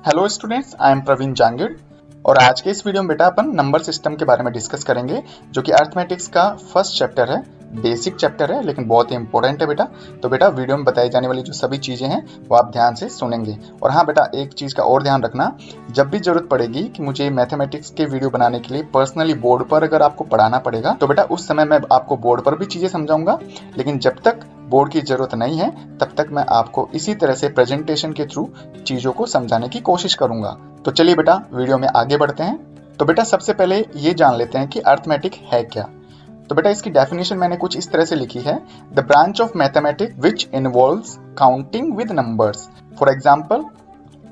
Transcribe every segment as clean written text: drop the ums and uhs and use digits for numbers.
Hello students, I am Praveen Jangid और आज के इस वीडियो में बेटा अपन नंबर सिस्टम के बारे में डिस्कस करेंगे जो कि अर्थमेटिक्स का फर्स्ट चैप्टर है। बेसिक चैप्टर है लेकिन बहुत ही इंपॉर्टेंट है बेटा। तो बेटा वीडियो में बताई जाने वाली जो सभी चीज़ें हैं वो आप ध्यान से सुनेंगे। और हाँ बेटा, एक चीज़ का और ध्यान रखना, जब भी जरूरत पड़ेगी कि मुझे मैथमेटिक्स के वीडियो बनाने के लिए पर्सनली बोर्ड पर अगर आपको पढ़ाना पड़ेगा तो बेटा उस समय मैं आपको बोर्ड पर भी चीज़ें समझाऊंगा। लेकिन जब तक बोर्ड की जरूरत नहीं है तब तक मैं आपको इसी तरह से प्रेजेंटेशन के थ्रू चीज़ों को समझाने की कोशिश करूंगा। तो चलिए बेटा वीडियो में आगे बढ़ते हैं। तो बेटा सबसे पहले ये जान लेते हैं कि अर्थमेटिक है क्या। तो बेटा इसकी डेफिनेशन मैंने कुछ इस तरह से लिखी है, the branch of mathematics which involves counting with numbers, for example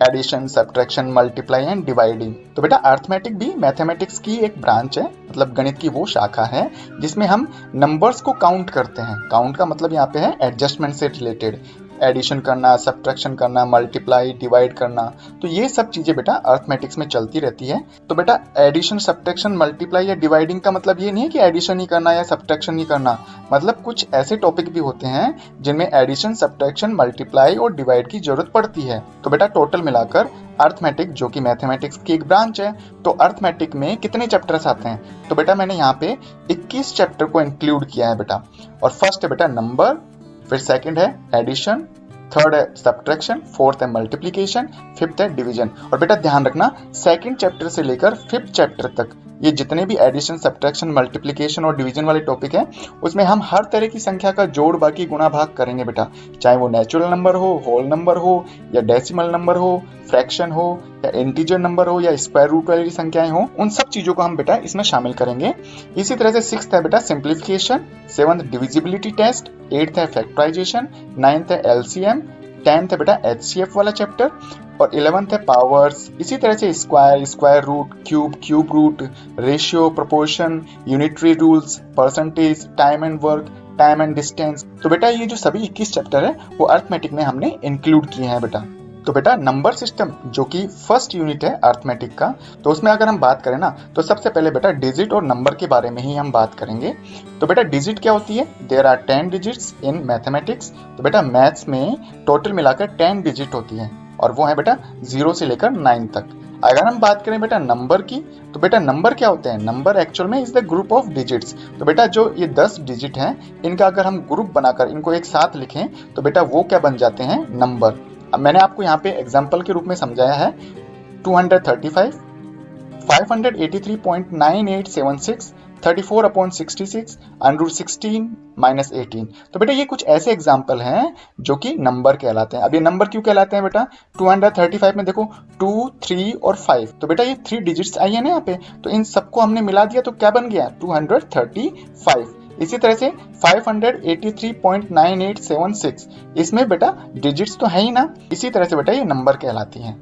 addition, subtraction, multiply and dividing. तो बेटा अर्थमेटिक भी मैथमेटिक्स की एक ब्रांच है, मतलब गणित की वो शाखा है जिसमें हम नंबर्स को काउंट करते हैं। काउंट का मतलब यहाँ पे है एडजस्टमेंट से रिलेटेड, एडिशन करना, सब्ट्रैक्शन करना, मल्टीप्लाई, डिवाइड करना। तो ये सब चीजें बेटा अर्थमेटिक्स में चलती रहती है। तो बेटा एडिशन, सब्ट्रैक्शन, मल्टीप्लाई या डिवाइडिंग का मतलब ये नहीं है कि एडिशन ही करना या सब्ट्रैक्शन ही करना, मतलब कुछ ऐसे टॉपिक भी होते हैं जिनमें एडिशन, सब्ट्रैक्शन, मल्टीप्लाई और डिवाइड की जरूरत पड़ती है। तो बेटा टोटल मिलाकर अर्थमेटिक जो कि मैथमेटिक्स की एक ब्रांच है, तो अर्थमेटिक में कितने चैप्टर्स आते हैं? तो बेटा मैंने यहाँ पे 21 चैप्टर को इंक्लूड किया है बेटा। और फर्स्ट है बेटा नंबर, फिर सेकंड है एडिशन, थर्ड है सब्ट्रैक्शन, फोर्थ है मल्टीप्लिकेशन, फिफ्थ है डिवीजन। और बेटा ध्यान रखना, सेकंड चैप्टर से लेकर फिफ्थ चैप्टर तक ये जितने भी एडिशन, सब्ट्रैक्शन, मल्टीप्लिकेशन और डिवीजन वाले टॉपिक हैं उसमें हम हर तरह की संख्या का जोड़, बाकी गुणा, भाग करेंगे बेटा। चाहे वो नेचुरल नंबर हो, होल नंबर हो या डेसिमल नंबर हो, फ्रैक्शन हो या इंटीजर नंबर हो या स्क्वायर रूट वाली संख्याएं हो, उन सब चीजों को हम बेटा इसमें शामिल करेंगे। इसी तरह से सिक्स्थ है बेटा simplification, seventh divisibility test, eighth है फैक्टराइजेशन, नाइन्थ है एलसीएम, टेंथ है बेटा एचसीएफ वाला चैप्टर और 11th है पावर्स। इसी तरह से square, square root, cube, cube root, ratio, proportion, unitary rules, percentage, time and work, time and distance. तो बेटा ये जो सभी 21 चैप्टर है वो अर्थमेटिक में हमने इंक्लूड किए हैं बेटा। तो बेटा नंबर सिस्टम जो कि फर्स्ट यूनिट है अर्थमेटिक का, तो उसमें अगर हम बात करें ना तो सबसे पहले बेटा डिजिट और नंबर के बारे में ही हम बात करेंगे। तो बेटा डिजिट क्या होती है? There are 10 digits in mathematics. तो बेटा मैथ्स में टोटल मिलाकर 10 डिजिट होती है और वो है बेटा 0 से लेकर 9 तक। अगर हम बात करें बेटा नंबर की, तो बेटा नंबर क्या होते हैं? नंबर एक्चुअल में is the group of digits. तो बेटा जो ये 10 डिजिट हैं इनका अगर हम ग्रुप बनाकर इनको एक साथ लिखें तो बेटा वो क्या बन जाते हैं? नंबर। अब मैंने आपको यहाँ पे एग्जाम्पल के रूप में समझाया है 235, 583.9876, 34/66, √16 -18। तो बेटा ये कुछ ऐसे एग्जाम्पल हैं जो कि नंबर कहलाते हैं। अब ये नंबर क्यों कहलाते हैं बेटा? 235 में देखो 2, 3 और 5, तो बेटा ये 3 डिजिट्स आई है ना यहाँ पे, तो इन सबको हमने मिला दिया तो क्या बन गया? 235। इसी तरह से 583.9876, इसमें बेटा डिजिट्स तो है ही ना, इसी तरह से बेटा ये नंबर कहलाती हैं।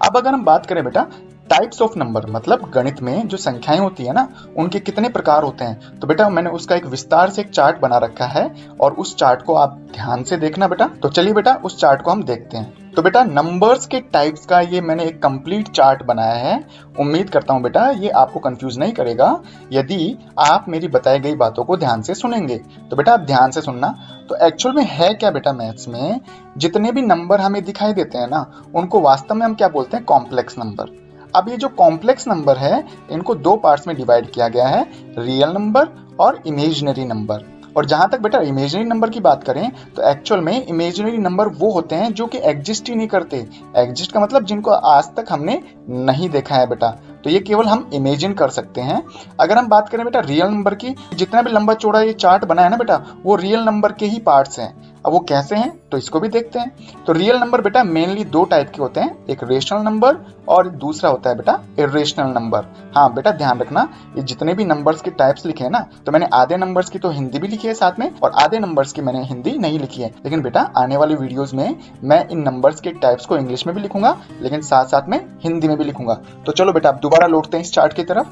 अब अगर हम बात करें बेटा टाइप्स ऑफ नंबर, मतलब गणित में जो संख्याएं होती है ना उनके कितने प्रकार होते हैं, तो बेटा मैंने उसका एक विस्तार से एक चार्ट बना रखा है और उस चार्ट को आप ध्यान से देखना बेटा। तो चलिए बेटा उस चार्ट को हम देखते हैं। तो बेटा नंबर्स के टाइप्स का ये मैंने एक कंप्लीट चार्ट बनाया है। उम्मीद करता हूं बेटा ये आपको कंफ्यूज नहीं करेगा यदि आप मेरी बताई गई बातों को ध्यान से सुनेंगे। तो बेटा आप ध्यान से सुनना। तो एक्चुअल में है क्या बेटा, मैथ्स में जितने भी नंबर हमें दिखाई देते हैं ना उनको वास्तव में हम क्या बोलते हैं? Complex number. अब ये जो कॉम्प्लेक्स नंबर है इनको दो पार्ट्स में डिवाइड किया गया है, रियल नंबर और इमेजिनरी नंबर। और जहां तक बेटा इमेजिनरी नंबर की बात करें तो एक्चुअल में इमेजिनरी नंबर वो होते हैं जो कि एग्जिस्ट ही नहीं करते। एग्जिस्ट का मतलब जिनको आज तक हमने नहीं देखा है बेटा, तो ये केवल हम इमेजिन कर सकते हैं। अगर हम बात करें बेटा रियल नंबर की, जितना भी लंबा चौड़ा ये चार्ट बना है ना बेटा वो रियल नंबर के ही पार्ट्स हैं। अब वो कैसे हैं तो इसको भी देखते हैं। तो रियल नंबर बेटा मेनली दो टाइप के होते हैं, एक रेशनल नंबर और दूसरा होता है बेटा इरेशनल नंबर। हाँ बेटा ध्यान रखना, ये जितने भी नंबर्स के टाइप्स लिखे हैं ना तो मैंने आधे नंबर्स की तो हिंदी भी लिखी है साथ में और आधे नंबर्स की मैंने हिंदी नहीं लिखी है। लेकिन बेटा आने वाली वीडियोस में मैं इन नंबर्स के टाइप्स को इंग्लिश में भी लिखूंगा लेकिन साथ साथ में हिंदी में भी लिखूंगा। तो चलो बेटा अब दोबारा लौटते हैं इस चार्ट की तरफ।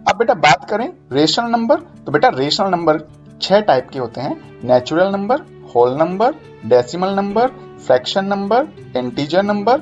अब बेटा बात करें रेशनल नंबर, तो बेटा रेशनल नंबर 6 टाइप के होते हैं, natural number, whole number, decimal number, fraction number, integer number,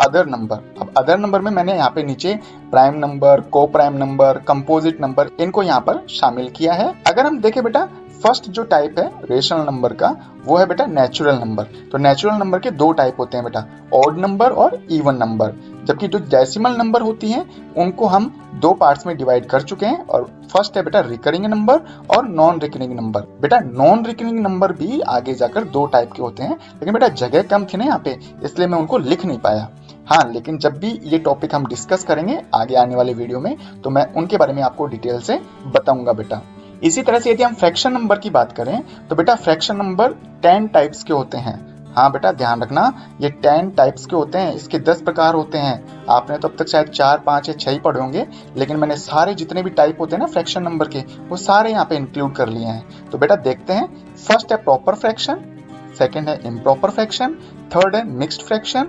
other number. अब अदर नंबर में मैंने यहाँ पे नीचे prime number, coprime number, composite number, इनको यहाँ पर शामिल किया है। अगर हम देखें बेटा फर्स्ट जो टाइप है रेशनल नंबर का वो है बेटा नेचुरल नंबर। तो नेचुरल नंबर के दो टाइप होते हैं बेटा, ऑड नंबर और इवन नंबर। जबकि जो डेसिमल नंबर होती हैं उनको हम दो पार्ट्स में डिवाइड कर चुके हैं, और फर्स्ट है बेटा रिकरिंग नंबर और नॉन रिकरिंग नंबर। बेटा नॉन रिकरिंग नंबर भी आगे जाकर दो टाइप के होते हैं, लेकिन बेटा जगह कम थी ना यहाँ पे, इसलिए मैं उनको लिख नहीं पाया। हाँ, लेकिन जब भी ये टॉपिक हम डिस्कस करेंगे आगे आने वाले वीडियो में तो मैं उनके बारे में आपको डिटेल से बताऊंगा बेटा। इसी तरह से यदि हम फ्रैक्शन नंबर की बात करें तो बेटा फ्रैक्शन नंबर 10 टाइप्स के होते हैं। हाँ बेटा ध्यान रखना, ये 10 टाइप्स के होते हैं, इसके 10 प्रकार होते हैं। आपने तो अब तक शायद 4, 5 या 6 ही पढ़े होंगे, लेकिन मैंने सारे जितने भी टाइप होते हैं ना फ्रैक्शन नंबर के वो सारे यहाँ पे इंक्लूड कर लिए हैं। तो बेटा देखते हैं, फर्स्ट है प्रॉपर फ्रैक्शन, सेकेंड है इम्प्रॉपर फ्रैक्शन, थर्ड है मिक्स्ड फ्रैक्शन,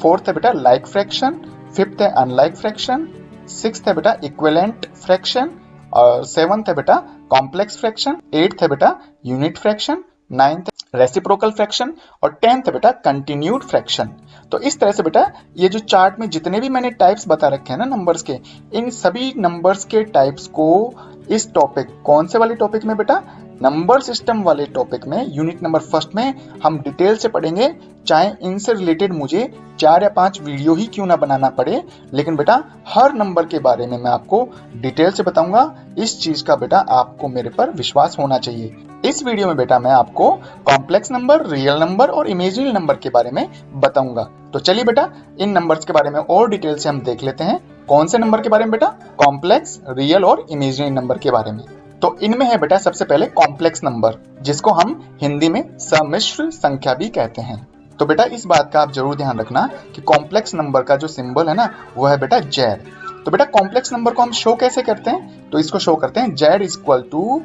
फोर्थ है बेटा लाइक फ्रैक्शन, फिफ्थ है अनलाइक फ्रैक्शन, सिक्स्थ है बेटा इक्विवेलेंट फ्रैक्शन, और सेवंथ है बेटा कॉम्प्लेक्स फ्रैक्शन, एट्थ है बेटा unit fraction, ninth reciprocal fraction, और टेंथ है बेटा कंटिन्यूड फ्रैक्शन। तो इस तरह से बेटा ये जो चार्ट में जितने भी मैंने टाइप्स बता रखे हैं ना नंबर्स के, इन सभी नंबर्स के टाइप्स को इस टॉपिक, कौन से वाले टॉपिक में बेटा, नंबर सिस्टम वाले टॉपिक में, यूनिट नंबर फर्स्ट में हम डिटेल से पढ़ेंगे। चाहे इनसे रिलेटेड मुझे 4 या 5 वीडियो ही क्यों ना बनाना पड़े, लेकिन बेटा हर नंबर के बारे में मैं आपको डिटेल से बताऊंगा। इस चीज का बेटा आपको मेरे पर विश्वास होना चाहिए। इस वीडियो में बेटा मैं आपको कॉम्प्लेक्स नंबर, रियल नंबर और इमेजिनरी नंबर के बारे में बताऊंगा। तो चलिए बेटा इन नंबर्स के बारे में और डिटेल से हम देख लेते हैं। कौन से नंबर के बारे में बेटा? कॉम्प्लेक्स, रियल और इमेजिनरी नंबर के बारे में। तो इनमें है बेटा सबसे पहले कॉम्प्लेक्स नंबर, जिसको हम हिंदी में सम्मिश्र संख्या भी कहते हैं। तो बेटा इस बात का आप जरूर ध्यान रखना कि कॉम्प्लेक्स नंबर का जो सिंबल है ना वो है बेटा जेड। तो बेटा कॉम्प्लेक्स नंबर को हम शो कैसे करते हैं? तो इसको शो करते हैं Z equal to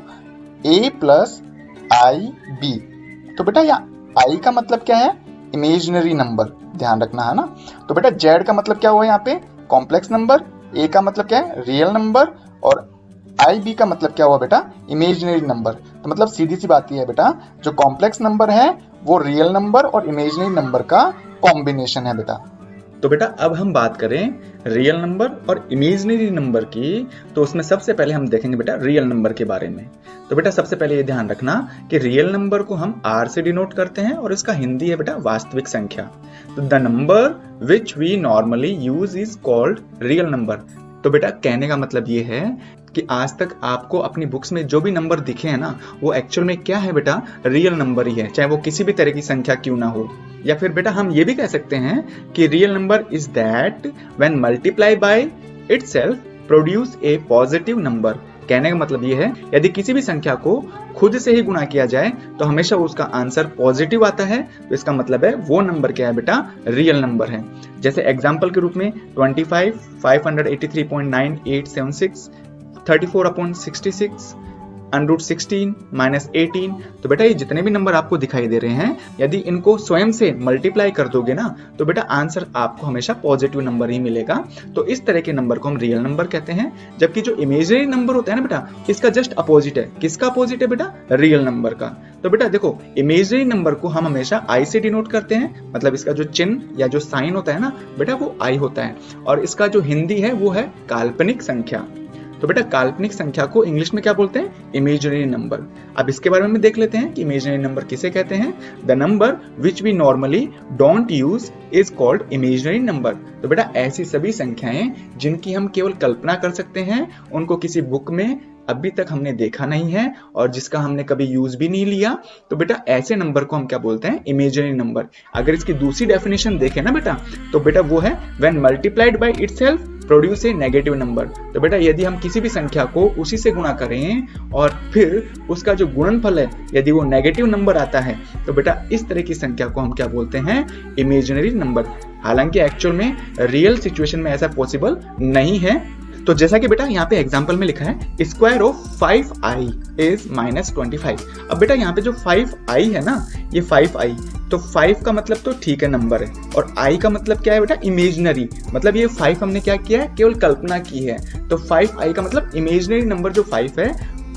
a plus I B. तो बेटा यहाँ आई का मतलब क्या है? इमेजिनरी नंबर, ध्यान रखना है ना। तो बेटा जेड का मतलब क्या हुआ यहाँ पे? Complex number. ए का मतलब क्या है? Real number. और आई बी का मतलब क्या हुआ बेटा? Imaginary number. तो मतलब सीधी सी बात यह है बेटा, जो कॉम्प्लेक्स नंबर है वो रियल नंबर और इमेजिनरी नंबर का कॉम्बिनेशन है बेटा। तो बेटा अब हम बात करें रियल नंबर और इमेजिनरी नंबर की, तो उसमें सबसे पहले हम देखेंगे बेटा रियल नंबर के बारे में। तो बेटा सबसे पहले ये ध्यान रखना कि रियल नंबर को हम आर से डिनोट करते हैं और इसका हिंदी है बेटा वास्तविक संख्या। तो the number which we normally use is called real number. तो बेटा कहने का मतलब ये है कि आज तक आपको अपनी बुक्स में जो भी नंबर दिखे हैं ना वो एक्चुअल में क्या है बेटा? रियल नंबर ही है, चाहे वो किसी भी तरह की संख्या क्यों ना हो। या फिर बेटा हम ये भी कह सकते हैं कि real number is that when multiply by itself produce a positive number. कहने का मतलब ये है यदि किसी भी संख्या को खुद से ही गुणा किया जाए तो हमेशा उसका आंसर पॉजिटिव आता है, तो इसका मतलब है वो नंबर क्या है बेटा? रियल नंबर है। जैसे एग्जांपल के रूप में 25, 583.9876, 34/66, √16 -18। तो बेटा ये जितने भी नंबर आपको दिखाई दे रहे हैं, यदि इनको स्वयं से मल्टीप्लाई कर दोगे ना तो बेटा आंसर आपको हमेशा पॉजिटिव नंबर ही मिलेगा। तो इस तरह के नंबर को हम रियल नंबर कहते हैं। जबकि जो इमेजिनरी नंबर होता है ना बेटा, इसका जस्ट अपोजिट है। किसका अपोजिट है बेटा? रियल नंबर का। तो बेटा देखो इमेजिनरी नंबर को हम हमेशा आई से डिनोट करते हैं, मतलब इसका जो चिन्ह या जो साइन होता है ना बेटा वो आई होता है, और इसका जो हिंदी है वो है काल्पनिक संख्या। तो बेटा काल्पनिक संख्या को इंग्लिश में क्या बोलते हैं? Imaginary number. अब इसके बारे में देख लेते हैं कि इमेजिनरी नंबर किसे कहते हैं। The number which we normally don't use is called imaginary number. तो बेटा ऐसी सभी संख्याएं जिनकी हम केवल कल्पना कर सकते हैं, उनको किसी बुक में अभी तक हमने देखा नहीं है और जिसका हमने कभी यूज भी नहीं लिया, तो बेटा ऐसे नंबर को हम क्या बोलते हैं? Imaginary number. अगर इसकी दूसरी डेफिनेशन देखें ना बेटा, तो बेटा वो है when multiplied by itself produce a negative number. तो बेटा यदि हम किसी भी संख्या को उसी से गुणा करें और फिर उसका जो गुणनफल है यदि वो नेगेटिव नंबर आता है, तो बेटा इस तरह की संख्या को हम क्या बोलते हैं? Imaginary number. हालांकि एक्चुअल में रियल सिचुएशन में ऐसा पॉसिबल नहीं है। तो जैसा कि बेटा यहाँ पे एग्जांपल में लिखा है स्क्वायर ऑफ 5i इज -25। अब बेटा यहाँ पे जो 5i है ना, ये 5i, तो 5 का मतलब तो ठीक है नंबर है, और i का मतलब क्या है बेटा? इमेजिनरी। मतलब ये 5 हमने क्या किया है? केवल कल्पना की है। तो 5i का मतलब इमेजिनरी नंबर जो 5 है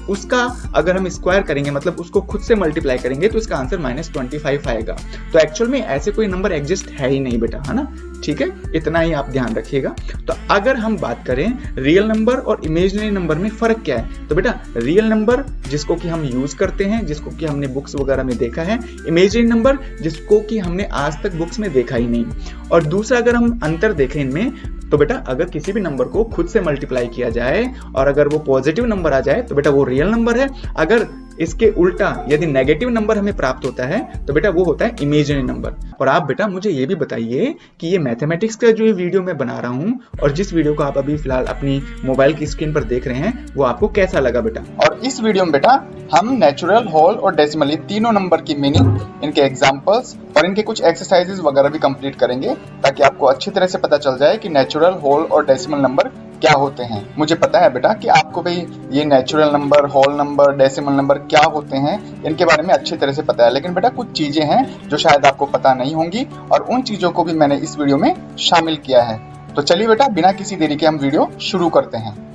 उसका अगर हम स्क्वायर करेंगे, मतलब उसको खुद से मल्टीप्लाई करेंगे, तो इसका आंसर -25 आएगा। तो एक्चुअल में ऐसे कोई नंबर एग्जिस्ट है ही नहीं बेटा, है ना। ठीक है, इतना ही आप ध्यान रखिएगा। तो अगर हम बात करें रियल नंबर और इमेजिनरी नंबर में फर्क क्या है, तो बेटा रियल नंबर जिसको कि हम यूज करते हैं, जिसको कि हमने बुक्स वगैरह में देखा है, इमेजिनरी नंबर जिसको कि हमने आज तक बुक्स में देखा ही नहीं। और दूसरा अगर हम अंतर देखें इनमें, तो बेटा अगर किसी भी नंबर को खुद से मल्टीप्लाई किया जाए और अगर वो पॉजिटिव नंबर आ जाए तो बेटा वो रियल नंबर है। अगर इसके उल्टा यदि नेगेटिव नंबर हमें प्राप्त होता है तो बेटा वो होता है इमेजिनरी नंबर। और आप बेटा मुझे ये भी बताइए कि ये मैथमेटिक्स का जो ये वीडियो मैं बना रहा हूँ और जिस वीडियो को आप अभी फिलहाल अपनी मोबाइल की स्क्रीन पर देख रहे हैं वो आपको कैसा लगा बेटा। और इस वीडियो में बेटा हम नेचुरल, होल और डेसिमल ये तीनों नंबर की मीनिंग, इनके एग्जांपल्स और इनके कुछ एक्सरसाइजेज वगैरह भी कंप्लीट करेंगे ताकि आपको अच्छी तरह से पता चल जाए कि नेचुरल, होल और डेसिमल नंबर क्या होते हैं। मुझे पता है बेटा कि आपको भी ये natural number, whole number, decimal number क्या होते हैं इनके बारे में अच्छी तरह से पता है, लेकिन बेटा कुछ चीजें हैं जो शायद आपको पता नहीं होंगी और उन चीजों को भी मैंने इस वीडियो में शामिल किया है। तो चलिए बेटा बिना किसी देरी के हम वीडियो शुरू करते हैं।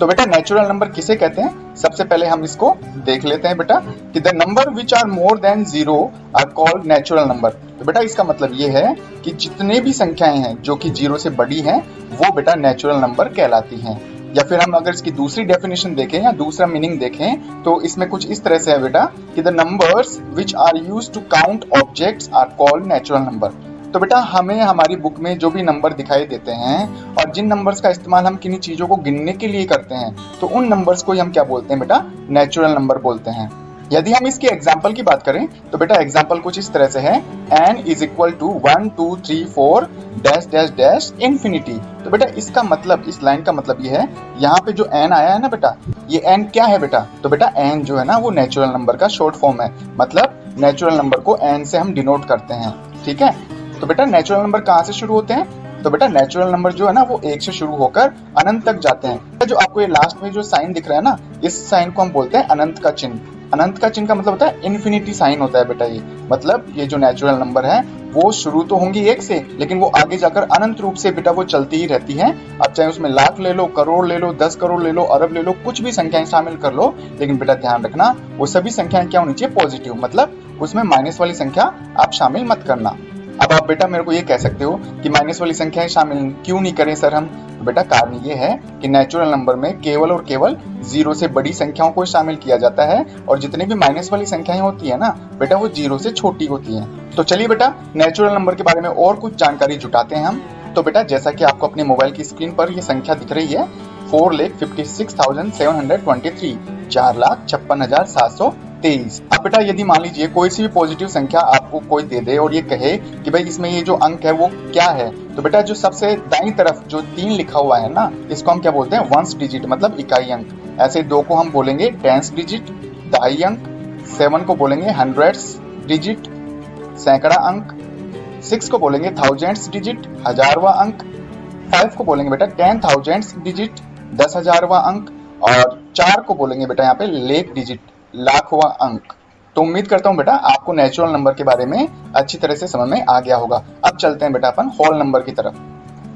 तो बेटा नेचुरल नंबर किसे कहते हैं, सबसे पहले हम इसको देख लेते हैं बेटा कि the number which are more than 0 are called natural number. तो बेटा इसका मतलब ये है कि जितने भी संख्याएं हैं जो कि 0 से बड़ी हैं वो बेटा नेचुरल नंबर कहलाती हैं। या फिर हम अगर इसकी दूसरी डेफिनेशन देखें या दूसरा मीनिंग देखें तो इसमें कुछ इस तरह से है बेटा कि the numbers which are used to count objects are called natural number. तो बेटा हमें हमारी बुक में जो भी नंबर दिखाई देते हैं और जिन नंबर्स का इस्तेमाल हम किन्हीं चीजों को गिनने के लिए करते हैं तो उन नंबर्स को ही हम क्या बोलते हैं बेटा, नेचुरल नंबर बोलते हैं। यदि हम इसके एग्जाम्पल की बात करें तो बेटा एग्जाम्पल कुछ इस तरह से है, n is equal to 1 2 3 4 dash dash dash infinity. तो बेटा इसका मतलब, इस लाइन का मतलब ये है, यहाँ पे जो n आया है ना बेटा, ये n क्या है बेटा, तो बेटा n जो है ना वो नेचुरल नंबर का शॉर्ट फॉर्म है, मतलब नेचुरल नंबर को n से हम डिनोट करते हैं। ठीक है, तो बेटा नेचुरल नंबर कहाँ से शुरू होते हैं, तो बेटा नेचुरल नंबर जो है ना वो 1 से शुरू होकर अनंत तक जाते हैं। जो आपको ये लास्ट में जो साइन दिख रहा है ना, इस साइन को हम बोलते हैं अनंत का चिन्ह। अनंत का चिन्ह का मतलब होता है इन्फिनिटी साइन होता है बेटा। ये मतलब ये जो नेचुरल नंबर है वो शुरू तो होंगी 1 से, लेकिन वो आगे जाकर अनंत रूप से बेटा वो चलती ही रहती है। अब चाहे उसमें लाख ले लो, करोड़ ले लो, 10 करोड़ ले लो, अरब ले लो, कुछ भी संख्याएं शामिल कर लो, लेकिन बेटा ध्यान रखना वो सभी संख्याएं क्या होनी चाहिए, पॉजिटिव, मतलब उसमें माइनस वाली संख्या आप शामिल मत करना। अब आप बेटा मेरे को ये कह सकते हो कि माइनस वाली संख्याएं शामिल क्यों नहीं करें सर हम, तो बेटा कारण ये है कि नेचुरल नंबर में केवल और केवल 0 से बड़ी संख्याओं को शामिल किया जाता है और जितनी भी माइनस वाली संख्याएं होती है ना बेटा वो 0 से छोटी होती हैं। तो चलिए बेटा नेचुरल नंबर के बारे में और कुछ जानकारी जुटाते हैं हम। तो बेटा जैसा कि आपको अपने मोबाइल की स्क्रीन पर ये संख्या दिख रही है 4,56,723, 4,56,723। अब बेटा यदि मान लीजिए कोई सी भी पॉजिटिव संख्या आपको कोई दे दे और ये कहे कि भाई इसमें ये जो अंक है वो क्या है, तो बेटा जो सबसे दाईं तरफ जो 3 लिखा हुआ है ना, इसको हम क्या बोलते हैं, वंस डिजिट, मतलब इकाई अंक। ऐसे 2 को हम बोलेंगे टेंस डिजिट, दहाई अंक। 7 को बोलेंगे हंड्रेड्स डिजिट, सैकड़ा अंक। 6 को बोलेंगे थाउजेंड्स डिजिट, हजारवा अंक। 5 को बोलेंगे बेटा 10,000 डिजिट, 10,000वां अंक। और 4 को बोलेंगे बेटा यहाँ पे लेख डिजिट, लाखवां अंक। तो उम्मीद करता हूँ बेटा आपको नेचुरल नंबर के बारे में अच्छी तरह से समझ में आ गया होगा। अब चलते हैं बेटा अपन होल नंबर की तरफ।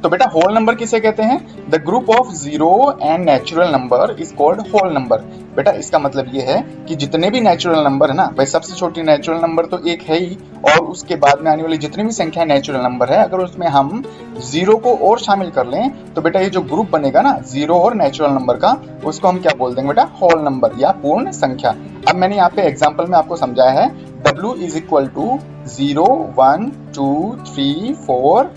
तो बेटा होल नंबर किसे कहते हैं, the group of 0 and natural number is called whole number. बेटा इसका मतलब ये है कि जितने भी नेचुरल नंबर है ना, भाई सबसे छोटी नेचुरल नंबर तो 1 है ही, और उसके बाद में आने वाली जितनी भी संख्या नेचुरल नंबर है, अगर उसमें हम 0 को और शामिल कर लें तो बेटा ये जो ग्रुप बनेगा ना 0 और नेचुरल नंबर का, उसको हम क्या बोल देंगे बेटा, होल नंबर या पूर्ण संख्या। अब मैंने यहाँ पे एग्जाम्पल में आपको समझाया है, W is equal to 0 1 2 3 4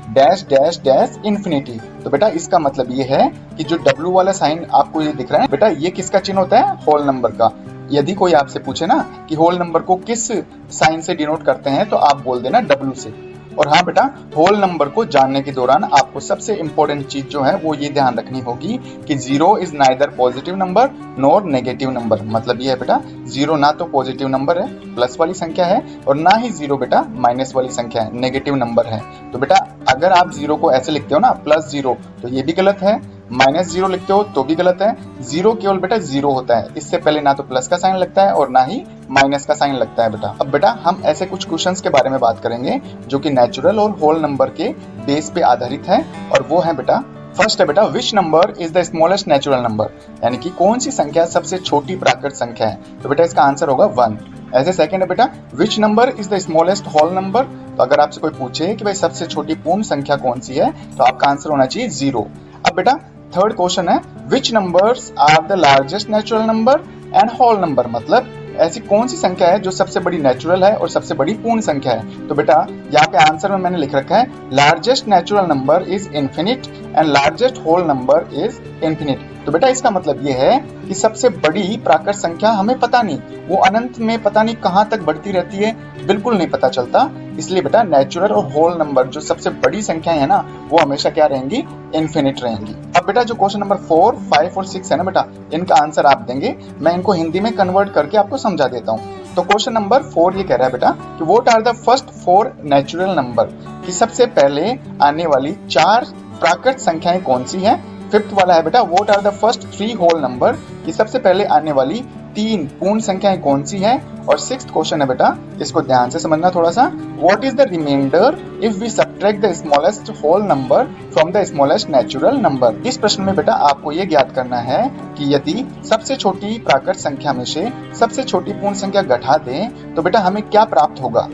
dash dash dash infinity. तो बेटा इसका मतलब ये है कि जो W वाला साइन आपको ये दिख रहा है बेटा, ये किसका चिन्ह होता है, होल नंबर का। यदि कोई आपसे पूछे ना कि होल नंबर को किस साइन से डिनोट करते हैं तो आप बोल देना W से। और हाँ बेटा होल नंबर को जानने के दौरान आपको सबसे इंपॉर्टेंट चीज जो है वो ये ध्यान रखनी होगी कि 0 is neither positive number nor negative number. मतलब ये है बेटा 0 ना तो पॉजिटिव नंबर है, प्लस वाली संख्या है, और ना ही 0 बेटा माइनस वाली संख्या है, नेगेटिव नंबर है। तो बेटा अगर आप 0 को ऐसे लिखते हो ना +0 तो ये भी गलत है, -0 लिखते हो तो भी गलत है। 0 केवल बेटा 0 होता है, इससे पहले ना तो प्लस का साइन लगता है और ना ही माइनस का साइन लगता है बेटा। अब बेटा हम ऐसे कुछ क्वेश्चंस के बारे में बात करेंगे जो कि नेचुरल और होल नंबर के बेस पे आधारित है, और वो है बेटा फर्स्ट है बेटा which number is the smallest natural number, यानी कि कौन सी संख्या सबसे छोटी प्राकृत संख्या है, तो बेटा इसका आंसर होगा 1। ऐसे सेकंड है बेटा which number is the smallest whole number, तो अगर आपसे कोई पूछे कि भाई सबसे छोटी पूर्ण संख्या कौन सी है तो आपका आंसर होना चाहिए 0। अब बेटा थर्ड क्वेश्चन है which numbers are the largest natural number and whole number, मतलब ऐसी कौन सी संख्या है जो सबसे बड़ी नेचुरल है और सबसे बड़ी पूर्ण संख्या है, तो बेटा यहाँ पे आंसर में मैंने लिख रखा है largest natural number is infinite and largest whole number is infinite. तो बेटा इसका मतलब ये है कि सबसे बड़ी प्राकृत संख्या हमें पता नहीं, वो अनंत में पता नहीं कहाँ तक बढ़ती रहती है, बिल्कुल नहीं पता चलता, इसलिए बेटा नेचुरल और होल नंबर जो सबसे बड़ी संख्या है ना वो हमेशा क्या रहेंगी, इन्फिनिट रहेंगी। अब बेटा जो क्वेश्चन नंबर 4, 5 और 6 है ना बेटा, इनका आंसर आप देंगे, मैं इनको हिंदी में कन्वर्ट करके आपको समझा देता हूँ। तो क्वेश्चन नंबर 4 ये कह रहा है बेटा कि what are the first 4 natural number, कि सबसे पहले आने वाली 4 प्राकृत संख्याएं कौन सी हैं। फिफ्थ वाला है बेटा what are the first 3 whole number, कि सबसे पहले आने वाली 3 पूर्ण संख्याएं कौन सी हैं। और सिक्स्थ क्वेश्चन है बेटा, इसको ध्यान से समझना थोड़ा सा, what is the remainder if we subtract the smallest whole number from the smallest natural number. इस प्रश्न में बेटा आपको ये ज्ञात करना है कि यदि सबसे छोटी प्राकृत संख्या में से सबसे छोटी पूर्ण संख्या घटा दें तो बेटा हमें क्या प्राप्त होगा।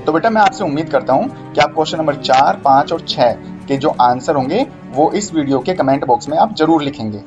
तो बेटा मैं आपसे उम्मीद करता हूँ कि आप क्वेश्चन नंबर 4, 5 और 6 के जो आंसर होंगे वो इस वीडियो के कमेंट बॉक्स में आप जरूर लिखेंगे।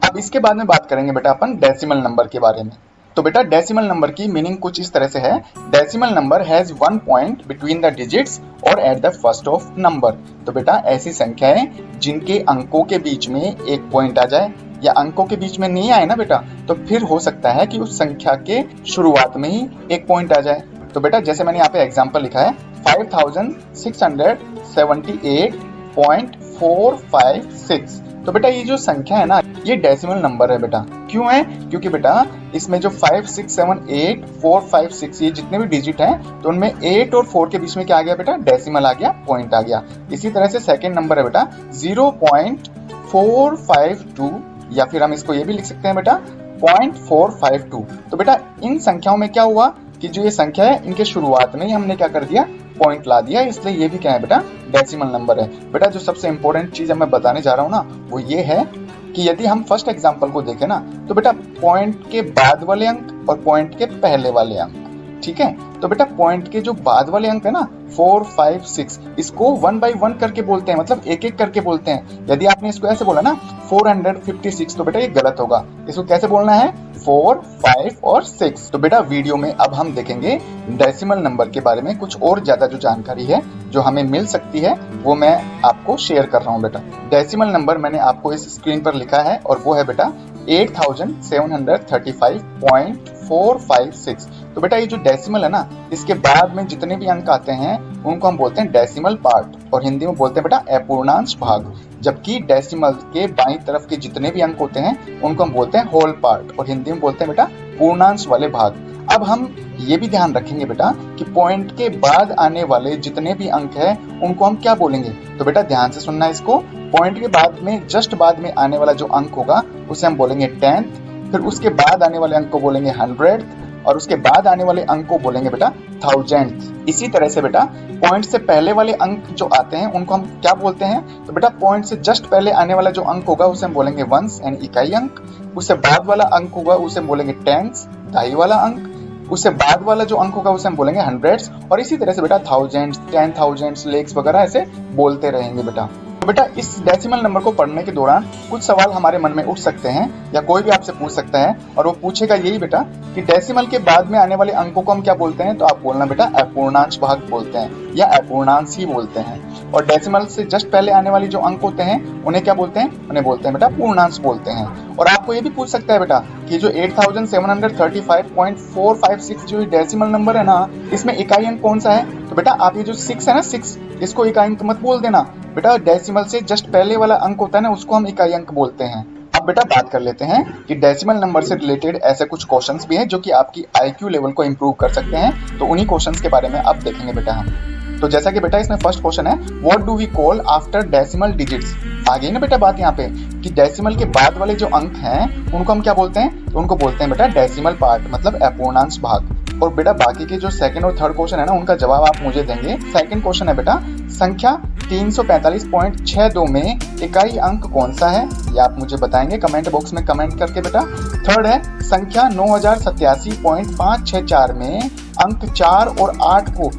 अब इसके बाद में बात करेंगे बेटा अपन डेसिमल नंबर के बारे में। तो बेटा डेसिमल नंबर की मीनिंग कुछ इस तरह से है, decimal number has 1 point between the digits और at the first of number. तो बेटा ऐसी संख्याएं जिनके अंकों के बीच में एक पॉइंट आ जाए, या अंकों के बीच में नहीं आए ना बेटा, तो फिर हो सकता है कि उस संख्या के शुरुआत में ही एक पॉइंट आ जाए। तो बेटा जैसे मैंने यहाँ पे एग्जांपल लिखा है 5678.456, तो बेटा ये जो संख्या है ना ये डेसिमल नंबर है बेटा। क्यों है? क्योंकि बेटा इसमें जो 5, 6, 7, 8, 4, 5, 6 ये जितने भी डिजिट हैं तो उनमें 8 और 4 के बीच में क्या आ गया बेटा, डेसिमल आ गया, पॉइंट आ गया। इसी तरह से सेकंड नंबर है बेटा 0.452, या फिर हम इसको ये भी लिख सकते हैं बेटा 0.452। तो बेटा इन संख्याओं में क्या हुआ कि जो ये संख्या है इनके शुरुआत में ही हमने क्या कर दिया, पॉइंट ला दिया, इसलिए ये भी क्या है बेटा, डेसिमल नंबर है। बेटा जो सबसे इंपॉर्टेंट चीज मैं बताने जा रहा हूँ ना वो ये है कि यदि हम फर्स्ट एग्जांपल को देखें ना तो बेटा पॉइंट के बाद वाले अंक और पॉइंट के पहले वाले अंक, ठीक है। तो बेटा पॉइंट के जो बाद वाले अंक है ना 4, 5, 6, इसको 1 by 1 करके बोलते हैं, मतलब एक एक करके बोलते हैं। यदि आपने इसको ऐसे बोला ना 456, तो बेटा ये गलत होगा, इसको कैसे बोलना है 4, 5 और 6। तो बेटा वीडियो में अब हम देखेंगे डेसिमल नंबर के बारे में कुछ और ज्यादा जो जानकारी है जो हमें मिल सकती है वो मैं आपको शेयर कर रहा हूँ बेटा। डेसिमल नंबर मैंने आपको इस स्क्रीन पर लिखा है और वो है बेटा 8735.456। तो बेटा ये जो डेसिमल है ना इसके बाद में जितने भी अंक आते हैं उनको हम बोलते हैं डेसिमल पार्ट, और हिंदी में बोलते हैं बेटा अपूर्णांश भाग। जबकि डेसिमल के बाईं तरफ के जितने भी अंक होते हैं उनको हम बोलते हैं होल पार्ट, और हिंदी में बोलते हैं बेटा पूर्णांश वाले भाग। अब हम ये भी ध्यान रखेंगे बेटा कि पॉइंट के बाद आने वाले जितने भी अंक हैं उनको हम क्या बोलेंगे। तो बेटा ध्यान से सुनना इसको, पॉइंट के बाद में जस्ट बाद में आने वाला जो अंक होगा उसे हम बोलेंगे 10th, फिर उसके बाद आने वाले अंक को बोलेंगे 100th, और उसके बाद आने वाले अंक को बोलेंगे बेटा 1000th। इसी तरह से बेटा पॉइंट से पहले वाले अंक जो आते हैं उनको हम क्या बोलते हैं, तो बेटा पॉइंट से जस्ट पहले आने वाला जो अंक होगा उसे हम बोलेंगे वंस यानी इकाई अंक, उससे बाद वाला अंक होगा उसे हम बोलेंगे टेंस, दहाई वाला अंक, उससे बाद वाला जो अंक होगा उसे हम बोलेंगे हंड्रेड्स, और इसी तरह से बेटा थाउजेंड्स, 10,000, लेक्स वगैरह ऐसे बोलते रहेंगे बेटा। तो बेटा इस डेसिमल नंबर को पढ़ने के दौरान कुछ सवाल हमारे मन में उठ सकते हैं या कोई भी आपसे पूछ सकता है, और वो पूछेगा यही बेटा कि डेसिमल के बाद में आने वाले अंकों को हम क्या बोलते हैं, तो आप बोलना बेटा अपूर्णांश भाग बोलते हैं या अपूर्णांश ही बोलते हैं। और डेसिमल से जस्ट पहले आने वाले जो अंक होते हैं उन्हें क्या बोलते हैं, उन्हें बोलते हैं बेटा पूर्णांश बोलते हैं। और आपको ये भी पूछ सकता है बेटा कि जो 8735.456 जो डेसिमल नंबर है ना इसमें इकाई अंक कौन सा है, तो बेटा आप ये जो 6 है ना 6, इसको इकाई अंक मत बोल देना बेटा, डेसिमल से जस्ट पहले वाला अंक होता है ना उसको हम इकाई अंक बोलते हैं। अब बेटा बात कर लेते हैं कि डेसिमल नंबर से रिलेटेड ऐसे कुछ क्वेश्चंस भी हैं जो कि आपकी IQ लेवल को इंप्रूव कर सकते हैं, तो उन्हीं क्वेश्चंस के बारे में अब देखेंगे बेटा हम। तो जैसा कि बेटा इसमें फर्स्ट क्वेश्चन है what do we call after decimal digits. आ गई ना बेटा बात यहाँ पे कि डेसिमल के बाद वाले जो अंक हैं उनको हम क्या बोलते हैं, तो उनको बोलते हैं बेटा डेसिमल पार्ट, मतलब अपूर्णांश भाग। और बेटा बाकी के जो सेकंड और थर्ड क्वेश्चन है ना उनका जवाब आप मुझे देंगे। सेकंड क्वेश्चन है बेटा संख्या 345.62 में इकाई अंक कौन सा है, ये आप मुझे बताएंगे कमेंट बॉक्स में कमेंट करके बेटा। थर्ड है संख्या 9087.564 में अंक 4 और 8 को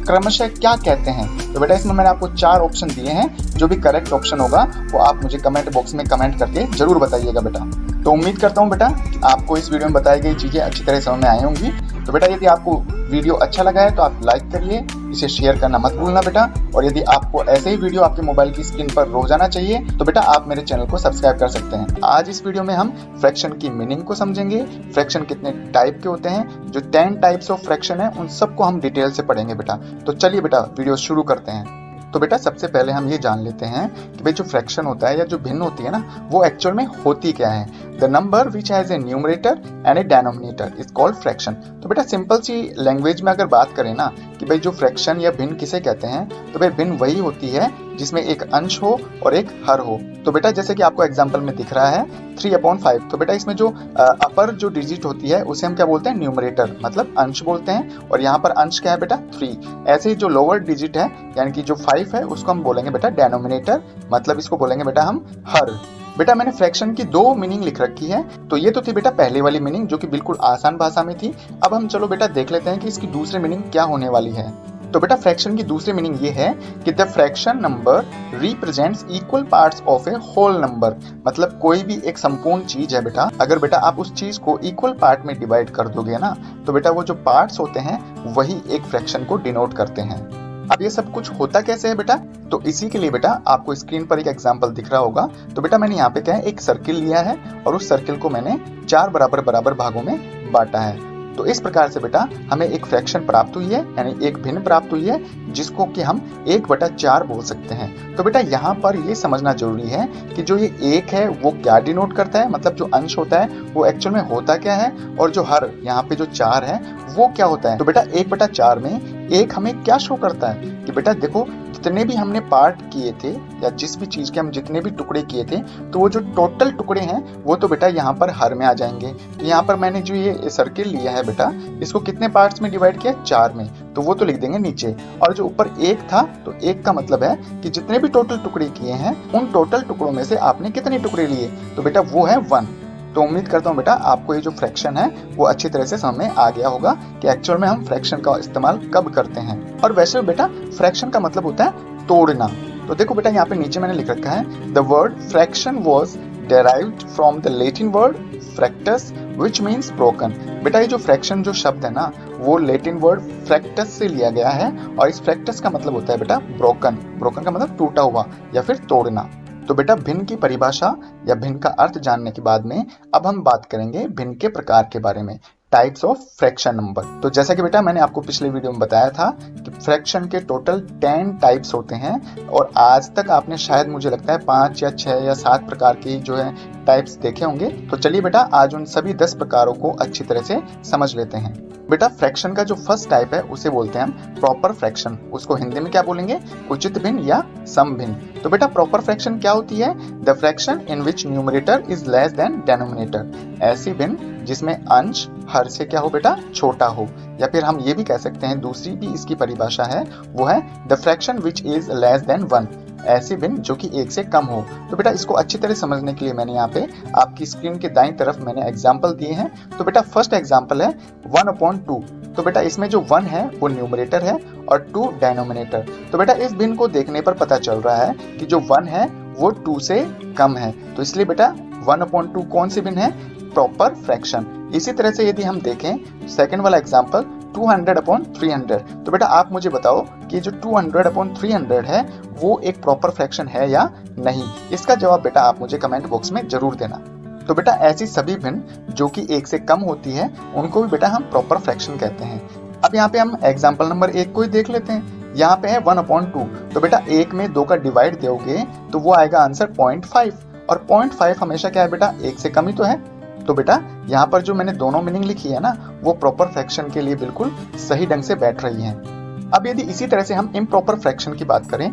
क्रमशः क्या कहते हैं। तो बेटा इसमें मैंने आपको 4 ऑप्शन दिए हैं, जो भी करेक्ट ऑप्शन होगा वो आप मुझे कमेंट बॉक्स में कमेंट करके जरूर बताइएगा बेटा। तो उम्मीद करता हूँ बेटा आपको इस वीडियो में बताई गई चीजें अच्छी तरह समझ में आई होंगी। तो बेटा यदि आपको वीडियो अच्छा लगा है तो आप लाइक करिए, इसे शेयर करना मत भूलना बेटा। और यदि आपको ऐसे ही वीडियो आपके मोबाइल की स्क्रीन पर रोजाना चाहिए तो बेटा आप मेरे चैनल को सब्सक्राइब कर सकते हैं। आज इस वीडियो में हम फ्रैक्शन की मीनिंग को समझेंगे, फ्रैक्शन कितने टाइप के होते हैं, जो 10 टाइप्स ऑफ फ्रैक्शन है उन सबको हम डिटेल से पढ़ेंगे बेटा। तो चलिए बेटा वीडियो शुरू करते हैं। तो बेटा सबसे पहले हम ये जान लेते हैं कि भाई जो फ्रैक्शन होता है या जो भिन्न होती है ना, वो एक्चुअल में होती क्या है। The number which has a numerator and A denominator is called fraction. तो बेटा सिंपल सी लैंग्वेज में अगर बात करें ना कि भाई जो फ्रैक्शन या भिन्न किसे कहते हैं, तो भाई भिन्न वही होती है जिसमें एक अंश हो और एक हर हो। तो बेटा जैसे कि आपको एग्जांपल में दिख रहा है 3/5, तो बेटा इसमें जो अपर जो डिजिट होती है उसे हम क्या बोलते हैं, न्यूमरेटर मतलब अंश बोलते हैं, और यहाँ पर अंश क्या है बेटा 3। ऐसे ही जो लोअर डिजिट है यानी कि जो 5 है उसको हम बोलेंगे बेटा डेनोमिनेटर, मतलब इसको बोलेंगे बेटा हम हर। बेटा मैंने फ्रैक्शन की 2 मीनिंग लिख रखी है। तो ये तो थी बेटा पहले वाली मीनिंग जो कि बिल्कुल आसान भाषा में थी। अब हम चलो बेटा देख लेते हैं कि इसकी दूसरी मीनिंग क्या होने वाली है। तो बेटा फ्रैक्शन की दूसरी मीनिंग ये है कि the fraction number represents equal parts of a whole number, मतलब कोई भी एक संपूर्ण चीज है बेटा, अगर बेटा आप उस चीज को इक्वल पार्ट में डिवाइड कर दोगे ना, तो बेटा वो जो पार्ट्स होते हैं वही एक फ्रैक्शन को डिनोट करते हैं। अब ये सब कुछ होता कैसे है बेटा, तो इसी के लिए बेटा आपको स्क्रीन पर एक एग्जांपल दिख रहा होगा। तो बेटा मैंने यहाँ पे क्या है, एक सर्किल लिया है और उस सर्किल को मैंने 4 बराबर भागों में बांटा है। तो इस प्रकार से बेटा हमें एक फ्रैक्शन प्राप्त हुई है, यानी एक भिन्न प्राप्त हुई है जिसको कि हम 1/4 बोल सकते हैं। तो बेटा यहाँ पर ये समझना जरूरी है कि जो ये 1 है वो क्या डिनोट करता है, मतलब जो अंश होता है वो एक्चुअल में होता क्या है, और जो हर यहाँ पे जो 4 है वो क्या होता है। तो बेटा 1/4 में 1 हमें क्या शो करता है कि बेटा देखो जितने भी हमने पार्ट किए थे या जिस भी चीज के हम जितने भी टुकड़े किए थे, तो वो जो टोटल टुकड़े हैं वो तो बेटा यहाँ पर हर में आ जाएंगे। तो यहाँ पर मैंने जो ये सर्किल लिया है बेटा, इसको कितने पार्ट्स में डिवाइड किया, 4 में, तो वो तो लिख देंगे नीचे। और जो ऊपर 1 था, तो 1 का मतलब है कि जितने भी टोटल टुकड़े किए हैं उन टोटल टुकड़ों में से आपने कितने टुकड़े लिए, तो बेटा वो है 1। तो उम्मीद करता हूँ बेटा आपको ये जो फ्रैक्शन है वो अच्छी तरह से समझ में आ गया होगा कि एक्चुअल में हम फ्रैक्शन का इस्तेमाल कब करते हैं। और वैसे बेटा फ्रैक्शन का मतलब होता है तोड़ना। तो देखो बेटा यहाँ पे नीचे मैंने लिख रखा है the word fraction was derived from the Latin word fractus which means broken। बेटा ये जो फ्रैक्शन जो शब्द है ना वो लेटिन वर्ड फ्रैक्टस से लिया गया है, और इस फ्रैक्टस का मतलब होता है बेटा ब्रोकन। ब्रोकन का मतलब टूटा हुआ या फिर तोड़ना। तो बेटा भिन्न की परिभाषा या भिन्न का अर्थ जानने के बाद में अब हम बात करेंगे भिन्न के प्रकार के बारे में, टाइप्स ऑफ फ्रैक्शन नंबर। तो जैसा कि बेटा मैंने आपको पिछले वीडियो में बताया था कि फ्रैक्शन के टोटल 10 टाइप्स होते हैं, और आज तक आपने शायद मुझे लगता है 5 या 6 या 7 प्रकार के जो है टाइप्स देखे होंगे। तो चलिए बेटा आज उन सभी 10 प्रकारों को अच्छी तरह से समझ लेते हैं। बेटा फ्रैक्शन का जो फर्स्ट टाइप है उसे बोलते हैं हम प्रॉपर फ्रैक्शन। उसको हिंदी में क्या बोलेंगे, उचित भिन्न या सम भिन्न। तो बेटा प्रॉपर फ्रैक्शन क्या होती है, the fraction in which numerator is less than denominator. ऐसी भिन्न जिसमें अंश हर से क्या हो बेटा, छोटा हो। या फिर हम ये भी कह सकते हैं, दूसरी भी इसकी परिभाषा है, वो है the fraction which is less than 1। ऐसी भिन्न जो कि 1 से कम हो। तो बेटा इसको अच्छी तरह समझने के लिए मैंने यहाँ पे आपकी स्क्रीन के दाईं तरफ मैंने एग्जाम्पल दिए हैं। तो बेटा फर्स्ट एग्जाम्पल है 1/2। तो बेटा इसमें जो 1 है वो न्यूमरेटर है और 2 डेनोमिनेटर। तो बेटा इस भिन्न को देखने पर पता चल रहा है कि जो 1 है वो 2 से कम है, तो इसलिए बेटा 1/2 कौन सी भिन्न है, प्रॉपर फ्रैक्शन। इसी तरह से यदि हम देखें सेकंड वाला एग्जांपल 200/300, तो बेटा आप मुझे बताओ कि जो 200/300 है वो एक प्रॉपर फ्रैक्शन है या नहीं। इसका जवाब बेटा आप मुझे कमेंट बॉक्स में जरूर देना। तो बेटा ऐसी सभी भिन्न जो कि 1 से कम होती है उनको भी बेटा हम प्रॉपर फ्रैक्शन कहते हैं। अब यहाँ पे हम एग्जाम्पल नंबर 1 को ही देख लेते हैं। यहाँ पे है 1/2। तो बेटा 1 में 2 का डिवाइड दोगे तो वो आएगा आंसर 0.5, और 0.5 हमेशा क्या है बेटा, 1 से कम ही तो है। तो बेटा यहाँ पर जो मैंने दोनों मीनिंग लिखी है ना वो प्रॉपर फ्रैक्शन के लिए बिल्कुल सही ढंग से बैठ रही है। अब यदि इसी तरह से हम इम्प्रॉपर फ्रैक्शन की बात करें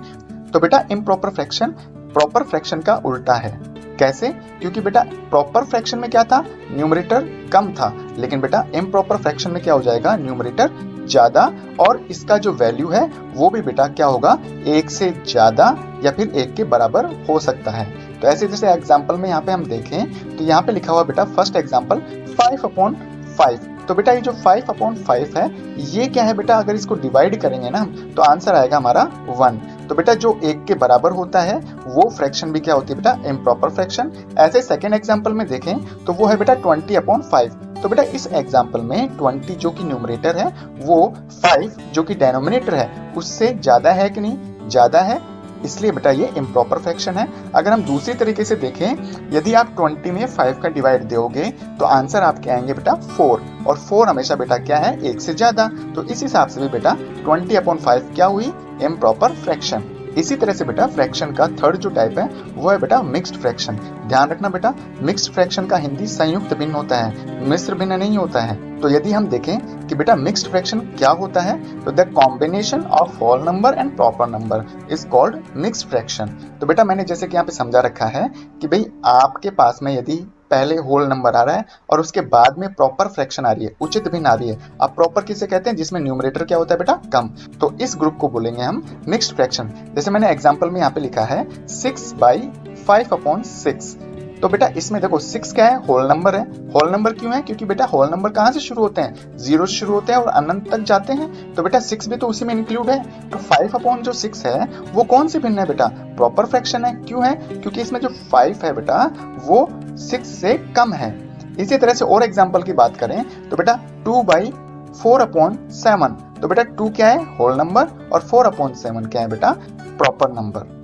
तो बेटा इम्प्रॉपर फ्रैक्शन प्रॉपर फ्रैक्शन का उल्टा है। कैसे, क्योंकि बेटा प्रॉपर फ्रैक्शन में क्या था, न्यूमरेटर कम था, लेकिन बेटा इम्प्रॉपर फ्रैक्शन में क्या हो जाएगा, न्यूमरेटर ज्यादा और इसका जो वैल्यू है वो भी बेटा क्या होगा, 1 से ज्यादा या फिर 1 के बराबर हो सकता है। तो ऐसे जैसे एग्जांपल में यहाँ पे हम देखें तो यहाँ पे लिखा हुआ बेटा फर्स्ट एग्जांपल 5/5। तो बेटा ये जो 5/5 है ये क्या है बेटा, अगर इसको डिवाइड करेंगे ना तो आंसर आएगा हमारा 1। तो बेटा जो 1 के बराबर होता है वो फ्रैक्शन भी क्या होती है बेटा, इम्प्रॉपर फ्रैक्शन। ऐसे सेकेंड एग्जांपल में देखें तो वो है बेटा 20/5। तो बेटा इस एग्जांपल में 20 जो कि न्यूमरेटर है वो 5 जो कि डेनोमिनेटर है उससे ज्यादा है कि नहीं, ज्यादा है, इसलिए बेटा ये इम्प्रॉपर फ्रैक्शन है। अगर हम दूसरी तरीके से देखें, यदि आप 20 में 5 का डिवाइड दोगे तो आंसर आपके आएंगे बेटा 4, और 4 हमेशा बेटा क्या है, 1 से ज्यादा। तो इस हिसाब से भी बेटा 20/5 क्या हुई, इम्प्रॉपर फ्रैक्शन। इसी तरह से बेटा फ्रैक्शन का थर्ड जो टाइप है वो है बेटा मिक्स्ड फ्रैक्शन। ध्यान रखना बेटा, मिक्स्ड फ्रैक्शन का हिंदी संयुक्त भिन्न होता है, मिश्र भिन्न नहीं होता है। तो यदि हम देखें कि बेटा मिक्स्ड फ्रैक्शन क्या होता है, तो the combination of whole number and proper number is called mixed fraction. तो बेटा मैंने जैसे कि यहाँ पे समझा रखा है कि भाई आपके पास में यदि पहले होल नंबर आ रहा है और उसके बाद में प्रॉपर फ्रैक्शन आ रही है, उचित भिन्न आ रही है। अब प्रॉपर किसे कहते हैं, जिसमें न्यूमरेटर क्या होता है बेटा, कम। तो इस ग्रुप को बोलेंगे हम मिक्स्ड फ्रैक्शन। जैसे मैंने एग्जांपल में यहाँ पे लिखा है 6/5/6। तो बेटा इसमें देखो 6 क्या है, होल नंबर है। होल नंबर क्यों है, क्योंकि बेटा होल नंबर कहाँ से शुरू होते हैं, 0 से शुरू होते हैं और अनंत तक जाते हैं। तो बेटा 6 भी तो उसी में इंक्लूड है। तो 5/6 है वो कौन सी भिन्न है बेटा, प्रॉपर फ्रैक्शन है। क्यों है, क्योंकि इसमें जो 5 है बेटा वो 6 से कम है। इसी तरह से और एग्जांपल की बात करें तो बेटा 2/4/7। तो बेटा 2 क्या है, होल नंबर, और 4/7 क्या है बेटा, प्रॉपर नंबर।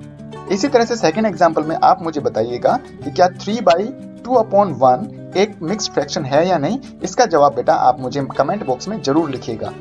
इसी तरह से सेकंड एग्जांपल में आप मुझे बताइएगा कि क्या 3/2/1 एक मिक्स्ड फ्रैक्शन है या नहीं। इसका जवाब बेटा आप मुझे कमेंट बॉक्स में जरूर लिखिएगा।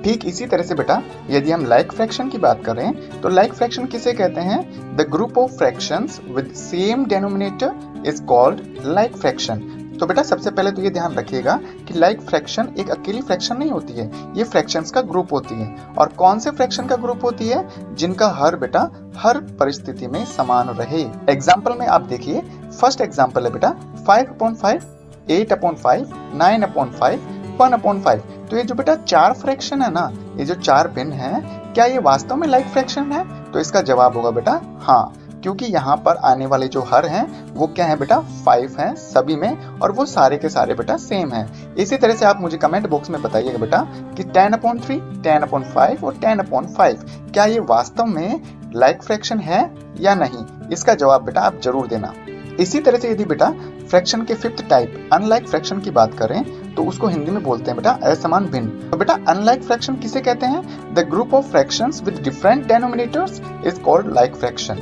ठीक इसी तरह से बेटा यदि हम लाइक फ्रैक्शन की बात करें तो लाइक फ्रैक्शन किसे कहते हैं, the group of fractions with same denominator is called like fraction. तो बेटा सबसे पहले तो ये ध्यान रखिएगा कि लाइक फ्रैक्शन एक अकेली फ्रैक्शन नहीं होती है, ये फ्रैक्शंस का ग्रुप होती है। और कौन से फ्रैक्शन का ग्रुप होती है, जिनका हर बेटा हर परिस्थिति में समान रहे। एग्जाम्पल में आप देखिए, फर्स्ट एग्जाम्पल है बेटा 5/5, 8/5, 9/5, 1/5। तो ये जो बेटा 4 फ्रैक्शन है ना, ये जो 4 भिन्न है, क्या ये वास्तव में लाइक फ्रैक्शन है। तो इसका जवाब होगा बेटा हाँ, क्योंकि यहाँ पर आने वाले जो हर हैं वो क्या है बेटा, 5 हैं सभी में, और वो सारे के सारे बेटा सेम हैं। इसी तरह से आप मुझे कमेंट बॉक्स में बताइएगा बेटा कि 10/3, 10/5 और 10/5 क्या ये वास्तव में लाइक फ्रैक्शन है या नहीं। इसका जवाब बेटा आप जरूर देना। इसी तरह से यदि बेटा फ्रैक्शन के फिफ्थ टाइप अनलाइक फ्रैक्शन की बात करें तो उसको हिंदी में बोलते हैं बेटा असमान भिन्न। तो बेटा अनलाइक फ्रैक्शन किसे कहते हैं, the group of fractions with different denominators is called like fraction.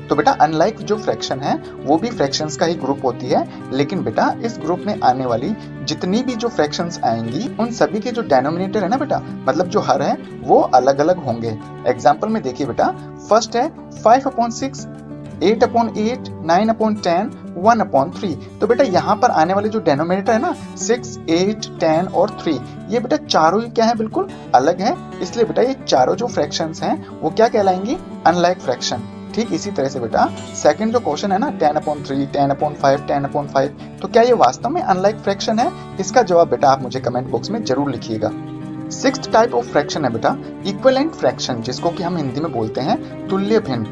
तो बेटा अनलाइक जो फ्रैक्शन है वो भी फ्रैक्शंस का ही ग्रुप होती है, लेकिन बेटा इस ग्रुप में आने वाली जितनी भी जो फ्रैक्शंस आएंगी उन सभी के जो डिनोमिनेटर है ना बेटा, मतलब जो हर है वो अलग अलग होंगे। एग्जाम्पल में देखिए बेटा, फर्स्ट है 5/6, 8/8, 9/10, 1/3। तो बेटा यहाँ पर आने वाले जो डिनोमिनेटर है ना 6, 8, 10 और 3, ये बेटा चारों ही क्या है, बिल्कुल अलग है। इसलिए बेटा ये चारों जो फ्रैक्शंस हैं वो क्या कहलाएंगी, अनलाइक फ्रैक्शन। ठीक इसी तरह से बेटा सेकंड जो क्वेश्चन है ना 10/3, 10/5, 10/5, तो क्या ये वास्तव में अनलाइक फ्रैक्शन है। इसका जवाब बेटा आप मुझे कमेंट बॉक्स में जरूर लिखिएगा। सिक्स्थ टाइप ऑफ फ्रैक्शन है बेटा इक्विवेलेंट फ्रैक्शन, जिसको कि हम हिंदी में बोलते हैं तुल्य भिन्न।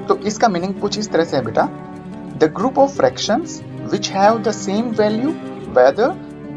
तो इसका मीनिंग कुछ इस तरह से है बेटा, the group of fractions which have the same value whether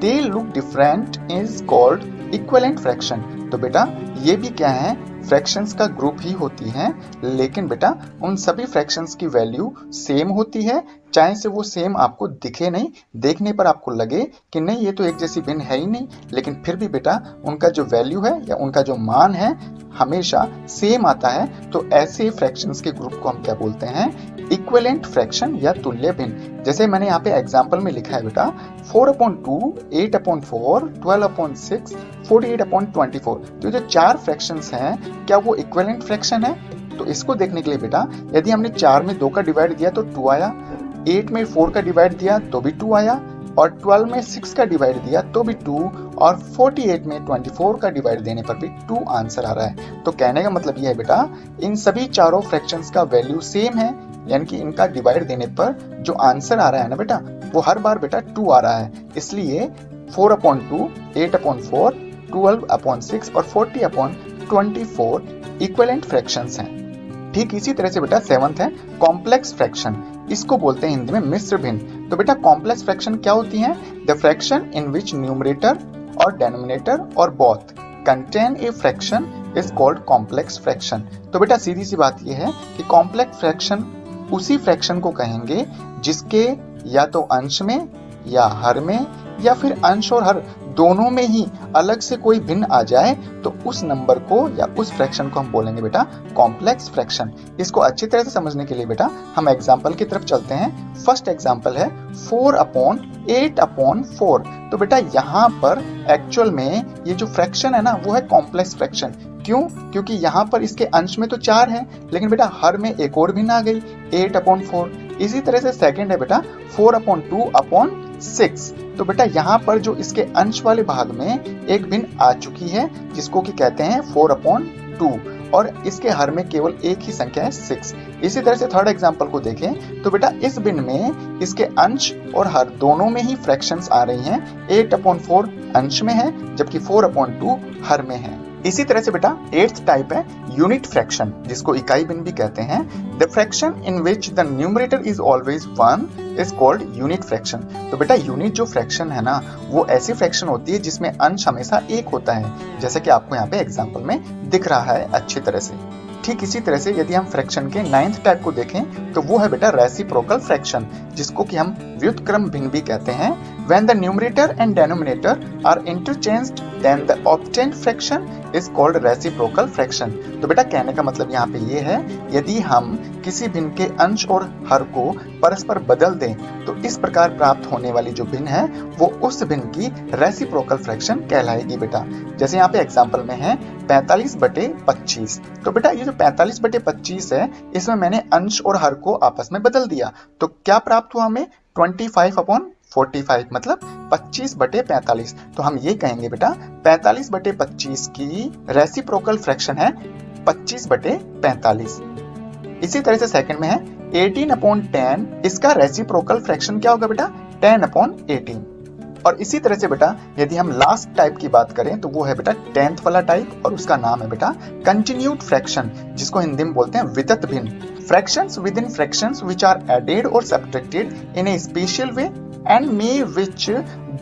they look different is called equivalent fraction. तो बेटा ये भी क्या है, फ्रैक्शंस का ग्रुप ही होती हैं, लेकिन बेटा उन सभी फ्रैक्शंस की वैल्यू सेम होती है, चाहे से वो सेम आपको दिखे नहीं, देखने पर आपको लगे कि नहीं ये तो एक जैसी भिन्न है ही नहीं, लेकिन फिर भी बेटा उनका जो वैल्यू है या उनका जो मान है हमेशा सेम आता है। तो ऐसे फ्रैक्शंस के ग्रुप को हम क्या बोलते हैं, इक्विवेलेंट फ्रैक्शन या तुल्य भिन्न। जैसे मैंने यहाँ पे एग्जांपल में लिखा है बेटा 4/2, 8/4, 12/6, 48/24। तो जो 4 फ्रैक्शंस हैं क्या वो इक्विवेलेंट फ्रैक्शन है। तो इसको देखने के लिए बेटा यदि हमने 4 में 2 का डिवाइड दिया तो 2 आया, 8 में 4 का डिवाइड दिया तो भी 2 आया, और 12 में 6 का डिवाइड दिया तो भी 2, और 48 में 24 का डिवाइड देने पर भी 2 आंसर आ रहा है। तो कहने का मतलब ये है बेटा इन सभी चारों फ्रैक्शंस का वैल्यू सेम है, यानी कि इनका डिवाइड देने पर जो आंसर आ रहा है ना बेटा वो हर बार बेटा 2 आ रहा है। इसलिए 4/2, 8/4, 12/6 और 40/24 इक्विवेलेंट फ्रैक्शंस हैं। ठीक इसी तरह से बेटा 7th है कॉम्प्लेक्स फ्रैक्शन, इसको बोलते हैं हिंदी में मिश्र भिन्न। तो बेटा कॉम्प्लेक्स फ्रैक्शन क्या होती हैं? The fraction in which numerator और डेनोमिनेटर और both contain a fraction is called complex fraction. तो बेटा सीधी सी बात यह है कि कॉम्प्लेक्स फ्रैक्शन उसी फ्रैक्शन को कहेंगे जिसके या तो अंश में या हर में या फिर अंश और हर दोनों में ही अलग से कोई भिन्न आ जाए तो उस नंबर को या उस फ्रैक्शन को हम बोलेंगे बेटा कॉम्प्लेक्स फ्रैक्शन। इसको अच्छी तरह से समझने के लिए बेटा हम एग्जांपल की तरफ चलते हैं। फर्स्ट एग्जांपल है 4/8/4। तो बेटा यहाँ पर एक्चुअल में ये जो फ्रैक्शन है ना वो है कॉम्प्लेक्स फ्रैक्शन। क्यों? क्योंकि यहाँ पर इसके अंश में तो 4 है, लेकिन बेटा हर में एक और भिन्न आ गई 8/4। इसी तरह से सेकंड है बेटा 4/2/6। तो बेटा यहाँ पर जो इसके अंश वाले भाग में एक भिन्न आ चुकी है जिसको कि कहते हैं 4/2 और इसके हर में केवल एक ही संख्या है 6। इसी तरह से थर्ड एग्जांपल को देखें तो बेटा इस भिन्न में इसके अंश और हर दोनों में ही फ्रैक्शंस आ रही हैं। 8/4 अंश में है जबकि 4/2 हर में है। इसी तरह से बेटा 8th टाइप है यूनिट फ्रैक्शन, जिसको इकाई भिन्न भी कहते हैं। The fraction in which the numerator is always 1 is called unit fraction. तो बेटा यूनिट जो फ्रैक्शन है ना वो ऐसी फ्रैक्शन होती है जिसमें अंश हमेशा एक होता है, जैसे कि आपको यहाँ पे एग्जांपल में दिख रहा है अच्छी तरह से। ठीक इसी तरह से यदि हम फ्रैक्शन के 9th टाइप को देखें तो वो है बेटा रेसिप्रोकल फ्रैक्शन, जिसको कि हम व्युत्क्रम भिन्न भी कहते हैं। When the numerator and denominator are interchanged, then the obtained fraction is called reciprocal fraction। तो बेटा कहने का मतलब यहाँ पे ये है यदि हम किसी भिन्न के अंश और हर को परस्पर बदल दें तो इस प्रकार प्राप्त होने वाली जो भिन्न है वो उस भिन्न की रेसिप्रोकल फ्रैक्शन कहलाएगी बेटा। जैसे यहाँ पे एग्जांपल में है 45/25। तो बेटा ये जो 45/25 है इसमें मैंने अंश और हर को आपस में बदल दिया तो क्या प्राप्त हुआ हमें 25/45 मतलब 25/45। तो हम ये कहेंगे बेटा 45/25 की रेसिप्रोकल फ्रैक्शन है 25/45। इसी तरह से सेकंड में है 18/10, इसका रेसिप्रोकल फ्रैक्शन क्या होगा बेटा 10/18। और इसी तरह से बेटा यदि हम लास्ट टाइप की बात करें तो वो है बेटा 10th वाला टाइप और उसका नाम है बेटा कंटिन्यूड फ्रैक्शन, जिसको हिंदी में बोलते हैं वितत भिन्न। Fractions within fractions which are added or subtracted in a special way and may which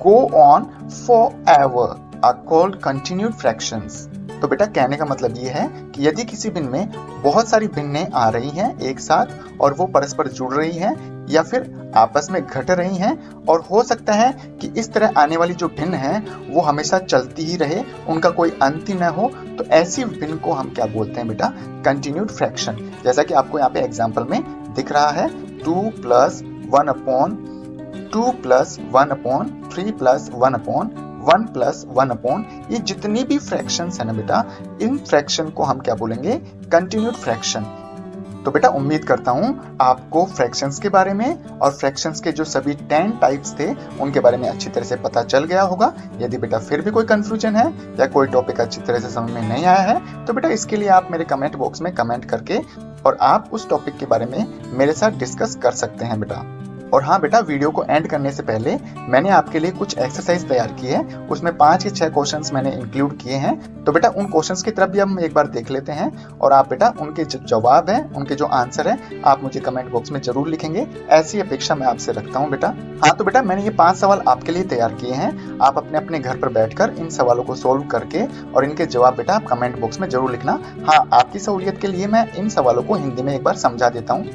go on forever are called continued fractions। तो बेटा कहने का मतलब ये है कि यदि किसी भिन्न में बहुत सारी भिन्नें आ रही हैं एक साथ और वो परस्पर जुड़ रही हैं या फिर आपस में घट रही हैं और हो सकता है कि इस तरह आने वाली जो भिन्न है वो हमेशा चलती ही रहे, उनका कोई अंत ही न हो, तो ऐसी भिन्न को हम क्या बोलते हैं बेटा कंटिन्यूड फ्रैक्शन। जैसा कि आपको यहाँ पे एग्जांपल में दिख रहा है 2 + 1/2 + 1/3 + 1/1 + 1/, ये जितनी भी फ्रैक्शंस है ना बेटा इन फ्रैक्शन को हम क्या बोलेंगे कंटिन्यूड फ्रैक्शन। तो बेटा उम्मीद करता हूँ आपको फ्रैक्शंस के बारे में और फ्रैक्शंस के जो सभी 10 टाइप्स थे उनके बारे में अच्छी तरह से पता चल गया होगा। यदि बेटा फिर भी कोई कंफ्यूजन है या कोई टॉपिक अच्छी तरह से समझ में नहीं आया है तो बेटा इसके लिए आप मेरे कमेंट बॉक्स में कमेंट करके और आप उस टॉपिक के बारे में मेरे साथ डिस्कस कर सकते हैं बेटा। और हाँ बेटा वीडियो को एंड करने से पहले मैंने आपके लिए कुछ एक्सरसाइज तैयार की है, उसमें 5 या 6 क्वेश्चंस मैंने इंक्लूड किए हैं। तो बेटा उन क्वेश्चंस की तरफ भी हम एक बार देख लेते हैं और आप बेटा उनके जो जवाब है उनके जो आंसर है आप मुझे कमेंट बॉक्स में जरूर लिखेंगे, ऐसी अपेक्षा मैं आपसे रखता हूँ बेटा। हाँ तो बेटा मैंने ये 5 सवाल आपके लिए तैयार किए हैं, आप अपने अपने घर पर बैठकर इन सवालों को सोल्व करके और इनके जवाब बेटा आप कमेंट बॉक्स में जरूर लिखना। हाँ आपकी सहूलियत के लिए मैं इन सवालों को हिंदी में एक बार समझा देता हूँ।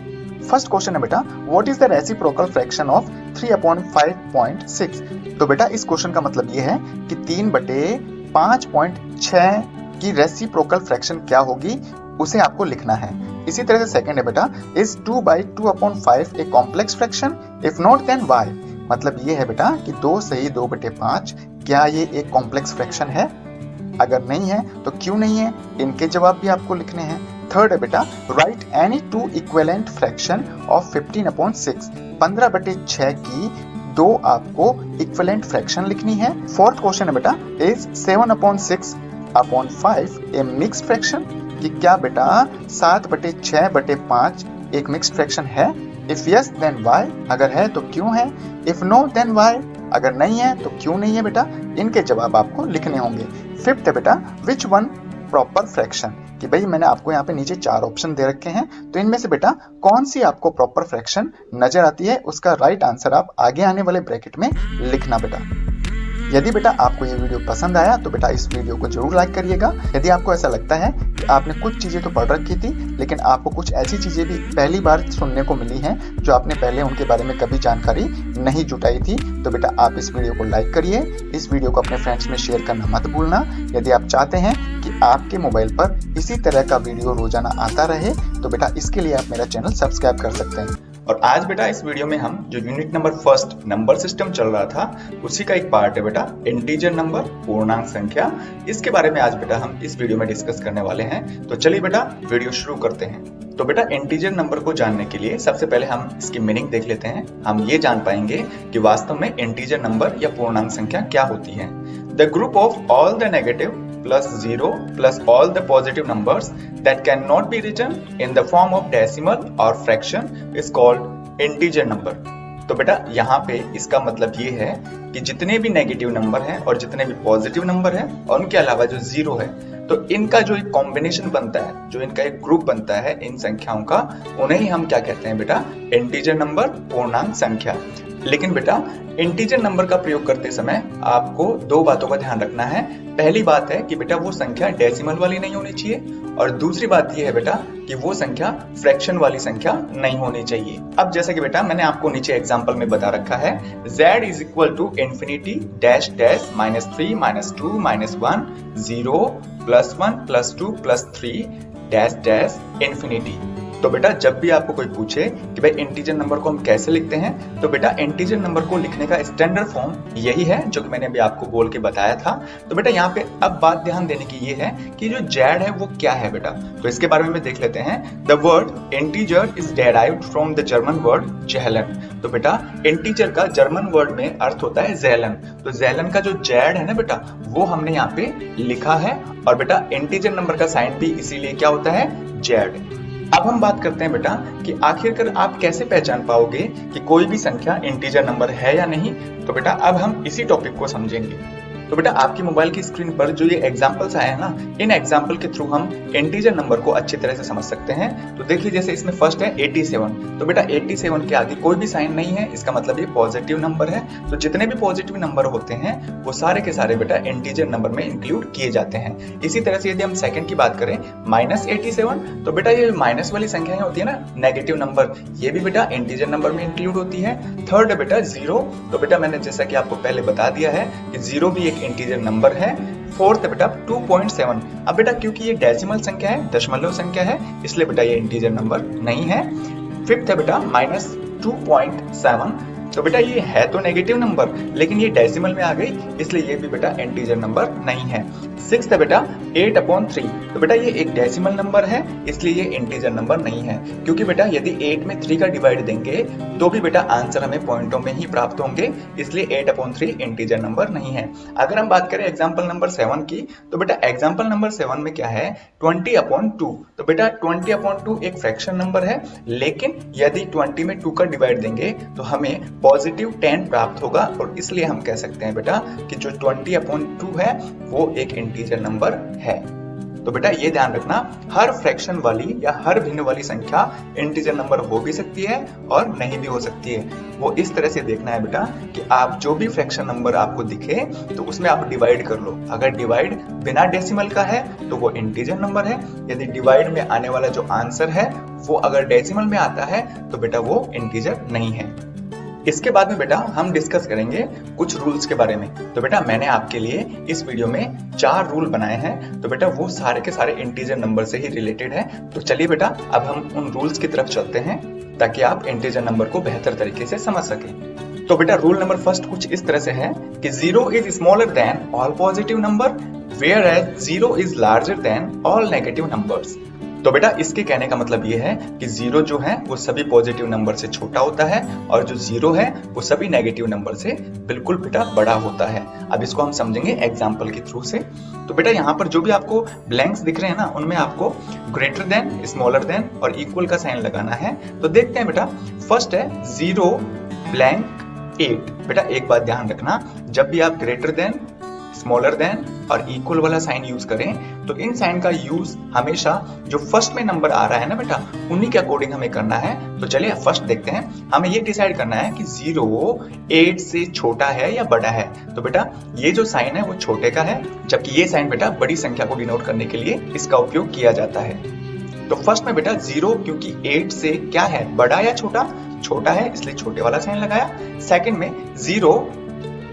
फर्स्ट क्वेश्चन है बेटा what is the reciprocal fraction of 3/5.6। तो बेटा इस क्वेश्चन का मतलब ये है कि 3/5.6 की रेसिप्रोकल फ्रैक्शन क्या होगी उसे आपको लिखना है। इसी तरह से सेकंड है बेटा is 2/2/5 a complex fraction, if not then why. मतलब ये है बेटा कि 2 सही 2/5 क्या ये एक कॉम्प्लेक्स फ्रैक्शन है, अगर नहीं है तो क्यों नहीं है, इनके जवाब भी आपको लिखने हैं। थर्ड है बेटा right any 2 equivalent fraction of 15/6, 15/6 की 2 आपको इक्विवेलेंट फ्रैक्शन लिखनी है। फोर्थ क्वेश्चन है बेटा इज 7/6/5 ए मिक्स्ड फ्रैक्शन, कि क्या बेटा 7/6/5 एक मिक्स्ड फ्रैक्शन है। इफ यस देन व्हाई, अगर है तो क्यों है। इफ नो देन व्हाई, अगर नहीं है तो क्यों नहीं है बेटा, इनके जवाब आपको लिखने होंगे। फिफ्थ है बेटा विच वन प्रॉपर फ्रैक्शन, कि भाई मैंने आपको यहाँ पे नीचे 4 ऑप्शन दे रखे हैं, तो इनमें से बेटा कौन सी आपको प्रॉपर फ्रैक्शन नजर आती है, उसका राइट आंसर आप आगे आने वाले ब्रैकेट में लिखना बेटा। यदि बेटा आपको ये वीडियो पसंद आया तो बेटा इस वीडियो को जरूर लाइक करिएगा। यदि आपको ऐसा लगता है कि आपने कुछ चीज़ें तो पढ़ रखी थी लेकिन आपको कुछ ऐसी चीज़ें भी पहली बार सुनने को मिली हैं जो आपने पहले उनके बारे में कभी जानकारी नहीं जुटाई थी, तो बेटा आप इस वीडियो को लाइक करिए, इस वीडियो को अपने फ्रेंड्स में शेयर करना मत भूलना। यदि आप चाहते हैं कि आपके मोबाइल पर इसी तरह का वीडियो रोजाना आता रहे तो बेटा इसके लिए आप मेरा चैनल सब्सक्राइब कर सकते हैं। और आज बेटा इस वीडियो में हम जो unit number first number system चल रहा था उसी का एक पार्ट है बेटा इंटीजर नंबर, पूर्णांक संख्या। इसके बारे में आज बेटा हम इस वीडियो में डिस्कस करने वाले हैं। तो चलिए बेटा वीडियो शुरू करते हैं। तो बेटा इंटीजर नंबर को जानने के लिए सबसे पहले हम इसकी मीनिंग देख लेते हैं। हम ये जान पाएंगे कि वास्तव में इंटीजर नंबर या पूर्णांक संख्या क्या होती है। The group of all the negative plus 0 plus all the positive numbers that cannot be written in the form of decimal or fraction is called integer number। तो बेटा यहाँ पे इसका मतलब ये है कि जितने भी नेगेटिव नंबर हैं और जितने भी पॉजिटिव नंबर हैं और उनके अलावा जो 0 है, तो इनका जो एक कॉम्बिनेशन बनता है, जो इनका एक ग्रुप बनता है इन संख्याओं का, उन्हें ही हम क्या कहते हैं बेटा, इंटीजर नंबर, पूर्णांक संख्या। लेकिन बेटा इंटीजर नंबर का प्रयोग करते समय आपको 2 बातों का ध्यान रखना है। पहली बात है कि बेटा वो संख्या डेसिमल वाली नहीं होनी चाहिए, और दूसरी बात ये है बेटा कि वो संख्या फ्रैक्शन वाली संख्या नहीं होनी चाहिए। अब जैसे कि बेटा मैंने आपको नीचे एग्जांपल में बता रखा है, z is equal to infinity dash dash -3 -2 -1 0 +1 +2 +3 dash dash infinity. तो बेटा जब भी आपको कोई पूछे कि भाई इंटीजर नंबर को हम कैसे लिखते हैं, तो बेटा इंटीजर नंबर को लिखने का स्टैंडर्ड फॉर्म यही है जो कि मैंने अभी आपको बोल के बताया था। तो बेटा यहाँ पे अब बात ध्यान देने की ये है कि जो जेड है वो क्या है बेटा, तो इसके बारे में देख लेते हैं। The word integer is derived from the German word ज़ेहलन। तो बेटा इंटीजर का जर्मन वर्ड में अर्थ होता है ज़ेहलन। तो ज़ेहलन का जो जेड है ना बेटा, वो हमने यहाँ पे लिखा है, और बेटा इंटीजर नंबर का साइन भी इसीलिए क्या होता है, जेड। अब हम बात करते हैं बेटा कि आखिरकार आप कैसे पहचान पाओगे कि कोई भी संख्या इंटीजर नंबर है या नहीं। तो बेटा अब हम इसी टॉपिक को समझेंगे। तो बेटा आपकी मोबाइल की स्क्रीन पर जो ये एग्जांपल्स आए हैं ना, इन एग्जांपल के थ्रू हम इंटीजर नंबर को अच्छी तरह से समझ सकते हैं। तो देखिए जैसे इसमें फर्स्ट है 87। तो बेटा 87 के आगे कोई भी साइन नहीं है, इसका मतलब ये पॉजिटिव नंबर है। तो जितने भी पॉजिटिव नंबर होते हैं वो सारे के सारे बेटा इंटीजर नंबर में इंक्लूड किए जाते हैं। इसी तरह से यदि हम सेकंड की बात करें -87, तो बेटा ये माइनस वाली संख्याएं होती है ना, नेगेटिव नंबर, ये भी बेटा इंटीजर नंबर में इंक्लूड होती है। थर्ड है बेटा 0। तो बेटा मैंने जैसा कि आपको पहले बता दिया है कि 0 भी एक इंटीजर नंबर है। फोर्थ है बेटा 2.7। अब बेटा क्योंकि ये डेसिमल संख्या है, दशमलव संख्या है, इसलिए बेटा ये इंटीजर नंबर नहीं है। फिफ्थ है बेटा -2.7। तो बेटा ये है तो नेगेटिव नंबर, लेकिन ये डेसिमल में आ गई, इसलिए ये भी बेटा इंटीजर नंबर नहीं है। सिक्स्थ है बेटा 8/3। तो बेटा ये एक डेसिमल नंबर है, इसलिए ये इंटीजर नंबर नहीं है, क्योंकि बेटा यदि 8 में 3 का डिवाइड देंगे तो भी बेटा आंसर हमें पॉइंटों में ही प्राप्त होंगे, इसलिए 8/3 इंटीजर नंबर नहीं है। अगर हम बात करें एग्जाम्पल नंबर 7 की, तो बेटा एग्जाम्पल नंबर 7 में क्या है, 20/2। तो बेटा 20/2 एक फ्रैक्शन नंबर है, लेकिन यदि 20 में 2 का डिवाइड देंगे तो हमें पॉजिटिव 10 प्राप्त होगा, और इसलिए हम कह सकते हैं बेटा कि जो 20/2 है वो एक इंटीजर नंबर है। तो बेटा ये ध्यान रखना, हर फ्रैक्शन वाली या हर भिन्न वाली संख्या इंटीजर नंबर हो भी सकती है और नहीं भी हो सकती है। वो इस तरह से देखना है बेटा कि आप जो भी फ्रैक्शन नंबर आपको दिखे तो उसमें आप डिवाइड कर लो। अगर डिवाइड बिना डेसिमल का है तो वो इंटीजर नंबर है, यदि डिवाइड में आने वाला जो आंसर है वो अगर डेसिमल में आता है तो बेटा वो इंटीजर नहीं है। इसके बाद में बेटा हम डिस्कस करेंगे कुछ रूल्स के बारे में। तो बेटा मैंने आपके लिए इस वीडियो में 4 रूल बनाए हैं, तो बेटा वो सारे के सारे इंटीजर नंबर से ही रिलेटेड है। तो चलिए बेटा अब हम उन रूल्स की तरफ चलते हैं ताकि आप इंटीजर नंबर को बेहतर तरीके से समझ सकें। तो बेटा रूल नंबर फर्स्ट कुछ इस तरह से है कि 0 is smaller than all positive number, whereas 0 is larger than all negative numbers. तो बेटा इसके कहने का मतलब ये है कि 0 जो है वो सभी पॉजिटिव नंबर से छोटा होता है, और जो 0 है वो सभी नेगेटिव नंबर से बिल्कुल बेटा बड़ा होता है। अब इसको हम समझेंगे एग्जांपल के थ्रू से। तो बेटा यहाँ पर जो भी आपको ब्लैंक्स दिख रहे हैं ना, उनमें आपको ग्रेटर देन, स्मॉलर देन और इक्वल का साइन लगाना है। तो देखते हैं बेटा, फर्स्ट है 0 ब्लैंक 8। बेटा एक बात ध्यान रखना, जब भी आप ग्रेटर देन, स्मॉलर देन और इक्वल वाला साइन यूज करें तो इन साइन का यूज हमेशा जो फर्स्ट में नंबर आ रहा है ना बेटा, उन्हीं के अकॉर्डिंग हमें करना है। तो चलिए फर्स्ट देखते हैं। हमें ये डिसाइड करना है कि 0 8 से छोटा है या बड़ा है। तो बेटा ये जो साइन है वो छोटे का है, जबकि ये साइन बेटा बड़ी संख्या को डिनोट करने के लिए इसका उपयोग किया जाता है। तो फर्स्ट में बेटा 0 क्योंकि 8 से क्या है, बड़ा या छोटा, छोटा है, इसलिए छोटे वाला साइन लगाया। सेकंड में 0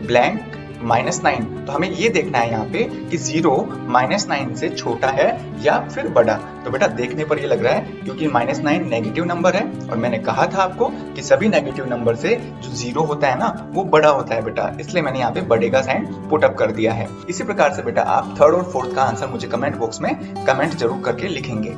ब्लैंक -9, तो हमें ये देखना है यहाँ पे कि 0 -9 से छोटा है या फिर बड़ा। तो बेटा देखने पर ये लग रहा है क्योंकि -9 नेगेटिव नंबर है, और मैंने कहा था आपको कि सभी नेगेटिव नंबर से जो 0 होता है ना वो बड़ा होता है बेटा, इसलिए मैंने यहाँ पे बड़े का साइन पुट अप कर दिया है। इसी प्रकार से बेटा आप थर्ड और फोर्थ का आंसर मुझे कमेंट बॉक्स में कमेंट जरूर करके लिखेंगे।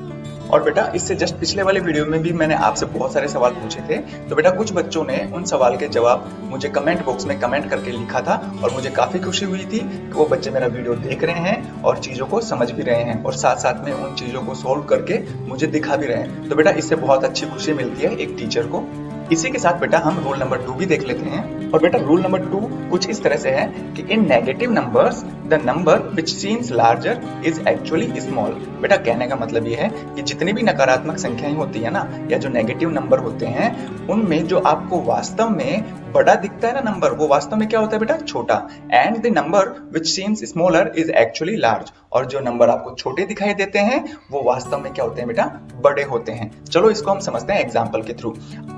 और बेटा इससे जस्ट पिछले वाले वीडियो में भी मैंने आपसे बहुत सारे सवाल पूछे थे, तो बेटा कुछ बच्चों ने उन सवाल के जवाब मुझे कमेंट बॉक्स में कमेंट करके लिखा था, और मुझे काफी खुशी हुई थी कि वो बच्चे मेरा वीडियो देख रहे हैं और चीजों को समझ भी रहे हैं, और साथ साथ में उन चीजों को सोल्व करके मुझे दिखा भी रहे हैं। तो बेटा इससे बहुत अच्छी खुशी मिलती है एक टीचर को। इसी के साथ बेटा हम रूल नंबर 2 भी देख लेते हैं। और बेटा रूल नंबर 2 कुछ इस तरह से है कि in negative numbers the number which seems larger is actually small. बेटा कहने का मतलब ये है कि जितनी भी नकारात्मक संख्याएं होती है ना, या जो नेगेटिव नंबर होते हैं, उनमें जो आपको वास्तव में बड़ा दिखता है ना नंबर, वो वास्तव में क्या होता है बेटा, छोटा। And the number which seems smaller is actually large, और जो नंबर आपको छोटे दिखाई देते हैं वो वास्तव में क्या होते हैं बेटा, बड़े होते हैं। चलो इसको हम समझते हैं एग्जाम्पल के थ्रू।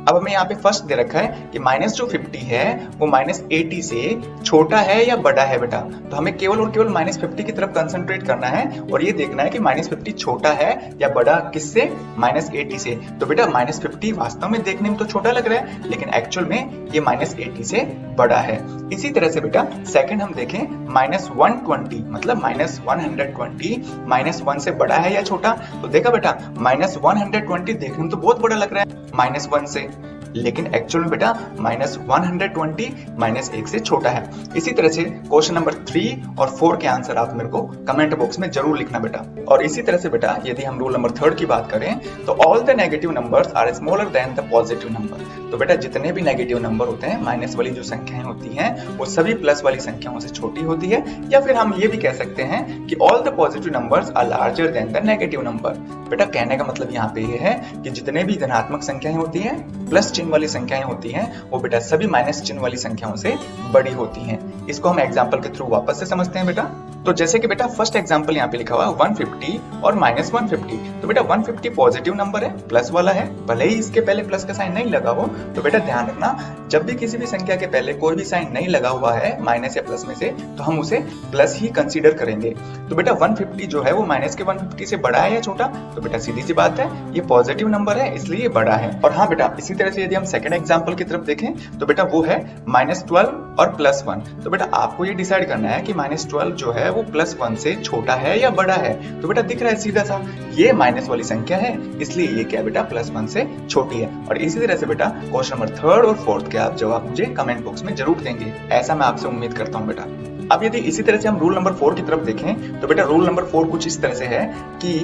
अब हमें यहाँ पे फर्स्ट दे रखा है कि माइनस जो 50 है वो -80 से छोटा है या बड़ा है बेटा। तो हमें केवल और केवल -50 की तरफ कंसंट्रेट करना है और ये देखना है कि -50 छोटा है या बड़ा किससे, -80 से। तो बेटा -50 वास्तव में देखने में तो छोटा लग रहा है, लेकिन एक्चुअल में ये -80 से बड़ा है। इसी तरह से बेटा सेकंड हम देखें, -120 मतलब -120 -1 से बड़ा है या छोटा। तो देखा बेटा -120 देखने में तो बहुत बड़ा लग रहा है -1 से, लेकिन एक्चुअल में बेटा -120 -1 से छोटा है। इसी तरह से क्वेश्चन नंबर 3 और 4 के आंसर आप मेरे को कमेंट बॉक्स में जरूर लिखना बेटा। और इसी तरह से बेटा यदि हम रूल नंबर 3 की बात करें तो all the negative numbers are smaller than the positive number. तो बेटा जितने भी नेगेटिव नंबर होते हैं, माइनस वाली जो संख्याएं होती हैं वो सभी प्लस वाली संख्याओं से छोटी होती है, या फिर हम ये भी कह सकते हैं कि all the positive numbers are larger than the negative number. बेटा कहने का मतलब यहाँ पे ये है कि जितने भी धनात्मक संख्याएं होती हैं, प्लस चिन्ह वाली संख्याएं होती हैं, वो बेटा सभी माइनस चिन्ह वाली संख्याओं से बड़ी होती हैं। इसको हम एग्जांपल के थ्रू वापस से समझते हैं बेटा। तो जैसे कि बेटा फर्स्ट एग्जांपल यहाँ पे लिखा हुआ है 150 और -150। तो बेटा 150 पॉजिटिव नंबर है, प्लस वाला है, भले ही इसके पहले प्लस का साइन नहीं लगा हो। तो बेटा ध्यान रखना, जब भी किसी भी संख्या के पहले कोई भी साइन नहीं लगा हुआ है माइनस या प्लस में से, तो हम उसे प्लस ही कंसीडर करेंगे। तो बेटा 150 जो है वो माइनस के 150 से बड़ा है या छोटा? तो बेटा सीधी सी बात है, ये पॉजिटिव नंबर है इसलिए ये बड़ा है। और हाँ बेटा इसी तरह से यदि हम सेकंड एग्जांपल की तरफ देखें तो बेटा वो है -12 और +1। तो बेटा आपको ये डिसाइड करना है कि -12 जो है वो +1 से छोटा है या बड़ा है। तो बेटा दिख रहा है सीधा सा, ये माइनस वाली संख्या है इसलिए ये क्या बेटा +1 से छोटी है। और इसी तरह से बेटा क्वेश्चन नंबर 3 और 4 के आप जवाब मुझे कमेंट बॉक्स में जरूर देंगे, ऐसा मैं आपसे उम्मीद करता हूँ बेटा। अब यदि इसी तरह से हम रूल नंबर 4 की तरफ देखें तो बेटा रूल नंबर 4 कुछ इस तरह से है कि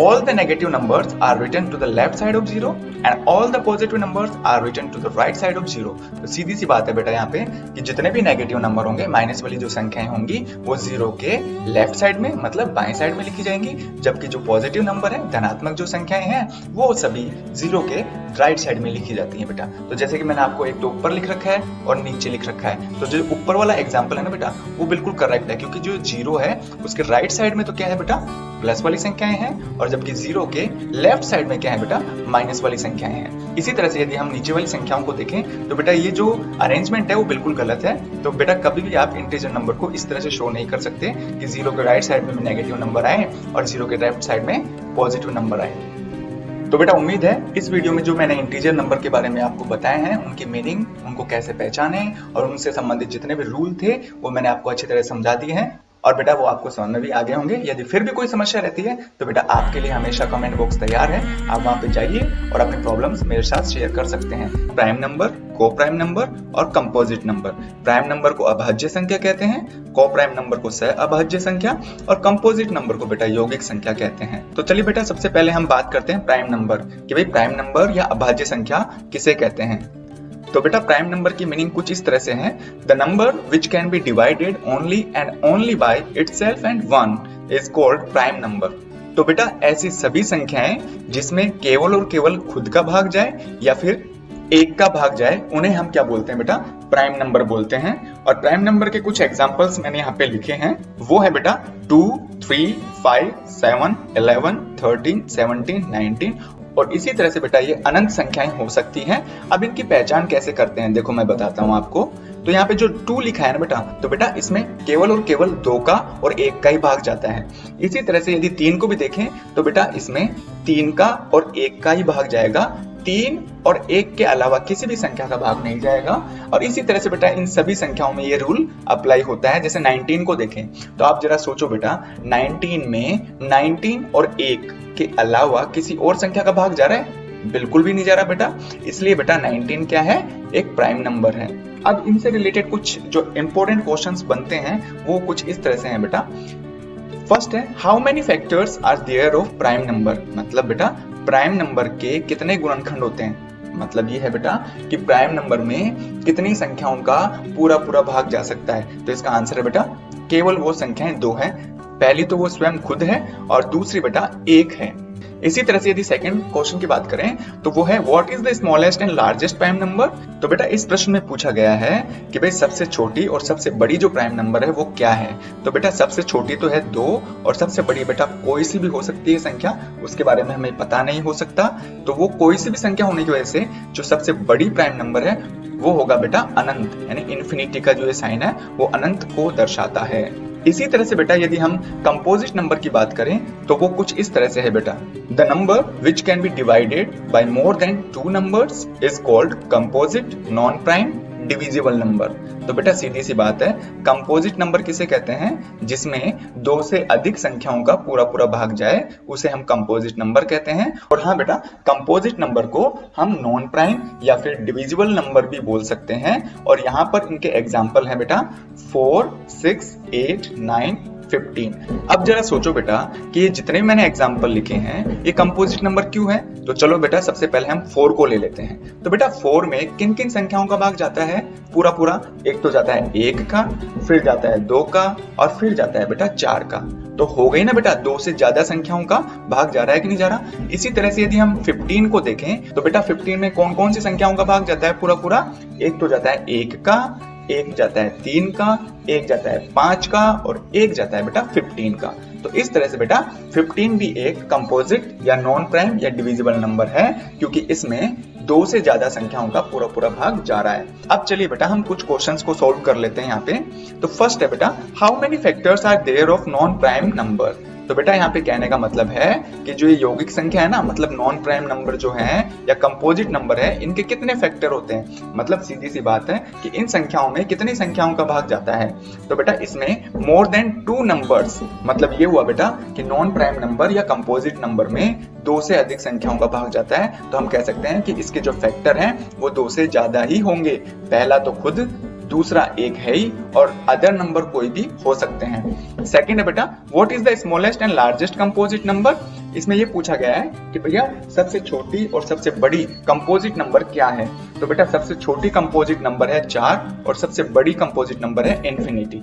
all the negative numbers are written to the left side of 0 and all the positive numbers are written to the right side of 0। तो सीधी सी बात है बेटा यहाँ पे कि जितने भी नेगेटिव नंबर होंगे, माइनस वाली जो संख्याएं होंगी वो 0 के लेफ्ट साइड में मतलब बाएं साइड में लिखी जाएंगी, जबकि जो पॉजिटिव नंबर है, धनात्मक जो संख्याएं हैं, वो सभी 0 के राइट साइड में लिखी जाती है बेटा। तो जैसे कि मैंने आपको एक तो ऊपर लिख रखा है और नीचे लिख रखा है, तो जो ऊपर वाला एग्जाम्पल है ना बेटा वो बिल्कुल करेक्ट है, क्योंकि जो 0 है उसके राइट साइड में तो क्या है बेटा, प्लस वाली संख्याएं हैं, और जबकि 0 के लेफ्ट साइड में क्या है बेटा, माइनस वाली संख्याएं हैं। इसी तरह से यदि हम नीचे वाली संख्याओं को देखें तो बेटा ये जो अरेंजमेंट है वो बिल्कुल गलत है। तो बेटा कभी भी आप इंटीजर नंबर को इस तरह से शो नहीं कर सकते कि 0 के राइट साइड में नेगेटिव नंबर आए और 0 के लेफ्ट साइड में पॉजिटिव नंबर आए। तो बेटा उम्मीद है इस वीडियो में जो मैंने इंटीजर नंबर के बारे में आपको बताए हैं, उनकी मीनिंग, उनको कैसे पहचाने और उनसे संबंधित जितने भी रूल थे वो मैंने आपको अच्छी तरह समझा दिए हैं, और बेटा वो आपको समझ में भी आ गए होंगे। यदि फिर भी कोई समस्या रहती है तो बेटा आपके लिए हमेशा कमेंट बॉक्स तैयार है, आप वहां पे जाइए और अपने प्रॉब्लम्स मेरे साथ शेयर कर सकते हैं। Prime number, coprime number और कंपोजिट नंबर। प्राइम नंबर को अभाज्य संख्या कहते हैं, को प्राइम नंबर को सह अभाज्य संख्या और कंपोजिट नंबर को बेटा यौगिक संख्या कहते हैं। तो चलिए बेटा सबसे पहले हम बात करते हैं प्राइम नंबर कि भाई प्राइम नंबर या अभाज्य संख्या किसे कहते हैं। तो बेटा प्राइम नंबर की मीनिंग कुछ इस तरह से है, the number which can be divided only and only by itself and one is called prime number. तो बेटा ऐसी सभी संख्याएं जिसमें केवल और केवल खुद का भाग जाए या फिर एक का भाग जाए, उन्हें हम क्या बोलते हैं बेटा, प्राइम नंबर बोलते हैं। और प्राइम नंबर के कुछ एग्जांपल्स मैंने यहाँ पे लिखे हैं, वो है बेटा 2, 3, 5, 7, 11, 13, 17, 19 और इसी तरह से बेटा ये अनंत संख्याएं हो सकती हैं। अब इनकी पहचान कैसे करते हैं, देखो मैं बताता हूँ आपको। तो यहाँ पे जो 2 लिखा है ना बेटा, तो बेटा इसमें केवल और केवल 2 का और 1 का ही भाग जाता है। इसी तरह से यदि 3 को भी देखें तो बेटा इसमें 3 का और 1 का ही भाग जाएगा, 3 और 1 के अलावा किसी भी संख्या का भाग नहीं जाएगा। और इसी तरह से बेटा इन सभी संख्याओं में ये रूल अप्लाई होता है। जैसे 19 को देखें तो आप जरा सोचो बेटा, 19 में 19 और 1 के अलावा किसी और संख्या का भाग जा रहा है? बिल्कुल भी नहीं जा रहा बेटा। इसलिए बेटा 19 क्या है, एक प्राइम नंबर है। अब इनसे रिलेटेड कुछ जो इंपॉर्टेंट क्वेश्चंस बनते हैं वो कुछ इस तरह से हैं बेटा। फर्स्ट है, how many factors are there of prime number, मतलब बेटा प्राइम नंबर के कितने गुणनखंड होते हैं। मतलब ये है बेटा कि प्राइम नंबर में कितनी संख्याओं का पूरा पूरा भाग जा सकता है। तो इसका आंसर है बेटा केवल वो संख्याएं 2 हैं। पहली तो वो स्वयं खुद है और दूसरी बेटा 1 है। इसी तरह से यदि सेकंड क्वेश्चन की बात करें तो वो है what is the smallest and largest prime number. तो बेटा इस प्रश्न में पूछा गया है कि भाई सबसे छोटी और सबसे बड़ी जो प्राइम नंबर है वो क्या है। तो बेटा सबसे छोटी तो है 2 और सबसे बड़ी बेटा कोई सी भी हो सकती है संख्या, उसके बारे में हमें पता नहीं हो सकता। तो वो कोई सी भी संख्या होने की वजह से जो सबसे बड़ी प्राइम नंबर है वो होगा बेटा अनंत, यानी इन्फिनिटी का जो ये साइन है वो अनंत को दर्शाता है। इसी तरह से बेटा यदि हम कंपोजिट नंबर की बात करें तो वो कुछ इस तरह से है बेटा, the number which can be divided by more than 2 numbers is called composite non prime divisible number. तो बेटा सीधी सी बात है, कंपोजिट नंबर किसे कहते हैं, जिसमें 2 से अधिक संख्याओं का पूरा पूरा भाग जाए उसे हम कंपोजिट नंबर कहते हैं। और हाँ बेटा कंपोजिट नंबर को हम नॉन प्राइम या फिर डिविजिबल नंबर भी बोल सकते हैं। और यहाँ पर इनके एग्जाम्पल है बेटा 4, 6, 8, 9, 15। अब जरा सोचो बेटा कि ये जितने मैंने एग्जाम्पल लिखे हैं ये कंपोजिट नंबर क्यों है। तो चलो बेटा सबसे पहले हम 4 को ले लेते हैं। तो बेटा 4 में किन किन संख्याओं का भाग जाता है पूरा पूरा, एक तो जाता है 1 का, फिर जाता है 2 का और फिर जाता है बेटा 4 का। तो हो गई ना बेटा 2 से ज्यादा संख्याओं का भाग जा रहा है कि नहीं जा रहा। इसी तरह से यदि हम 15 को देखें तो बेटा 15 में कौन कौन सी संख्याओं का भाग जाता है पूरा पूरा, एक तो जाता है 1 का, एक जाता है 3 का, एक जाता है 5 का और एक जाता है बेटा 15 का। तो इस तरह से बेटा 15 भी एक कंपोजिट या नॉन प्राइम या डिविजिबल नंबर है, क्योंकि इसमें 2 से ज्यादा संख्याओं का पूरा पूरा भाग जा रहा है। अब चलिए बेटा हम कुछ क्वेश्चंस को सॉल्व कर लेते हैं यहाँ पे। तो फर्स्ट है बेटा, how many factors are there of non prime number. तो बेटा यहाँ पे कहने का मतलब है कि जो ये यौगिक संख्या है ना, मतलब नॉन प्राइम नंबर जो है या कंपोजिट नंबर है, इनके कितने फैक्टर होते हैं। मतलब सीधी सी बात है कि इन संख्याओं में कितनी संख्याओं का भाग जाता है। तो बेटा इसमें मोर देन 2 नंबर्स, मतलब ये हुआ बेटा कि नॉन प्राइम नंबर या कंपोजिट नंबर में 2 से अधिक संख्याओं का भाग जाता है। तो हम कह सकते हैं कि इसके जो फैक्टर हैं वो 2 से ज्यादा ही होंगे। पहला तो खुद, दूसरा 1 है ही और अदर नंबर कोई भी हो सकते हैं। सेकंड है बेटा, what is the smallest and largest composite number. इसमें ये पूछा गया है कि भैया सबसे छोटी और सबसे बड़ी कंपोजिट नंबर क्या है। तो बेटा सबसे छोटी कंपोजिट नंबर है 4 और सबसे बड़ी कंपोजिट नंबर है इन्फिनिटी।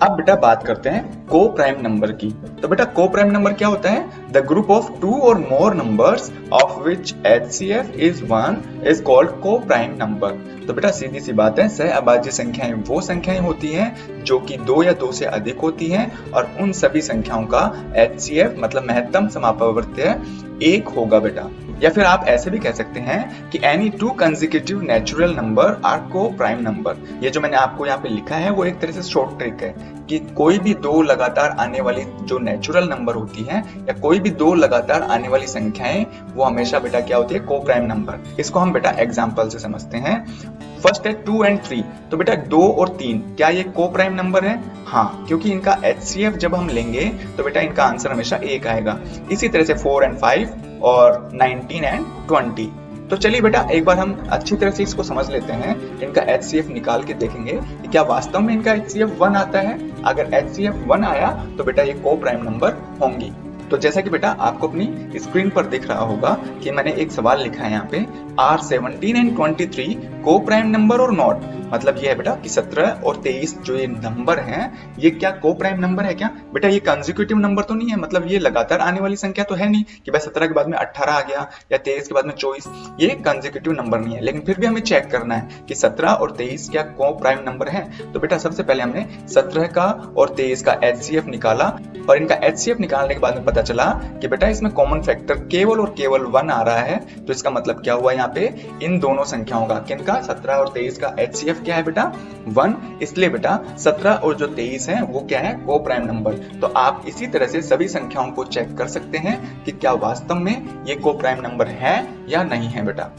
अब बेटा बात करते हैं को प्राइम नंबर की। तो बेटा को प्राइम नंबर क्या होता है, द ग्रुप ऑफ 2 और मोर numbers of which HCF is 1 is called को प्राइम नंबर। तो बेटा सीधी सी बात है, सहअभाज्य संख्याएं वो संख्याएं होती हैं जो कि 2 या 2 से अधिक होती हैं और उन सभी संख्याओं का HCF मतलब महत्तम समापवर्त्य 1 होगा बेटा। या फिर आप ऐसे भी कह सकते हैं कि any 2 consecutive natural number are coprime number. ये जो मैंने आपको यहाँ पे लिखा है वो एक तरह से शॉर्ट ट्रिक है कि कोई भी 2 लगातार आने वाली जो नेचुरल नंबर होती हैं या कोई भी 2 लगातार आने वाली संख्याएं वो हमेशा बेटा क्या होती है, को प्राइम नंबर। इसको हम बेटा एग्जाम्पल से समझते हैं। फर्स्ट है 2 and 3। तो बेटा 2 और 3 क्या ये को प्राइम नंबर है। हाँ, क्योंकि इनका HCF जब हम लेंगे तो बेटा इनका आंसर हमेशा 1 आएगा। इसी तरह से 4 and 5 और 19 and 20। तो चलिए बेटा एक बार हम अच्छी तरह से इसको समझ लेते हैं। इनका HCF निकाल के देखेंगे कि क्या वास्तव में इनका HCF 1 आता है। अगर HCF 1 आया तो बेटा ये को प्राइम नंबर होंगी। तो जैसा कि बेटा आपको अपनी स्क्रीन पर दिख रहा होगा कि मैंने एक सवाल लिखा है यहाँ पे, आर 17 एंड 23 को प्राइम नंबर और नॉट। मतलब ये है बेटा कि 17 और 23 जो ये नंबर हैं ये क्या को प्राइम नंबर है क्या? बेटा ये कंसेक्यूटिव नंबर तो नहीं है, मतलब ये लगातार आने वाली संख्या तो है नहीं कि भाई 17 के बाद में 18 आ गया या 23 के बाद में 24, ये कंसेक्यूटिव नंबर नहीं है। लेकिन फिर भी हमें चेक करना है कि 17 और 23 क्या को प्राइम नंबर है। तो बेटा सबसे पहले हमने 17 का और 23 का HCF निकाला और इनका HCF निकालने के बाद में पता चला कि बेटा इसमें कॉमन फैक्टर केवल और केवल 1 आ रहा है। तो इसका मतलब क्या हुआ, यहाँ पे इन दोनों संख्याओं का, किनका 17 और 23 का HCF क्या है बेटा 1, इसलिए बेटा 17 और जो 23 है वो क्या है को प्राइम नंबर। तो आप इसी तरह से सभी संख्याओं को चेक कर सकते हैं कि क्या वास्तव में ये को प्राइम नंबर है या नहीं है बेटा।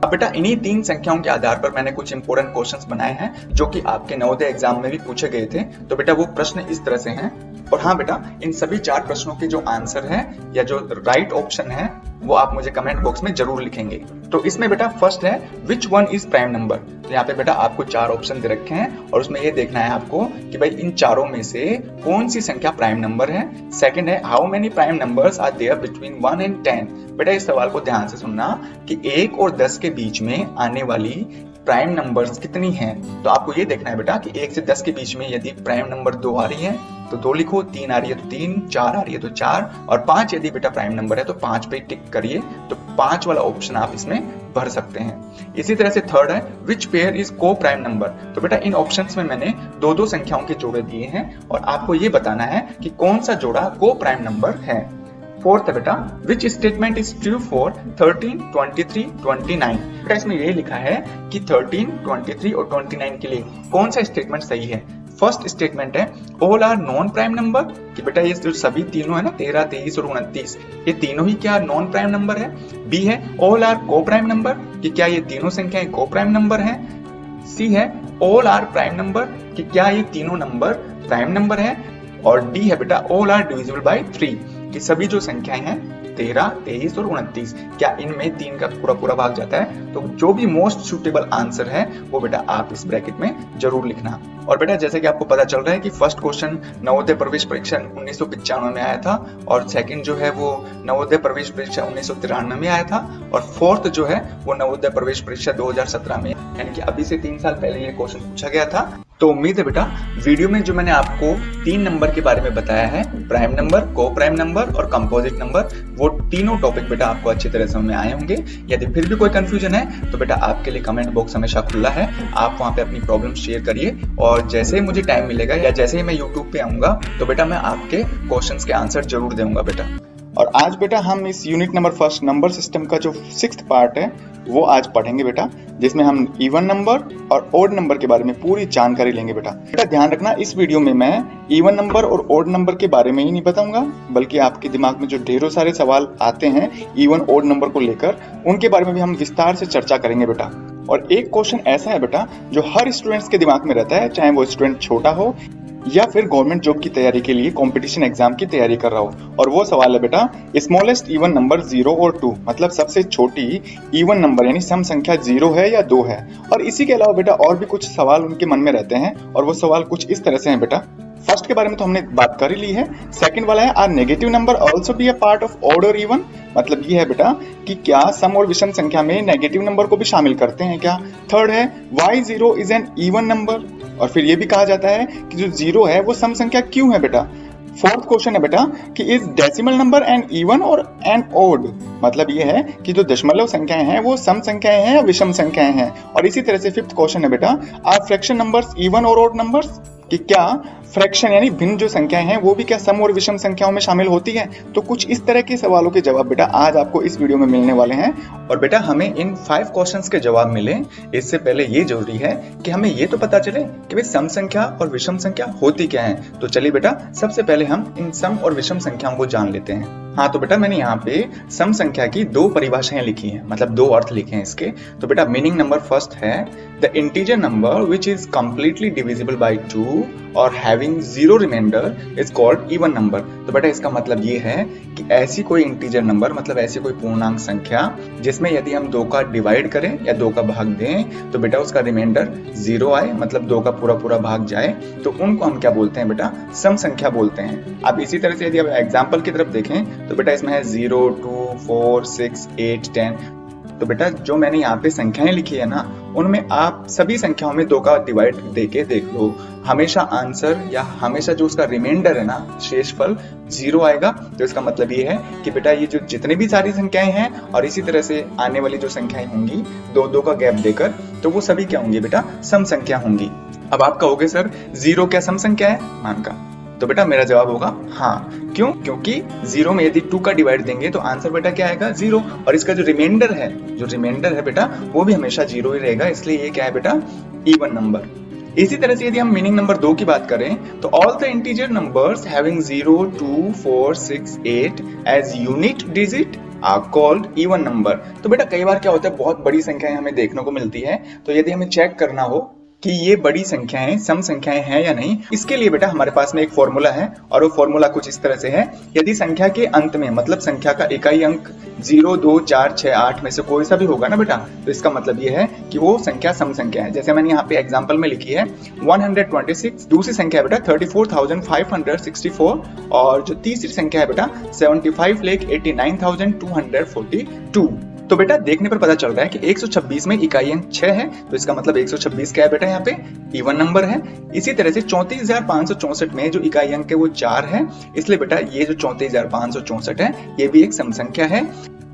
अब बेटा इन्हीं 3 संख्याओं के आधार पर मैंने कुछ इंपोर्टेंट क्वेश्चंस बनाए हैं जो कि आपके नवोदय एग्जाम में भी पूछे गए थे। तो बेटा वो प्रश्न इस तरह से हैं, और हाँ बेटा इन सभी 4 प्रश्नों के जो आंसर है या जो राइट ऑप्शन है वो आप मुझे कमेंट बॉक्स में जरूर लिखेंगे। तो इसमें बेटा फर्स्ट है which one is prime number. तो यहाँ पे बेटा आपको 4 ऑप्शन दे रखे हैं और उसमें ये देखना है आपको कि भाई इन चारों में से कौन सी संख्या प्राइम नंबर है। सेकंड है how many prime numbers are there between 1 and 10। बेटा इस सवाल को ध्यान से सुनना कि 1 और 10 के बीच में आने वाली प्राइम नंबर्स कितनी हैं। तो आपको ये देखना है बेटा कि 1 से 10 के बीच में यदि प्राइम नंबर 2 आ रही है तो 2 लिखो, 3 आ रही है तो 3, 4 आ रही है तो 4 और 5 यदि बेटा प्राइम नंबर है तो 5 पे टिक करिए। तो 5 वाला ऑप्शन आप इसमें भर सकते हैं। इसी तरह से थर्ड है विच पेयर इज को प्राइम नंबर। तो बेटा इन ऑप्शंस में मैंने 2-2 संख्याओं के जोड़े दिए हैं और आपको ये बताना है कि कौन सा जोड़ा को प्राइम नंबर है। फोर्थ है बेटा which statement is true for 13, 23, 29। बेटा इसमें ये लिखा है कि 13, 23 और 29 के लिए कौन सा स्टेटमेंट सही है। फर्स्ट स्टेटमेंट है all are non prime number, कि बेटा ये जो सभी तीनों है ना 13, 23 और 29 ये तीनों ही क्या नॉन प्राइम नंबर है। बी है all are coprime number, कि क्या ये तीनों संख्याएं को प्राइम नंबर है। सी है ऑल आर प्राइम नंबर, कि क्या ये तीनों नंबर प्राइम नंबर है। और डी है बेटा ऑल आर डिविजिबल बाय 3, कि सभी जो संख्याएं हैं 13, 23 और 29 क्या इनमें 3 का पूरा भाग जाता है। तो जो भी मोस्ट सुटेबल आंसर है वो बेटा आप इस ब्रैकेट में जरूर लिखना। और बेटा जैसे कि आपको पता चल रहा है कि फर्स्ट क्वेश्चन नवोदय प्रवेश परीक्षा 1995 में आया था और सेकंड जो है वो नवोदय प्रवेश परीक्षा 1993 में आया था और फोर्थ जो है वो नवोदय प्रवेश परीक्षा 2017 में, यानी कि अभी से 3 साल पहले ये क्वेश्चन पूछा गया था। तो उम्मीद है बेटा वीडियो में जो मैंने आपको 3 नंबर के बारे में बताया है, prime number, coprime number और कंपोजिट नंबर, वो तीनों टॉपिक बेटा आपको अच्छी तरह समझ में आए होंगे। यदि फिर भी कोई कंफ्यूजन है तो बेटा आपके लिए कमेंट बॉक्स हमेशा खुला है, आप वहां पे अपनी प्रॉब्लम शेयर करिए और जैसे ही मुझे टाइम मिलेगा या जैसे ही मैं यूट्यूब पे आऊंगा तो बेटा मैं आपके क्वेश्चंस के आंसर जरूर दूंगा बेटा। और आज बेटा हम इस unit number first number system का जो 6th पार्ट है वो आज पढ़ेंगे बेटा, जिसमें हम इवन नंबर और ओड नंबर के बारे में पूरी जानकारी लेंगे बेटा। बेटा ध्यान रखना इस वीडियो में मैं इवन नंबर और ओड नंबर के बारे में ही नहीं बताऊंगा, बल्कि आपके दिमाग में जो ढेरों सारे सवाल आते हैं इवन ओड नंबर को लेकर उनके बारे में भी हम विस्तार से चर्चा करेंगे बेटा। और एक क्वेश्चन ऐसा है बेटा जो हर स्टूडेंट्स के दिमाग में रहता है, चाहे वो स्टूडेंट छोटा हो या फिर गवर्नमेंट जॉब की तैयारी के लिए कंपटीशन एग्जाम की तैयारी कर रहा हो, और वो सवाल है बेटा स्मॉलेस्ट इवन नंबर 0 और 2, मतलब सबसे छोटी इवन नंबर यानी सम संख्या 0 है या 2 है। और इसी के अलावा बेटा और भी कुछ सवाल उनके मन में रहते हैं और वो सवाल कुछ इस तरह से हैं बेटा। फर्स्ट के बारे में तो हमने बात कर ही ली है। सेकंड वाला है are negative number also be a part of odd और इवन, मतलब ये है बेटा कि क्या सम और विषम संख्या में नेगेटिव नंबर को भी शामिल करते हैं क्या। थर्ड है why 0 is an even number, और फिर ये भी कहा जाता है कि जो 0 है वो सम संख्या क्यों है बेटा। फोर्थ क्वेश्चन है बेटा कि is decimal number an even और एन ओड, मतलब ये है कि जो दशमलव संख्याएं हैं वो सम संख्याएं हैं या विषम संख्याएं हैं। और इसी तरह से फिफ्थ क्वेश्चन है बेटा आर फ्रैक्शन नंबर्स इवन और ओड नंबर्स, कि क्या फ्रैक्शन यानी भिन्न जो संख्याएं हैं वो भी क्या सम और विषम संख्याओं में शामिल होती है। तो कुछ इस तरह के सवालों के जवाब बेटा आज आपको इस वीडियो में मिलने वाले हैं। और बेटा हमें इन 5 क्वेश्चंस के जवाब मिले इससे पहले ये जरूरी है कि हमें ये तो पता चले कि भाई सम संख्या और विषम संख्या होती क्या है। तो चलिए बेटा सबसे पहले हम इन सम और विषम संख्याओं को जान लेते हैं। हाँ तो बेटा मैंने यहाँ पे सम संख्या की 2 परिभाषाएं लिखी हैं, मतलब 2 अर्थ लिखे हैं इसके। तो बेटा मीनिंग नंबर फर्स्ट है the integer number which is completely divisible by 2 और having zero reminder is called even number. तो बेटा इसका मतलब ये है कि ऐसी कोई इंटीजर नंबर मतलब ऐसी कोई पूर्णांक संख्या जिसमें यदि हम 2 का डिवाइड करें या 2 का भाग दें तो बेटा उसका रिमाइंडर 0 आए, मतलब 2 का पूरा भाग जाए, तो उनको हम क्या बोलते हैं बेटा, सम संख्या बोलते हैं। अब इसी तरह से यदि आप एग्जाम्पल की तरफ देखें तो बेटा इसमें है 0, 2, 4, 6, 8, 10। तो बेटा जो मैंने यहाँ पे संख्याएं लिखी है ना, उनमें आप सभी संख्याओं में 2 का डिवाइड देके देख लो, हमेशा आंसर या हमेशा जो उसका रिमाइंडर है ना, शेषफल 0 आएगा। तो इसका मतलब ये है कि बेटा ये जो जितने भी सारी संख्याएं हैं और इसी तरह से आने वाली जो संख्याएं होंगी 2-2 का गैप देकर, तो वो सभी क्या होंगी बेटा, सम संख्या होंगी। अब आप कहोगे सर 0 क्या सम संख्या है मान का? तो बेटा मेरा जवाब होगा हाँ। क्यों? क्योंकि 0 में यदि 2 का डिवाइड देंगे तो आंसर बेटा क्या आएगा, 0, और इसका जो रिमाइंडर है बेटा वो भी हमेशा 0 ही रहेगा, इसलिए ये क्या है बेटा, इवन नंबर। इसी तरह से यदि हम मीनिंग नंबर 2 की बात करें तो all the integer numbers having 0, 2, 4, 6, 8 as unit digit are called even number. तो बेटा कई बार क्या होता है, बहुत बड़ी संख्याएं हमें देखने को मिलती है, तो यदि हमें चेक करना हो कि ये बड़ी संख्याएं सम संख्याएं हैं या नहीं, इसके लिए बेटा हमारे पास में एक फॉर्मूला है, और वो फॉर्मूला कुछ इस तरह से है, यदि संख्या के अंत में मतलब संख्या का इकाई अंक 0, 2, 4, 6, 8 में से कोई सा भी होगा ना बेटा, तो इसका मतलब ये है कि वो संख्या सम संख्या है। जैसे मैंने यहाँ पे एग्जांपल में लिखी है 126, दूसरी संख्या है बेटा 34,564, और जो तीसरी संख्या है बेटा 75,89,242। तो बेटा देखने पर पता चल रहा है कि 126 में इकाई अंक 6 है, तो इसका मतलब 126 क्या है बेटा, यहाँ पे इवन नंबर है। इसी तरह से 34,564 में जो इकाई अंक है वो 4 है, इसलिए बेटा ये जो 34,564 है ये भी एक सम संख्या है।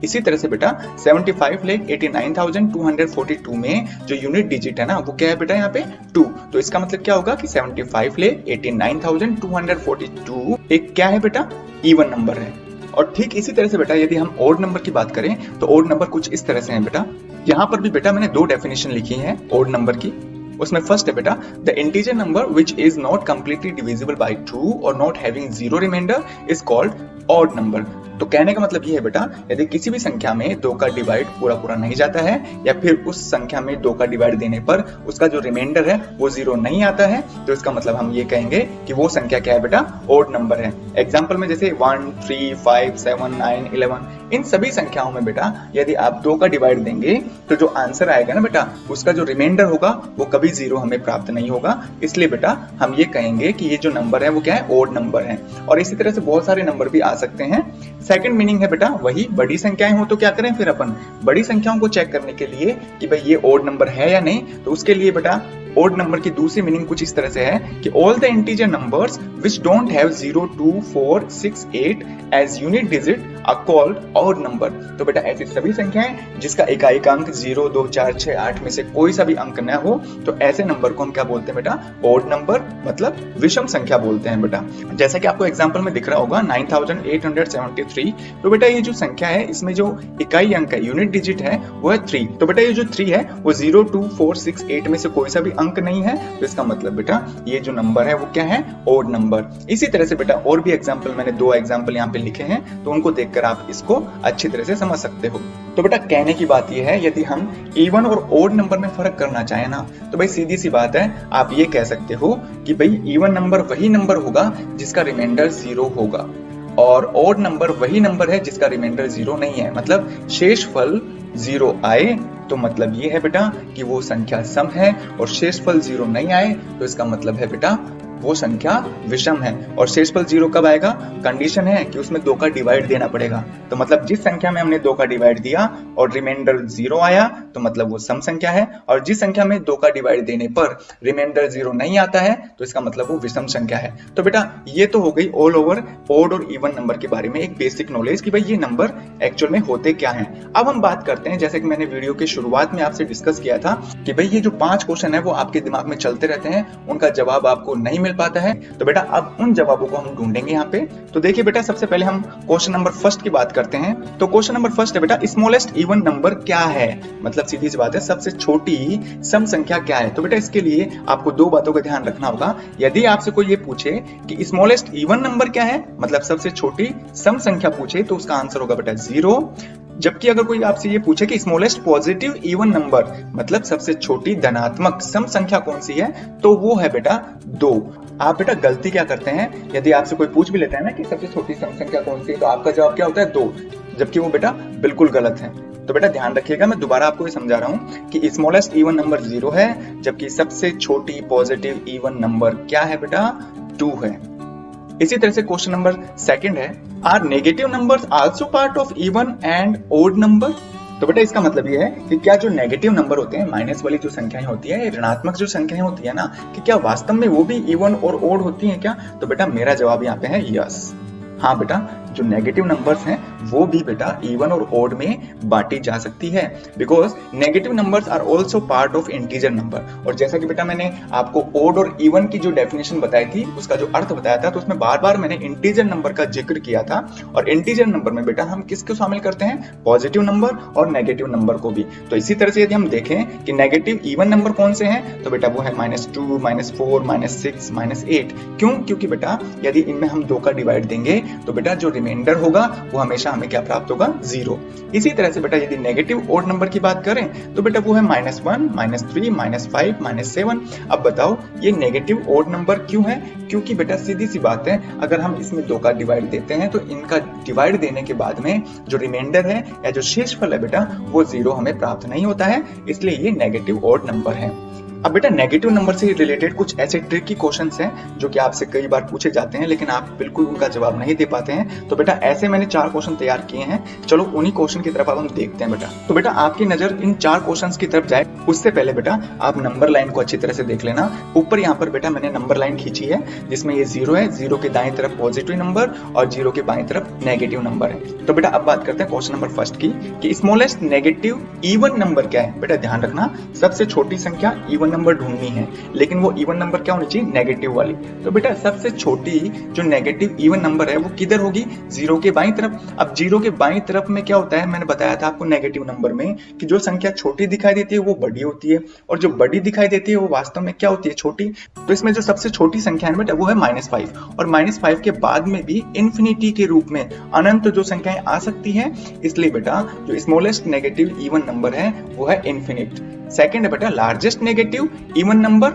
इसी तरह से बेटा 75,89,242 में जो यूनिट डिजिट है ना वो क्या है बेटा, यहाँ पे 2, तो इसका मतलब क्या होगा कि 75,89,242 एक क्या है बेटा, इवन नंबर है। और ठीक इसी तरह से बेटा यदि हम ओड नंबर की बात करें तो ओड नंबर कुछ इस तरह से है बेटा। यहाँ पर भी बेटा मैंने 2 डेफिनेशन लिखी है ओड नंबर की। उसमें फर्स्ट है बेटा the integer number which is not completely divisible by 2 और not having 0 remainder is called odd number. तो कहने का मतलब ये है बेटा, यदि किसी भी संख्या में 2 का डिवाइड पूरा नहीं जाता है, या फिर उस संख्या में 2 का डिवाइड देने पर उसका जो रिमाइंडर है वो 0 नहीं आता है, तो इसका मतलब हम ये कहेंगे कि वो संख्या क्या है बेटा, ऑड नंबर है। एग्जाम्पल में जैसे 1, 3, 5, 7, 9, 11, इन सभी संख्याओं में बेटा यदि आप 2 का डिवाइड देंगे तो जो आंसर आएगा ना बेटा, उसका जो रिमाइंडर होगा वो कभी 0 हमें प्राप्त नहीं होगा, इसलिए बेटा हम ये कहेंगे कि ये जो नंबर है वो क्या है, ऑड नंबर है। और इसी तरह से बहुत सारे नंबर भी आ सकते हैं। सेकंड मीनिंग है बेटा वही, बड़ी संख्याएं हो तो क्या करें फिर अपन, बड़ी संख्याओं को चेक करने के लिए कि भाई ये ऑड नंबर है या नहीं, तो उसके लिए बेटा ओड नंबर की दूसरी मीनिंग कुछ इस तरह से है कि all the integer numbers which don't have 0, 2, 4, 6, 8 as unit digit are called odd number. तो बेटा ऐसी सभी संख्याएं जिसका इकाई का अंक 0, 2, 4, 6, 8 में से कोई सा भी अंक न हो, तो ऐसे नंबर को हम क्या बोलते हैं बेटा, ऑड नंबर, मतलब विषम संख्या बोलते हैं बेटा। जैसा कि आपको एग्जांपल में दिख रहा होगा 9873, तो बेटा ये जो संख्या है इसमें जो इकाई अंक है, यूनिट डिजिट है, वो है 3। तो बेटा ये जो 3 है वो 0, 2, 4, 6, 8 में से कोई सा भी अंक नहीं है, तो इसका मतलब बेटा ये जो नंबर है वो क्या है, ऑड नंबर। इसी तरह से बेटा और भी एग्जांपल, मैंने 2 एग्जांपल यहाँ पे लिखे हैं, तो उनको देखकर आप इसको अच्छी तरह से समझ सकते हो। तो बेटा कहने की बात ये है, यदि हम इवन और ऑड नंबर में फर्क करना चाहें ना, तो भाई सीधी सी बात है, आप ये कह सकते हो कि भाई इवन नंबर वही नंबर होगा जिसका रिमाइंडर 0 होगा, और ऑड नंबर वही नंबर है जिसका रिमाइंडर 0 नहीं है। मतलब शेषफल 0 आए तो मतलब ये है बेटा कि वो संख्या सम है, और शेषफल 0 नहीं आए तो इसका मतलब है बेटा वो संख्या विषम है। और शेषफल 0 कब आएगा, कंडीशन है कि उसमें 2 का डिवाइड देना पड़ेगा। तो मतलब जिस संख्या में हमने 2 का डिवाइड दिया और रिमाइंडर 0 आया तो मतलब वो सम संख्या है, और जिस संख्या में 2 का डिवाइड देने पर रिमाइंडर 0 नहीं आता है तो इसका मतलब वो विषम संख्या है। तो बेटा ये तो हो गई ऑल ओवर ऑड और इवन नंबर के बारे में एक बेसिक नॉलेज कि भाई ये नंबर एक्चुअल में होते क्या हैं। अब हम बात करते हैं, जैसे कि मैंने वीडियो के शुरुआत में आपसे डिस्कस किया था कि भाई ये जो 5 क्वेश्चन है वो आपके दिमाग में चलते रहते हैं, उनका जवाब आपको नहीं मिल पाता है। तो बेटा अब उन जवाबों को हम ढूंढेंगे यहाँ पे। तो देखिए बेटा सबसे पहले हम क्वेश्चन नंबर फर्स्ट की बात करते हैं। तो क्वेश्चन नंबर फर्स्ट है बेटा, स्मॉलेस्ट इवन नंबर क्या है, मतलब सीधी सी बात है सबसे छोटी सम संख्या क्या है। तो बेटा इसके लिए आपको 2 बातों का ध्यान रखना होगा। यदि आपसे कोई ये पूछे कि स्मॉलेस्ट इवन नंबर क्या है, मतलब सबसे छोटी सम संख्या पूछे, तो उसका आंसर होगा बेटा 0। जबकि अगर कोई आपसे ये पूछे कि स्मॉलेस्ट पॉजिटिव इवन नंबर, मतलब सबसे छोटी धनात्मक सम संख्या कौन सी है, तो वो है बेटा 2। आप बेटा गलती क्या करते हैं, यदि आपसे कोई पूछ भी लेता है ना कि सबसे छोटी सम संख्या कौन सी है, तो आपका जवाब क्या होता है 2, जबकि वो बेटा बिल्कुल गलत है। तो बेटा ध्यान रखिएगा, मैं दोबारा आपको ये समझा रहा हूँ कि स्मॉलेस्ट इवन नंबर 0 है, जबकि सबसे छोटी पॉजिटिव इवन नंबर क्या है बेटा 2 है। इसी तरह से क्वेश्चन नंबर 2 है, are negative numbers also part of even and odd number. तो बेटा इसका मतलब ये है कि क्या जो नेगेटिव नंबर होते हैं, माइनस वाली जो संख्याएं होती है, ऋणात्मक जो संख्याएं होती है ना, कि क्या वास्तव में वो भी इवन और ओड होती हैं क्या? तो बेटा मेरा जवाब यहाँ पे है यस। हाँ बेटा, जो नेगेटिव नंबर्स हैं वो भी बेटा इवन और ओड में बांटी जा सकती है, because negative numbers are also part of integer number. और जैसा कि बेटा मैंने आपको ओड और इवन की जो डेफिनेशन बताई थी, उसका जो अर्थ बताया था, तो उसमें बार बार मैंने इंटीजर नंबर का जिक्र किया था। और इंटीजर नंबर में बेटा हम किसको शामिल करते हैं? पॉजिटिव नंबर और नेगेटिव नंबर को भी। तो इसी तरह से यदि हम देखें कि नेगेटिव इवन नंबर कौन से हैं, तो बेटा वो है -2, -4, -6, -8। क्यों? क्योंकि बेटा यदि इनमें हम 2 का डिवाइड देंगे तो बेटा जो रिमाइंडर होगा वो हमेशा हमें क्या प्राप्त होगा? 0। इसी तरह से बेटा यदि नेगेटिव ओड नंबर की बात करें तो बेटा वो है -1, -3, -5, -7। अब बताओ ये नेगेटिव ओड नंबर क्यों है? क्योंकि बेटा सीधी सी बात है, अगर हम इसमें 2 का डिवाइड देते हैं तो इनका डिवाइड देने के बाद में जो रिमाइंडर है या जो शेषफल है बेटा वो 0 हमें प्राप्त नहीं होता है, इसलिए ये नेगेटिव ओड नंबर है। अब बेटा नेगेटिव नंबर से रिलेटेड कुछ ऐसे ट्रिकी क्वेश्चंस हैं जो कि आपसे कई बार पूछे जाते हैं, लेकिन आप बिल्कुल उनका जवाब नहीं दे पाते हैं। तो बेटा ऐसे मैंने 4 क्वेश्चन तैयार किए हैं, चलो उन्हीं क्वेश्चन की तरफ अब हम देखते हैं बेटा। तो बेटा आपकी नजर इन 4 क्वेश्चंस की तरफ जाए उससे पहले बेटा आप नंबर लाइन को अच्छी तरह से देख लेना। ऊपर यहाँ पर बेटा मैंने नंबर लाइन खींची है जिसमें ये 0 है, 0 के दाएं तरफ पॉजिटिव नंबर और 0 के बाएं तरफ नेगेटिव नंबर है। तो बेटा अब बात करते हैं क्वेश्चन नंबर 1 की कि स्मॉलेस्ट नेगेटिव इवन नंबर क्या है। बेटा ध्यान रखना, सबसे छोटी संख्या इवन नंबर ढूंढनी है, लेकिन वो इवन नंबर क्या होनी चाहिए? नेगेटिव वाली। तो बेटा सबसे छोटी जो नेगेटिव इवन नंबर है वो किधर होगी? 0 के बाईं तरफ। अब 0 के बाईं तरफ में क्या होता है, मैंने बताया था आपको नेगेटिव नंबर में कि जो संख्या छोटी दिखाई देती है वो बड़ी होती है, और जो बड़ी दिखाई देती है वो वास्तव में क्या होती है? छोटी। तो इसमें जो सबसे छोटी संख्या है बेटा वो है -5, और -5 के बाद में भी इंफिनिटी के रूप में अनंत जो संख्याएं आ सकती हैं, इसलिए बेटा जो स्मॉलेस्ट नेगेटिव इवन नंबर है वो है इनफिनिट। सेकंड है बेटा लार्जेस्ट नेगेटिव इवन नंबर।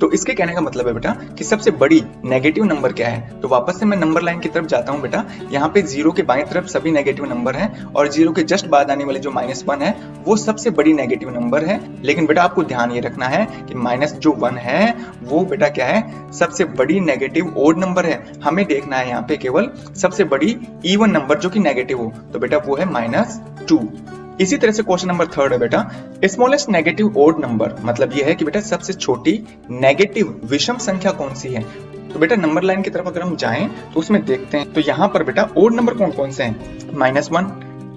तो इसके कहने का मतलब है बेटा कि सबसे बड़ी नेगेटिव नंबर क्या है। तो वापस से मैं नंबर लाइन की तरफ जाता हूं बेटा, यहाँ पे 0 के बाएं तरफ सभी नेगेटिव नंबर हैं, और 0 के जस्ट बाद आने वाले जो -1 है वो सबसे बड़ी नेगेटिव नंबर है। लेकिन बेटा आपको ध्यान ये रखना है कि -1 है वो बेटा क्या है? सबसे बड़ी नेगेटिव ओड नंबर है। हमें देखना है यहाँ पे केवल सबसे बड़ी इवन नंबर जो कि नेगेटिव हो, तो बेटा वो है -2। इसी तरह से क्वेश्चन नंबर 3 है बेटा स्मॉलेस्ट नेगेटिव ओड नंबर, मतलब यह है कि बेटा सबसे छोटी नेगेटिव विषम संख्या कौन सी है। तो बेटा नंबर लाइन की तरफ अगर हम जाएं तो उसमें देखते हैं, तो यहाँ पर बेटा ओड नंबर कौन कौन से हैं? -1,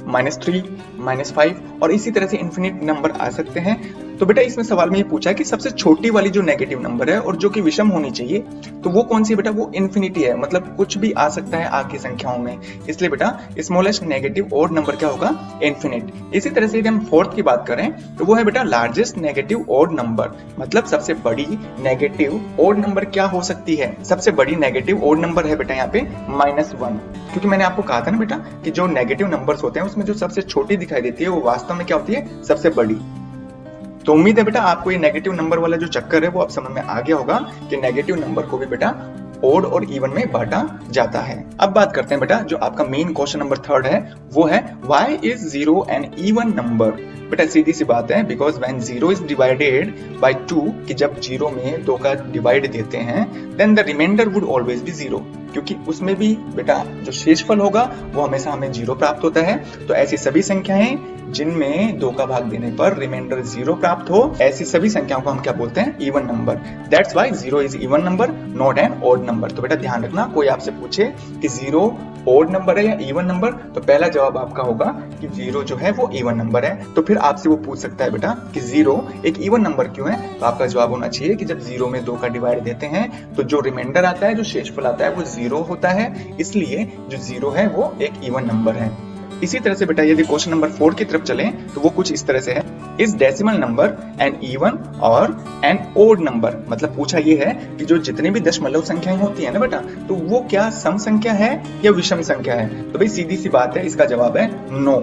-3, -5 और इसी तरह से इन्फिनिट नंबर आ सकते हैं। तो बेटा इसमें सवाल में ये पूछा है कि सबसे छोटी वाली जो नेगेटिव नंबर है और जो कि विषम होनी चाहिए, तो वो कौन सी बेटा? वो इन्फिनिटी है, मतलब कुछ भी आ सकता है आगे संख्याओं में, इसलिए बेटा स्मॉलेस्ट नेगेटिव ओड नंबर क्या होगा? इन्फिनिट। इसी तरह से यदि हम 4th की बात करें तो वो है बेटा लार्जेस्ट नेगेटिव ओड नंबर, मतलब सबसे बड़ी नेगेटिव ओड नंबर क्या हो सकती है? सबसे बड़ी नेगेटिव ओड नंबर है बेटा यहाँ पे -1, क्योंकि मैंने आपको कहा था ना बेटा कि जो नेगेटिव नंबर्स होते हैं उसमें जो सबसे छोटी दिखाई देती है वो वास्तव में क्या होती है? सबसे बड़ी। तो उम्मीद है बेटा आपको ये नेगेटिव नंबर वाला जो चक्कर है वो अब समझ में आ गया होगा कि नेगेटिव नंबर को भी बेटा ओड और इवन में बांटा जाता है। अब बात करते हैं बेटा जो आपका मेन क्वेश्चन नंबर 3 है वो है why is 0 an even number. बेटा सीधी सी बात है, because when 0 is divided by 2, कि जब 0 में 2 का डिवाइड देते हैं, then the remainder would always be 0, क्योंकि उसमें भी बेटा जो शेषफल होगा वो हमेशा हमें 0 प्राप्त होता है। तो ऐसी सभी संख्याएं जिनमें 2 का भाग देने पर रिमाइंडर 0 प्राप्त हो, ऐसी सभी संख्याओं को हम क्या बोलते हैं? Even number. That's why 0 is even number not an odd number. तो बेटा ध्यान रखना, कोई आपसे पूछे कि 0 ऑड नंबर है या इवन नंबर, तो पहला जवाब आपका होगा कि 0 जो है वो इवन नंबर है। तो फिर आपसे वो पूछ सकता है बेटा कि 0 एक इवन नंबर क्यों है, तो आपका जवाब होना चाहिए कि जब 0 में 2 का डिवाइड देते हैं तो जो रिमाइंडर आता है, जो शेषफल आता है वो 0 होता है, इसलिए जो 0 है वो एक इवन नंबर है। इसी तरह से बेटा यदि क्वेश्चन नंबर 4 की तरफ चलें तो वो कुछ इस तरह से है, is decimal number an even और एन ओड नंबर। मतलब पूछा ये है कि जो जितनी भी दशमलव संख्याएं होती है ना बेटा, तो वो क्या सम संख्या है या विषम संख्या है। तो भाई सीधी सी बात है, इसका जवाब है नो।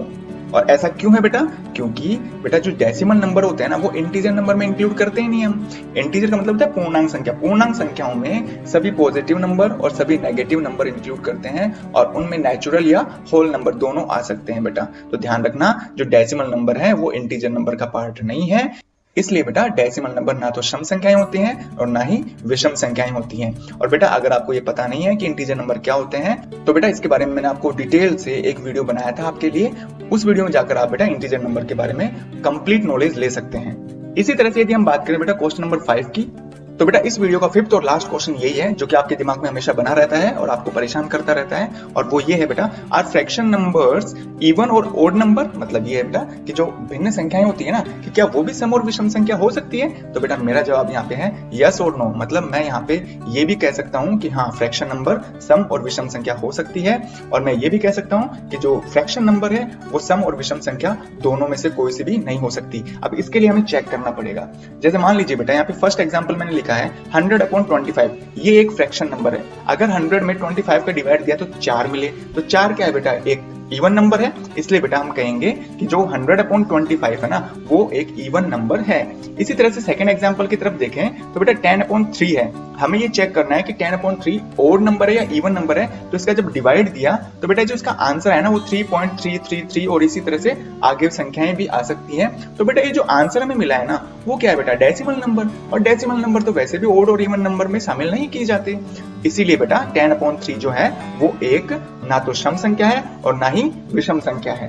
और ऐसा क्यों है बेटा? क्योंकि बेटा जो डेसिमल नंबर होते हैं ना वो इंटीजर नंबर में इंक्लूड करते ही नहीं हम। इंटीजर का मतलब होता है पूर्णांक संख्या। पूर्णांक संख्याओं में सभी पॉजिटिव नंबर और सभी नेगेटिव नंबर इंक्लूड करते हैं और उनमें नेचुरल या होल नंबर दोनों आ सकते हैं बेटा। तो ध्यान रखना जो डेसिमल नंबर है वो इंटीजर नंबर का पार्ट नहीं है। इसलिए बेटा डेसिमल नंबर ना तो सम संख्याएं होती हैं और ना ही विषम संख्याएं होती हैं। और बेटा अगर आपको ये पता नहीं है कि इंटीजर नंबर क्या होते हैं तो बेटा इसके बारे में मैंने आपको डिटेल से एक वीडियो बनाया था आपके लिए। उस वीडियो में जाकर आप बेटा इंटीजर नंबर के बारे में कंप्लीट नॉलेज ले सकते हैं। इसी तरह से यदि हम बात करें बेटा क्वेश्चन नंबर 5 की, तो बेटा इस वीडियो का 5th और लास्ट क्वेश्चन यही है जो कि आपके दिमाग में हमेशा बना रहता है और आपको परेशान करता रहता है, और वो ये है बेटा, आर फ्रैक्शन नंबर्स इवन और ओड नंबर? मतलब ये है बेटा कि जो भिन्न संख्याएं होती है ना, कि क्या वो भी सम और विषम संख्या हो सकती है? तो बेटा मेरा जवाब यहाँ पे है यस और नो। मतलब मैं यहाँ पे ये भी कह सकता हूँ कि हाँ फ्रैक्शन नंबर सम और विषम संख्या हो सकती है, और मैं ये भी कह सकता हूँ कि जो फ्रैक्शन नंबर है वो सम और विषम संख्या दोनों में से कोई सी भी नहीं हो सकती। अब इसके लिए हमें चेक करना पड़ेगा। जैसे मान लीजिए बेटा यहाँ पे फर्स्ट एग्जाम्पल मैंने लिखा है 100/25, ये एक फ्रैक्शन नंबर है। अगर 100 में 25 का डिवाइड दिया तो 4 मिले, तो 4 क्या है बेटा? एक इवन नंबर है। इसलिए बेटा हम कहेंगे कि जो 100/25 है ना वो एक इवन नंबर है। इसी तरह से सेकंड एग्जांपल की तरफ देखें तो बेटा 10/3 है। हमें ये चेक करना है कि 10/3 ओड नंबर है या इवन नंबर है। तो इसका जब डिवाइड दिया तो बेटा जो इसका आंसर है ना वो 3.333 और इसी तरह से आगे संख्याएं भी आ सकती हैं। तो बेटा ये जो आंसर हमें मिला है ना वो क्या है बेटा? Decimal number. और डेसिमल नंबर तो वैसे भी ओड और इवन नंबर में शामिल नहीं किए जाते। इसीलिए बेटा 10/3 जो है वो एक ना तो सम संख्या है और ना ही विषम संख्या है।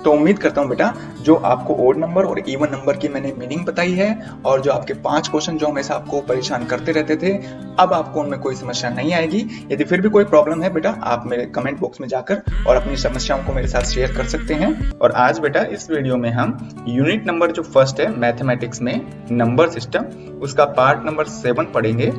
तो उम्मीद करता हूं बेटा जो आपको ओड नंबर और इवन नंबर की मैंने मीनिंग बताई है, और जो आपके 5 क्वेश्चन जो हमेशा आपको परेशान करते रहते थे, अब आपको उनमें कोई समस्या नहीं आएगी। यदि फिर भी कोई प्रॉब्लम है बेटा आप मेरे कमेंट बॉक्स में जाकर और अपनी समस्याओं को मेरे साथ शेयर कर सकते हैं। और आज बेटा इस वीडियो में हम यूनिट नंबर जो फर्स्ट है मैथमेटिक्स में नंबर सिस्टम, उसका पार्ट नंबर 7 पढ़ेंगे,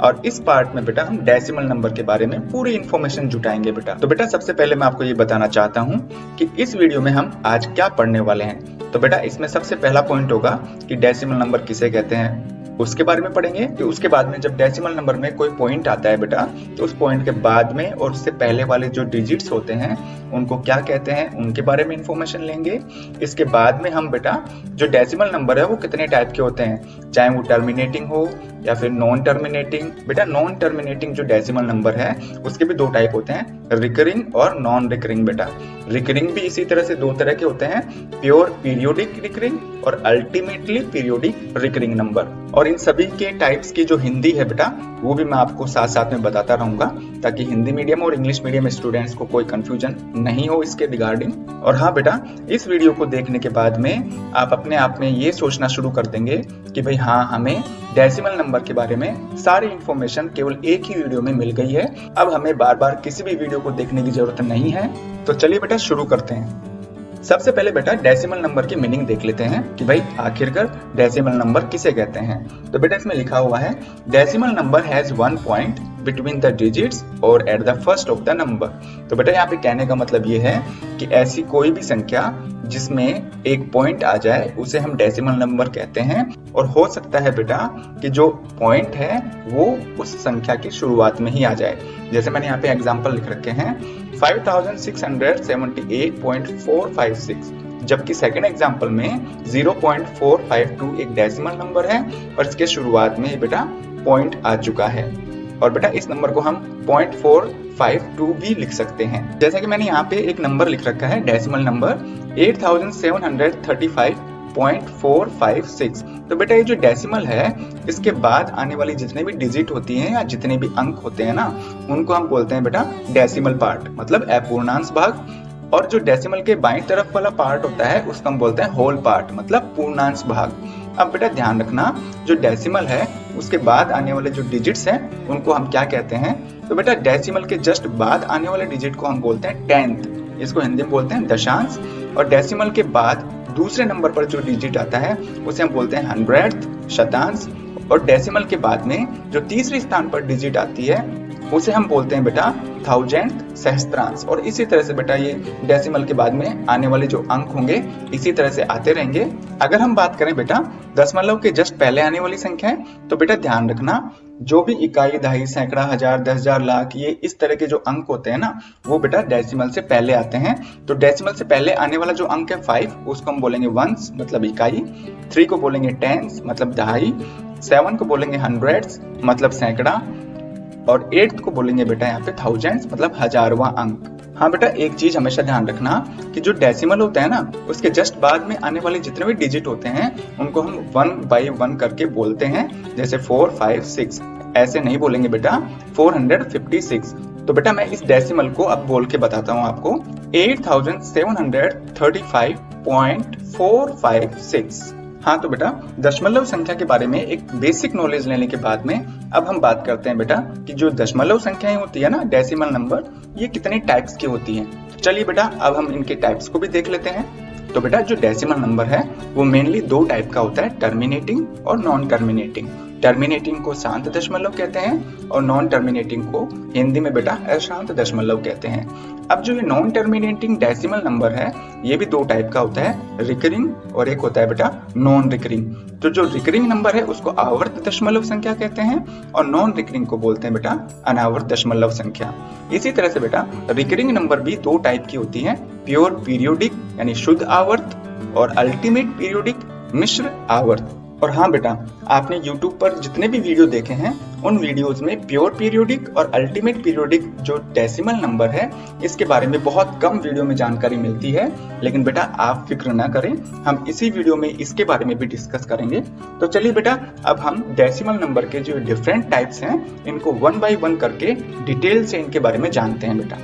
और इस पार्ट में बेटा हम डेसिमल नंबर के बारे में पूरी इंफॉर्मेशन जुटाएंगे बेटा। तो बेटा सबसे पहले मैं आपको ये बताना चाहता हूँ कि इस वीडियो में हम आज क्या पढ़ने वाले हैं। तो बेटा इसमें सबसे पहला पॉइंट होगा कि डेसिमल नंबर किसे कहते हैं, उसके बारे में पढ़ेंगे। तो उसके बाद में जब डेसिमल नंबर में कोई पॉइंट आता है बेटा तो उस पॉइंट के बाद में और उससे पहले वाले जो डिजिट्स होते हैं उनको क्या कहते हैं उनके बारे में इंफॉर्मेशन लेंगे। इसके बाद में हम बेटा जो डेसिमल नंबर है वो कितने टाइप के होते हैं, चाहे वो टर्मिनेटिंग हो या फिर नॉन टर्मिनेटिंग। बेटा नॉन टर्मिनेटिंग जो डेसिमल नंबर है उसके भी 2 टाइप होते हैं, रिकरिंग और नॉन रिकरिंग। बेटा रिकरिंग भी इसी तरह से 2 तरह के होते हैं, प्योर पीरियोडिक रिकरिंग और अल्टीमेटली पीरियोडिक रिकरिंग नंबर। और इन सभी के टाइप्स की जो हिंदी है बेटा वो भी मैं आपको साथ साथ में बताता रहूंगा, ताकि हिंदी मीडियम और इंग्लिश मीडियम स्टूडेंट्स को कोई कंफ्यूजन नहीं हो इसके रिगार्डिंग। और हाँ बेटा इस वीडियो को देखने के बाद में आप अपने आप में ये सोचना शुरू कर देंगे कि भाई हाँ हमें डेसिमल नंबर के बारे में सारी इंफॉर्मेशन केवल एक ही वीडियो में मिल गई है, अब हमें बार बार किसी भी वीडियो को देखने की जरूरत नहीं है। तो चलिए बेटा शुरू करते हैं। सबसे पहले बेटा डेसिमल नंबर की मीनिंग देख लेते हैं कि भाई आखिरकार डेसिमल नंबर किसे कहते हैं। तो बेटा इसमें लिखा हुआ है decimal number has 1 point between the digits और at the first of the number. तो बेटा यहाँ पे कहने का मतलब ये है कि ऐसी कोई भी संख्या जिसमें एक पॉइंट आ जाए उसे हम डेसिमल नंबर कहते हैं। और हो सकता है बेटा कि जो पॉइंट है वो उस संख्या की शुरुआत में ही आ जाए। जैसे मैंने यहाँ पे एग्जांपल लिख रखे हैं 5678.456, जबकि सेकंड एग्जांपल में 0.452 एक डेसिमल नंबर है और इसके शुरुआत में बेटा पॉइंट आ चुका है। और बेटा इस नंबर को हम 0.452 भी लिख सकते हैं। जैसा कि मैंने यहाँ पे एक नंबर लिख रखा है डेसिमल नंबर 8735.456। तो बेटा ये जो डेसिमल है इसके बाद आने वाली जितने भी डिजिट होती हैं या जितने भी अंक होते हैं ना उनको हम बोलते हैं बेटा डेसिमल पार्ट, मतलब अपूर्णांश भाग। और जो डेसिमल के बाईं तरफ वाला पार्ट होता है उसको हम बोलते हैं होल पार्ट, मतलब पूर्णांश भाग। अब बेटा ध्यान रखना जो डेसिमल है उसके बाद आने वाले जो डिजिट्स हैं उनको हम क्या कहते हैं। तो बेटा डेसिमल के जस्ट बाद आने वाले डिजिट को हम बोलते हैं टेंथ, इसको हिंदी में बोलते हैं दशांश। और डेसिमल के बाद दूसरे नंबर पर जो डिजिट आता है उसे हम बोलते हैं हंड्रेड्थ, शतांश। और डेसिमल के बाद में जो तीसरे स्थान पर डिजिट आती है उसे हम बोलते हैं बेटा थाउजेंड, सहस्त्रांश, और इसी तरह से बेटा ये डेसिमल के बाद में आने वाले जो अंक होंगे इसी तरह से आते रहेंगे। अगर हम बात करें बेटा दशमलव के जस्ट पहले आने वाली संख्या है तो बेटा ध्यान रखना जो भी इकाई, दहाई, सैकड़ा, हजार, 10,000, लाख, ये इस तरह के जो अंक होते हैं ना वो बेटा डेसिमल से पहले आते हैं। तो डेसिमल से पहले आने वाला जो अंक है 5 उसको हम बोलेंगे वंस मतलब इकाई, 3 को बोलेंगे टेंस मतलब दहाई, 7 को बोलेंगे हंड्रेड्स मतलब सैकड़ा, और 8 को बोलेंगे बेटा यहाँ पे थाउजेंड्स मतलब हजारवां अंक। हाँ बेटा एक चीज हमेशा ध्यान रखना कि जो डेसिमल होता है ना उसके जस्ट बाद में आने वाले जितने भी डिजिट होते हैं उनको हम 1 by 1 करके बोलते हैं, जैसे 4, 5, 6, ऐसे नहीं बोलेंगे बेटा 456। तो बेटा मैं इस डेसिमल को अब बोल के बताता हूँ आपको 8735.456। हाँ तो बेटा दशमलव संख्या के बारे में एक बेसिक नॉलेज लेने के बाद में अब हम बात करते हैं बेटा कि जो दशमलव संख्याएं होती है ना डेसिमल नंबर, ये कितने टाइप्स की होती हैं। तो चलिए बेटा अब हम इनके टाइप्स को भी देख लेते हैं। तो बेटा जो डेसिमल नंबर है वो मेनली 2 टाइप का होता है, टर्मिनेटिंग और नॉन टर्मिनेटिंग। टर्मिनेटिंग को शांत दशमलव कहते हैं और नॉन टर्मिनेटिंग को हिंदी में बेटा अशांत दशमलव कहते हैं। अब जो ये नॉन टर्मिनेटिंग डेसिमल नंबर है ये भी 2 टाइप का होता है, रिकरिंग और एक होता है बेटा नॉन रिकरिंग। तो जो रिकरिंग नंबर है उसको आवर्त दशमलव संख्या कहते हैं और नॉन रिकरिंग को बोलते हैं बेटा अनावर्त दशमलव संख्या। इसी तरह से बेटा रिकरिंग नंबर भी 2 टाइप की होती है, प्योर पीरियोडिक यानी शुद्ध आवर्त और अल्टीमेट पीरियोडिक मिश्र आवर्त। और हाँ बेटा आपने YouTube पर जितने भी वीडियो देखे हैं उन वीडियोस में प्योर पीरियोडिक और अल्टीमेट पीरियोडिक जो डेसिमल नंबर है इसके बारे में बहुत कम वीडियो में जानकारी मिलती है, लेकिन बेटा आप फिक्र ना करें, हम इसी वीडियो में इसके बारे में भी डिस्कस करेंगे। तो चलिए बेटा अब हम डेसिमल नंबर के जो डिफरेंट टाइप्स हैं इनको 1 by 1 करके डिटेल से इनके बारे में जानते हैं बेटा।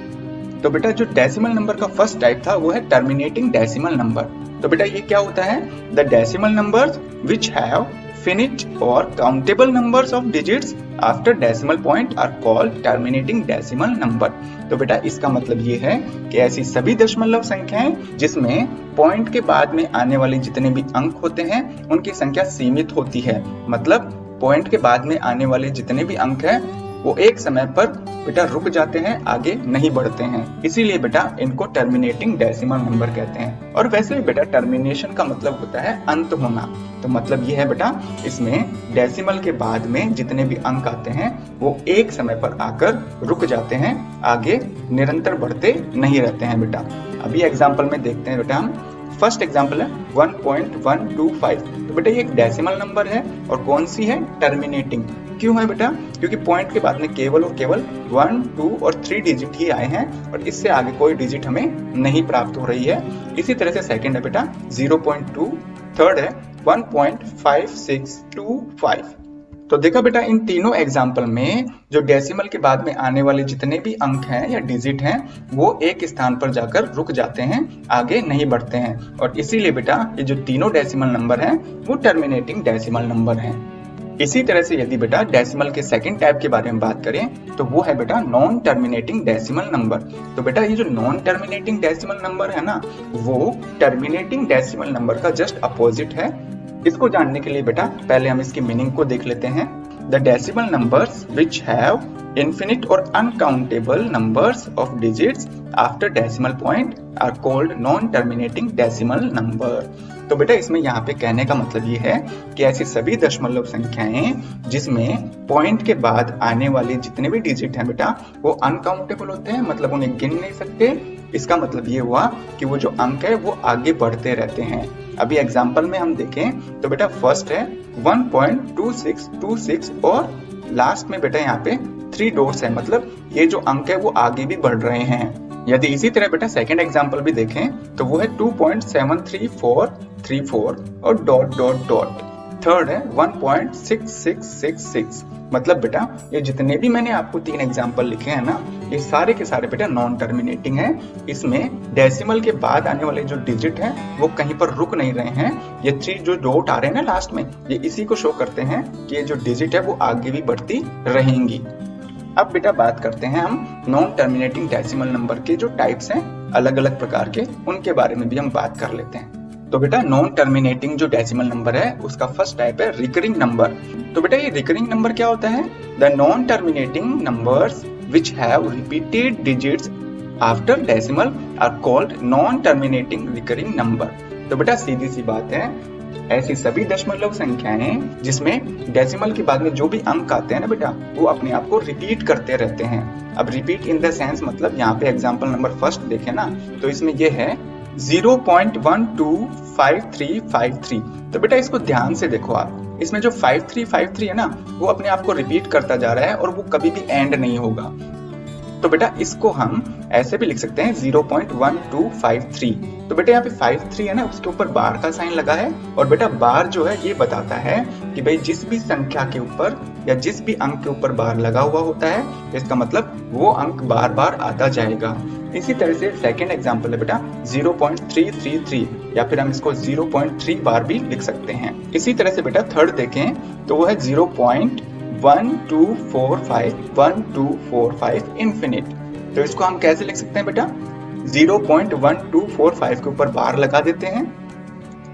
तो बेटा जो डेसिमल नंबर का फर्स्ट टाइप था वो है टर्मिनेटिंग डेसिमल नंबर। तो बेटा ये क्या होता है, the decimal numbers which have finite और countable numbers of digits after decimal point are called terminating decimal number. तो बेटा इसका मतलब ये है कि ऐसी सभी दशमलव संख्याएं जिसमें पॉइंट के बाद में आने वाले जितने भी अंक होते हैं उनकी संख्या सीमित होती है, मतलब पॉइंट के बाद में आने वाले जितने भी अंक हैं वो एक समय पर बेटा रुक जाते हैं, आगे नहीं बढ़ते हैं, इसीलिए बेटा इनको टर्मिनेटिंग डेसिमल नंबर कहते हैं। और वैसे भी बेटा टर्मिनेशन का मतलब होता है अंत होना। तो मतलब ये है बेटा इसमें डेसिमल के बाद में जितने भी अंक आते हैं वो एक समय पर आकर रुक जाते हैं, आगे निरंतर बढ़ते नहीं रहते हैं बेटा। अभी एग्जाम्पल में देखते हैं बेटा हम। फर्स्ट एग्जाम्पल है 1.125। तो बेटा ये एक डेसिमल नंबर है और कौन सी है, टर्मिनेटिंग। क्यों है बेटा, क्योंकि पॉइंट के बाद में केवल और केवल 1, 2 और 3 डिजिट ही आए हैं और इससे आगे कोई डिजिट हमें नहीं प्राप्त हो रही है। इसी तरह से सेकंड है बेटा 0.2, थर्ड है 1.5625। तो देखा बेटा इन तीनों एग्जाम्पल में जो डेसिमल के बाद में आने वाले जितने भी अंक हैं या डिजिट हैं वो एक स्थान पर जाकर रुक जाते हैं, आगे नहीं बढ़ते हैं, और इसीलिए बेटा ये जो तीनों डेसिमल नंबर हैं वो टर्मिनेटिंग डेसिमल नंबर हैं। इसी तरह से यदि बेटा डेसिमल के सेकंड टाइप के बारे में बात करें तो वो है बेटा नॉन टर्मिनेटिंग डेसिमल नंबर। तो बेटा ये जो नॉन टर्मिनेटिंग डेसिमल नंबर है ना वो टर्मिनेटिंग डेसिमल नंबर का जस्ट अपोजिट है। इसको जानने के लिए बेटा पहले हम इसकी मीनिंग को देख लेते हैं। The decimal numbers which have infinite or uncountable numbers of digits after decimal point are called non-terminating decimal number। तो बेटा इसमें यहाँ पे कहने का मतलब ये है कि ऐसी सभी दशमलव संख्याएं जिसमें पॉइंट के बाद आने वाले जितने भी डिजिट हैं बेटा वो अनकाउंटेबल होते हैं, मतलब उन्हें गिन नहीं सकते। इसका मतलब ये हुआ कि वो जो अंक है वो आगे बढ़ते रहते हैं। अभी एग्जाम्पल में हम देखें तो बेटा फर्स्ट है 1.2626 और लास्ट में बेटा यहाँ पे 3 डॉट्स है, मतलब ये जो अंक है वो आगे भी बढ़ रहे हैं। यदि इसी तरह बेटा सेकंड एग्जांपल भी देखें तो वो है 2.73434 और डॉट डॉट डॉट। थर्ड है 1.6666, मतलब बेटा ये जितने भी मैंने आपको 3 एग्जांपल लिखे हैं ना ये सारे के सारे बेटा नॉन टर्मिनेटिंग है। इसमें डेसिमल के बाद आने वाले जो डिजिट हैं वो कहीं पर रुक नहीं रहे हैं। ये 3 जो डॉट आ रहे हैं ना लास्ट में ये इसी को शो करते हैं कि ये जो डिजिट है वो आगे भी बढ़ती रहेंगी। अब बेटा बात करते हैं हम नॉन टर्मिनेटिंग डेसिमल नंबर के जो टाइप्स हैं अलग अलग प्रकार के, उनके बारे में भी हम बात कर लेते हैं। तो बेटा नॉन टर्मिनेटिंग जो डेसिमल नंबर है उसका फर्स्ट टाइप है रिकरिंग नंबर। तो बेटा ये रिकरिंग नंबर क्या होता है, the non terminating numbers which have repeated digits after decimal are called non-terminating recurring number। तो बेटा सीधी सी बात है, ऐसी सभी दशमलव संख्याएं जिसमें डेसिमल के बाद में जो भी अंक आते हैं ना बेटा, वो अपने आप को रिपीट करते रहते हैं। अब रिपीट इन द सेंस मतलब यहाँ पे एग्जांपल नंबर फर्स्ट देखें ना, तो इसमें ये है 0.125353। तो बेटा इसको ध्यान से देखो आप, इसमें जो 5353 है ना, वो अपने आप को रिपीट करता जा रहा है और वो कभी भी एंड नहीं होगा। तो बेटा इसको हम ऐसे भी लिख सकते हैं 0.1253। तो बेटा यहाँ पे 53 है ना, उसके ऊपर बार का साइन लगा है, और बेटा बार जो है ये बताता है कि भाई जिस भी संख्या के ऊपर या जिस भी अंक के ऊपर बार लगा हुआ होता है, इसका मतलब वो अंक बार बार आता जाएगा। इसी तरह से सेकेंड एग्जाम्पल है बेटा 0.333, या फिर हम इसको 0.3 बार भी लिख सकते हैं। इसी तरह से बेटा थर्ड देखें तो वो है 0.1245 इन्फिनिट। तो इसको हम कैसे लिख सकते हैं बेटा, 0.1245 के ऊपर बार लगा देते हैं।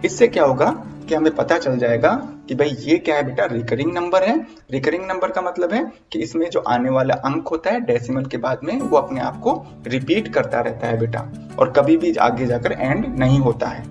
इससे क्या होगा कि हमें पता चल जाएगा कि भाई ये क्या है बेटा, रिकरिंग नंबर है। रिकरिंग नंबर का मतलब है कि इसमें जो आने वाला अंक होता है डेसिमल के बाद में, वो अपने आप को रिपीट करता रहता है बेटा, और कभी भी आगे जाकर एंड नहीं होता है।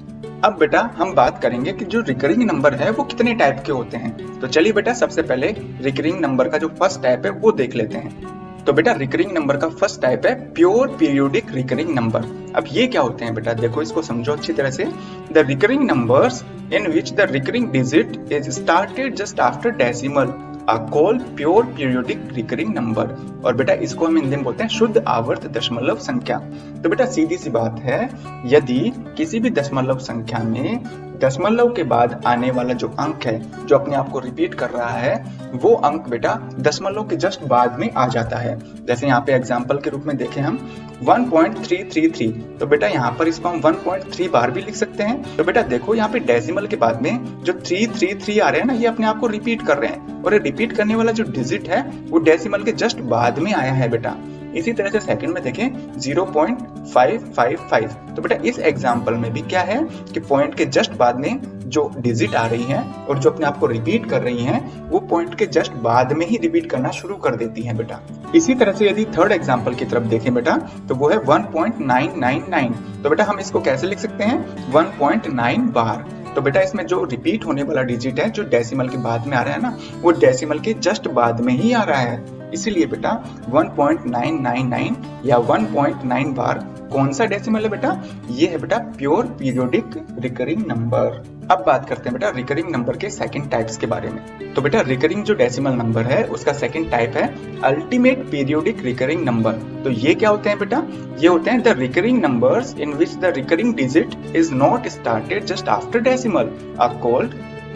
अब बेटा हम बात करेंगे कि जो रिकरिंग नंबर है वो कितने टाइप के होते हैं। तो चलिए बेटा सबसे पहले रिकरिंग नंबर का जो फर्स्ट टाइप है वो देख लेते हैं। तो बेटा रिकरिंग नंबर का फर्स्ट टाइप है प्योर पीरियोडिक रिकरिंग नंबर। अब ये क्या होते हैं बेटा, देखो इसको समझो अच्छी तरह से। The recurring numbers in which the recurring digit is started just after decimal are called pure periodic recurring number. और बेटा इसको हम हिंदी में बोलते हैं शुद्ध आवर्त दशमलव संख्या। तो बेटा सीधी सी बात है, यदि किसी भी दशमलव संख्या में दशमलव के बाद आने वाला जो अंक है, जो अपने आप को रिपीट कर रहा है, वो अंक बेटा दशमलव के जस्ट बाद में आ जाता है। जैसे यहाँ पे एग्जांपल के रूप में देखें हम 1.333, तो बेटा यहाँ पर इसको हम 1.3 बार भी लिख सकते हैं। तो बेटा देखो यहाँ पे डेसिमल के बाद में जो 333 आ रहे हैं ना, ये अपने आप को रिपीट कर रहे हैं, और ये रिपीट करने वाला जो डिजिट है वो डेसिमल के जस्ट बाद में आया है बेटा। इसी तरह से सेकंड में देखें 0.555। तो बेटा इस एग्जांपल में भी क्या है कि पॉइंट के जस्ट बाद में जो डिजिट आ रही है और जो अपने आप को रिपीट कर रही हैं, वो पॉइंट के जस्ट बाद में ही रिपीट करना शुरू कर देती हैं बेटा। इसी तरह से यदि थर्ड एग्जांपल की तरफ देखें बेटा, तो वो है 1.999। तो बेटा हम इसको कैसे लिख सकते हैं, 1.9 बार। तो बेटा इसमें जो रिपीट होने वाला डिजिट है, जो डेसिमल के बाद में आ रहा है ना, वो डेसिमल के जस्ट बाद में ही आ रहा है। इसीलिए बेटा 1.999 या 1.9 बार कौन सा डेसिमल है बेटा, ये है बेटा प्योर पीरियोडिक रिकरिंग नंबर। अब बात करते हैं बेटा रिकरिंग नंबर के सेकंड टाइप्स के बारे में। तो बेटा रिकरिंग जो डेसिमल नंबर है उसका सेकंड टाइप है अल्टीमेट पीरियोडिक रिकरिंग नंबर। तो ये क्या होते हैं बेटा, ये होते हैं the recurring numbers in which the recurring digit is not started just after decimal are called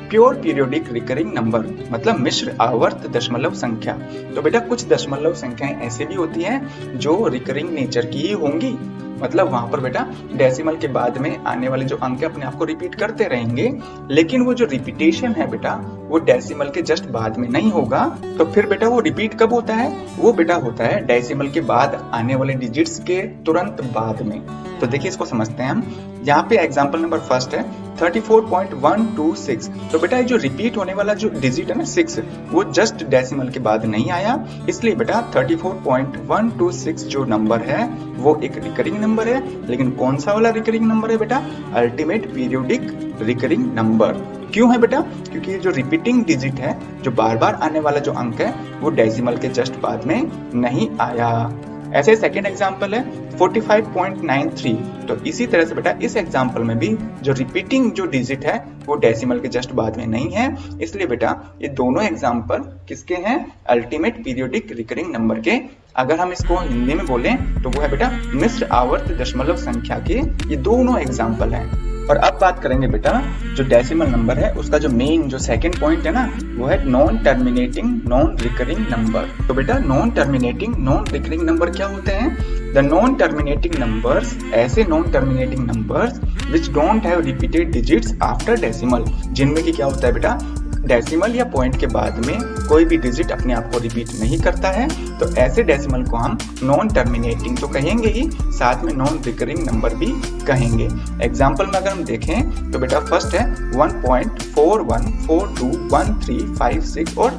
pure periodic recurring number, मतलब मिश्र आवर्त दशमलव संख्या। तो बेटा कुछ दशमलव संख्याएं ऐसे भी होती हैं जो रिकरिंग नेचर की ही होंगी, मतलब वहां पर बेटा डेसिमल के बाद में आने वाले जो अंक अपने आप को रिपीट करते रहेंगे, लेकिन वो जो रिपीटेशन है बेटा वो डेसिमल के जस्ट बाद में नहीं होगा। तो फिर बेटा वो रिपीट कब होता है, वो बेटा होता है डेसिमल के बाद आने वाले डिजिट्स के तुरंत बाद में। तो देखिए इसको समझते हैं हम। यहाँ पे एग्जांपल नंबर फर्स्ट है 34.126। तो बेटा जो रिपीट होने वाला जो डिजिट है ना 6, वो जस्ट डेसिमल के बाद नहीं आया, इसलिए बेटा 34.126 जो नंबर है वो एक रिकरिंग नंबर है। लेकिन कौन सा वाला रिकरिंग नंबर है बेटा, अल्टीमेट पीरियोडिक रिकरिंग नंबर। क्यों है बेटा, क्योंकि जो रिपीटिंग डिजिट है, जो बार बार आने वाला जो अंक है, वो डेसिमल के जस्ट बाद में नहीं आया। ऐसे सेकेंड एग्जाम्पल है 45.93। तो इसी तरह से बेटा इस एग्जाम्पल में भी जो रिपीटिंग जो डिजिट है वो डेसिमल के जस्ट बाद में नहीं है, इसलिए बेटा ये दोनों एग्जाम्पल किसके हैं, अल्टीमेट पीरियोडिक रिकरिंग नंबर के। अगर हम इसको हिंदी में बोलें तो वो है बेटा मिश्र आवर्त दशमलव संख्या के ये दोनों एग्जाम्पल हैं। और अब बात करेंगे बेटा जो डेसिमल नंबर है उसका जो मेन जो सेकंड पॉइंट है ना, वो है non terminating non recurring number. तो बेटा non terminating non recurring number क्या होते हैं, द नॉन टर्मिनेटिंग नंबर्स, ऐसे non terminating numbers which don't have repeated digits after decimal, जिनमें की क्या होता है बेटा डेसिमल या पॉइंट के बाद में कोई भी डिजिट अपने आप को रिपीट नहीं करता है। तो ऐसे डेसिमल को हम नॉन टर्मिनेटिंग तो कहेंगे ही, साथ में नॉन रिकरिंग नंबर भी कहेंगे। एग्जाम्पल में अगर हम देखें तो बेटा फर्स्ट है 1.41421356 और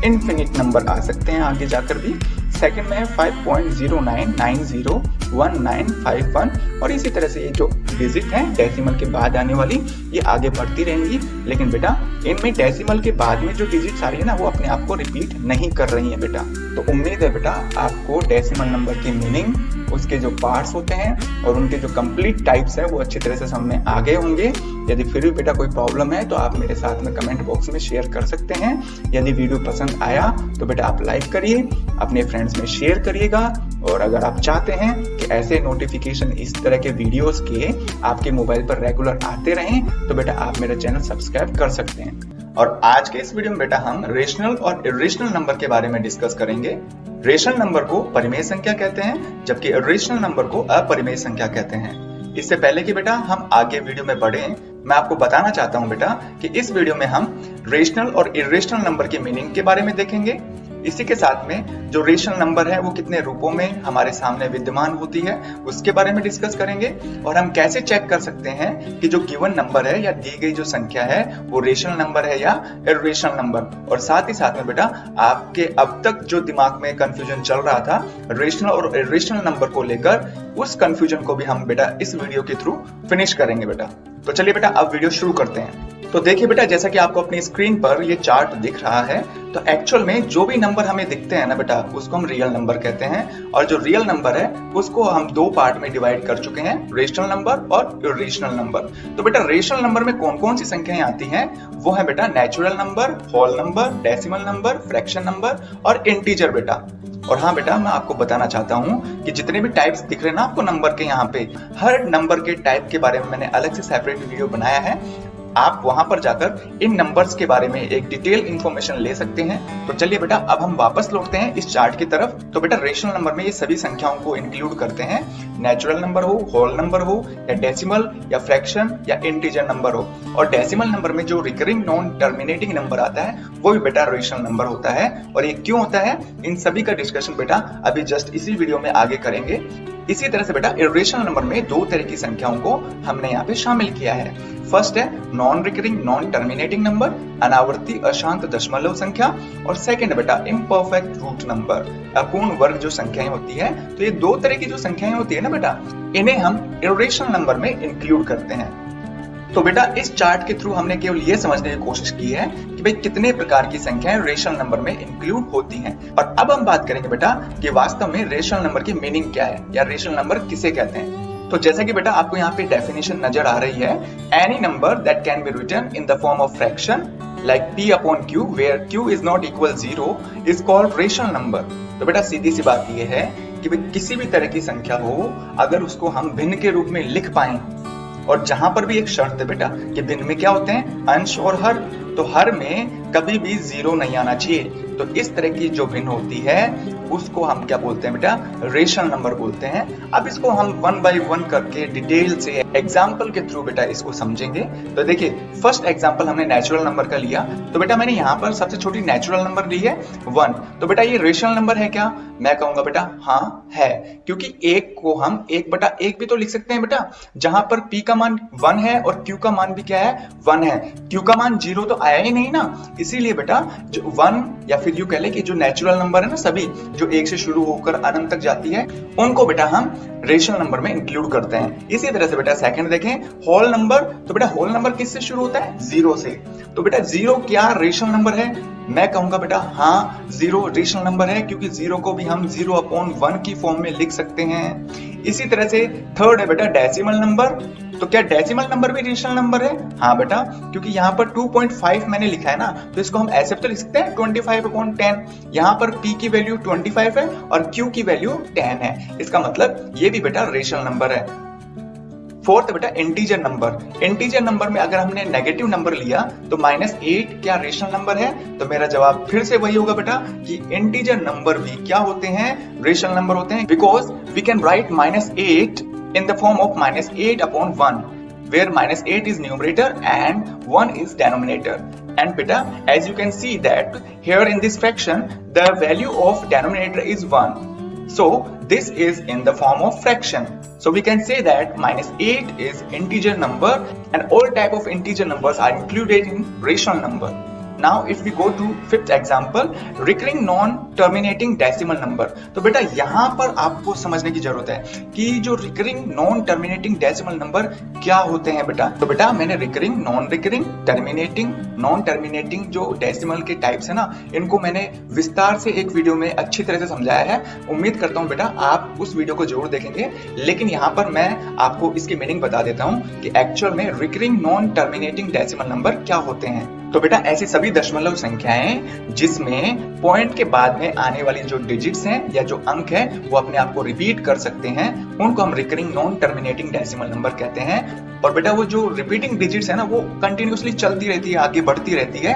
इन्फिनिट नंबर आ सकते हैं आगे जाकर भी। सेकंड में है 5.09901951 और इसी तरह से ये जो डिजिट है डेसिमल के बाद आने वाली ये आगे बढ़ती रहेंगी। लेकिन बेटा इनमें डेसिमल के बाद में जो डिजिट्स आ रही है ना वो अपने आप को रिपीट नहीं कर रही है बेटा। तो उम्मीद है बेटा आपको डेसिमल नंबर की मीनिंग, उसके जो पार्ट्स होते हैं और उनके जो कंप्लीट टाइप्स है वो अच्छी तरह से समझ में आ गए होंगे। यदि फिर भी बेटा कोई प्रॉब्लम है तो आप मेरे साथ में कमेंट बॉक्स में शेयर कर सकते हैं। यदि वीडियो पसंद आया तो बेटा आप लाइक करिए, अपने फ्रेंड्स में शेयर करिएगा और अगर आप चाहते हैं कि ऐसे नोटिफिकेशन इस तरह के वीडियोस के आपके मोबाइल पर रेगुलर आते रहें तो बेटा आप मेरा चैनल सब्सक्राइब कर सकते हैं। और आज के इस वीडियो में बेटा हम रेशनल और इर्रेशनल नंबर के बारे में डिस्कस करेंगे। रेशनल नंबर को परिमेय संख्या कहते हैं जबकि इर्रेशनल नंबर को अपरिमेय संख्या कहते हैं। इससे पहले कि बेटा हम आगे वीडियो में बढ़ें, मैं आपको बताना चाहता हूं बेटा कि इस वीडियो में हम रेशनल और इर्रेशनल नंबर की मीनिंग के बारे में देखेंगे। इसी के साथ में जो रेशनल नंबर है वो कितने रूपों में हमारे सामने विद्यमान होती है उसके बारे में डिस्कस करेंगे और हम कैसे चेक कर सकते हैं कि जो गिवन नंबर है या दी गई जो संख्या है वो रेशनल नंबर है या इर्रेशनल नंबर। और साथ ही साथ में बेटा आपके अब तक जो दिमाग में कंफ्यूजन चल रहा था रेशनल और इर्रेशनल नंबर को लेकर, उस कंफ्यूजन को भी हम बेटा इस वीडियो के थ्रू फिनिश करेंगे बेटा। तो चलिए बेटा अब वीडियो शुरू करते हैं। तो देखिए बेटा जैसा कि आपको अपनी स्क्रीन पर ये चार्ट दिख रहा है तो एक्चुअल में जो भी नंबर हमें दिखते हैं ना बेटा उसको हम रियल नंबर कहते हैं और जो रियल नंबर है उसको हम दो पार्ट में डिवाइड कर चुके हैं, रेशनल नंबर और इर्रेशनल नंबर। तो बेटा रेशनल नंबर में कौन कौन सी संख्याएं आती हैं वो है बेटा natural number, whole number, decimal number, fraction number और इंटीजर बेटा। और हाँ बेटा मैं आपको बताना चाहता हूँ कि जितने भी टाइप्स दिख रहे हैं ना आपको नंबर के यहाँ पे, हर नंबर के टाइप के बारे में मैंने अलग से सेपरेट वीडियो बनाया है। आप वहां पर जाकर इन नंबर्स के बारे में एक डिटेल इंफॉर्मेशन ले सकते हैं। तो चलिए बेटा अब हम वापस लौटते हैं इस चार्ट की तरफ। तो बेटा रेशनल नंबर में ये सभी संख्याओं को इंक्लूड करते हैं, नेचुरल नंबर हो, होल नंबर हो या डेसिमल या फ्रैक्शन या इंटीजर नंबर हो। और डेसिमल नंबर में जो रिकरिंग नॉन टर्मिनेटिंग नंबर आता है वो भी बेटा रेशनल नंबर होता है। और ये क्यों होता है इन सभी का डिस्कशन बेटा अभी जस्ट इसी वीडियो में आगे करेंगे। इसी तरह से बेटा इर्रेशनल नंबर में दो तरह की संख्याओं को हमने यहाँ पे शामिल किया है। फर्स्ट है non recurring non terminating number, अनावर्ती अशांत दशमलव संख्या, और सेकंड बेटा इम्परफेक्ट रूट नंबर, अपूर्ण वर्ग जो संख्याएं होती है। तो ये दो तरह की जो संख्याएं होती है ना बेटा इन्हें हम इर्रेशनल नंबर में इंक्लूड करते हैं। तो बेटा इस चार्ट के थ्रू हमने केवल ये समझने की कोशिश की है कि भाई कितने प्रकार की संख्याएं रेशनल नंबर में इंक्लूड होती हैं। और अब हम बात करेंगे बेटा कि वास्तव में रेशनल नंबर की मीनिंग क्या है या रेशनल नंबर किसे कहते हैं। तो जैसा कि बेटा आपको यहाँ पे डेफिनेशन नजर आ रही है, any number that can be written in the form of fraction like p upon q where q is not equal 0 is called rational number। तो बेटा सीधी सी बात ये है कि भाई किसी भी तरह की संख्या हो अगर उसको हम भिन्न के रूप में लिख पाए, और जहां पर भी एक शर्त है बेटा कि भिन्न में क्या होते हैं अंश और हर, तो हर में कभी भी 0 नहीं आना चाहिए। तो इस तरह की जो भिन्न होती है उसको हम क्या बोलते हैं बेटा रेशनल नंबर बोलते हैं। अब इसको हम वन बाय वन करके डिटेल से एग्जांपल के थ्रू बेटा इसको समझेंगे। तो देखिए फर्स्ट एग्जांपल हमने नेचुरल नंबर का लिया, तो बेटा मैंने यहाँ पर सबसे छोटी नेचुरल नंबर ली है 1। तो बेटा ये रेशनल नंबर है क्या? मैं कहूंगा बेटा हाँ है, क्योंकि एक को हम 1/1 भी तो लिख सकते हैं बेटा, जहां पर p का मान 1 है और q का मान भी क्या है 1 है। q का मान 0 तो आया ही नहीं ना, इसीलिए बेटा जो 1 या फिर यूं कह ले कि जो नेचुरल नंबर है ना सभी जो 1 से शुरू होकर अनंत तक जाती है उनको बेटा हम रेशनल नंबर में इंक्लूड करते हैं। इसी तरह से बेटा सेकंड देखें होल नंबर, तो बेटा होल नंबर किससे शुरू होता है 0 से। तो बेटा 0 क्या रेशनल नंबर है? मैं कहूंगा बेटा हाँ 0 रेशनल नंबर है, क्योंकि 0 को भी हम 0/1 की फॉर्म में लिख सकते हैं। इसी तरह से थर्ड है बेटा डेसिमल नंबर, तो क्या डेसिमल नंबर भी रेशनल नंबर है? हाँ बेटा, क्योंकि यहाँ पर 2.5 मैंने लिखा है ना, तो इसको हम ऐसे तो लिख सकते हैं 25/10। यहाँ पर p की वैल्यू 25 है और q की वैल्यू 10 है, इसका मतलब ये भी बेटा रेशनल नंबर है। फोर्थ बेटा इंटीजर नंबर। इंटीजर नंबर में अगर हमने नेगेटिव नंबर लिया तो -8 क्या रेशनल नंबर है? तो मेरा जवाब फिर से वही होगा बेटा कि इंटीजर नंबर भी क्या होते हैं रेशनल नंबर होते हैं, because we can write -8 in the form of -8/1 where -8 is numerator and 1 is denominator. And beta as you can see that here in this fraction the value of denominator is 1, so this is in the form of fraction. So we can say that -8 is integer number and all type of integer numbers are included in rational number. Now if we go to fifth example, recurring non terminating decimal number. तो बेटा यहाँ पर आपको समझने की जरूरत है कि जो recurring non terminating decimal number क्या होते हैं बेटा। तो बेटा मैंने recurring, non recurring, terminating, non terminating जो डेसिमल के टाइप्स है ना, इनको मैंने विस्तार से एक वीडियो में अच्छी तरह से समझाया है। उम्मीद करता हूँ बेटा आप उस वीडियो को जरूर देखेंगे, लेकिन यहाँ पर मैं आपको इसकी मीनिंग बता देता हूँ कि एक्चुअल में recurring non terminating decimal number क्या होते हैं। तो बेटा ऐसी सभी दशमलव संख्याएं जिसमें पॉइंट के बाद में आने वाली जो डिजिट्स हैं या जो अंक है वो अपने आप को रिपीट कर सकते हैं, उनको हम recurring non terminating decimal number कहते हैं। और बेटा वो जो रिपीटिंग डिजिट्स है ना, वो कंटिन्यूअसली चलती रहती है, आगे बढ़ती रहती है,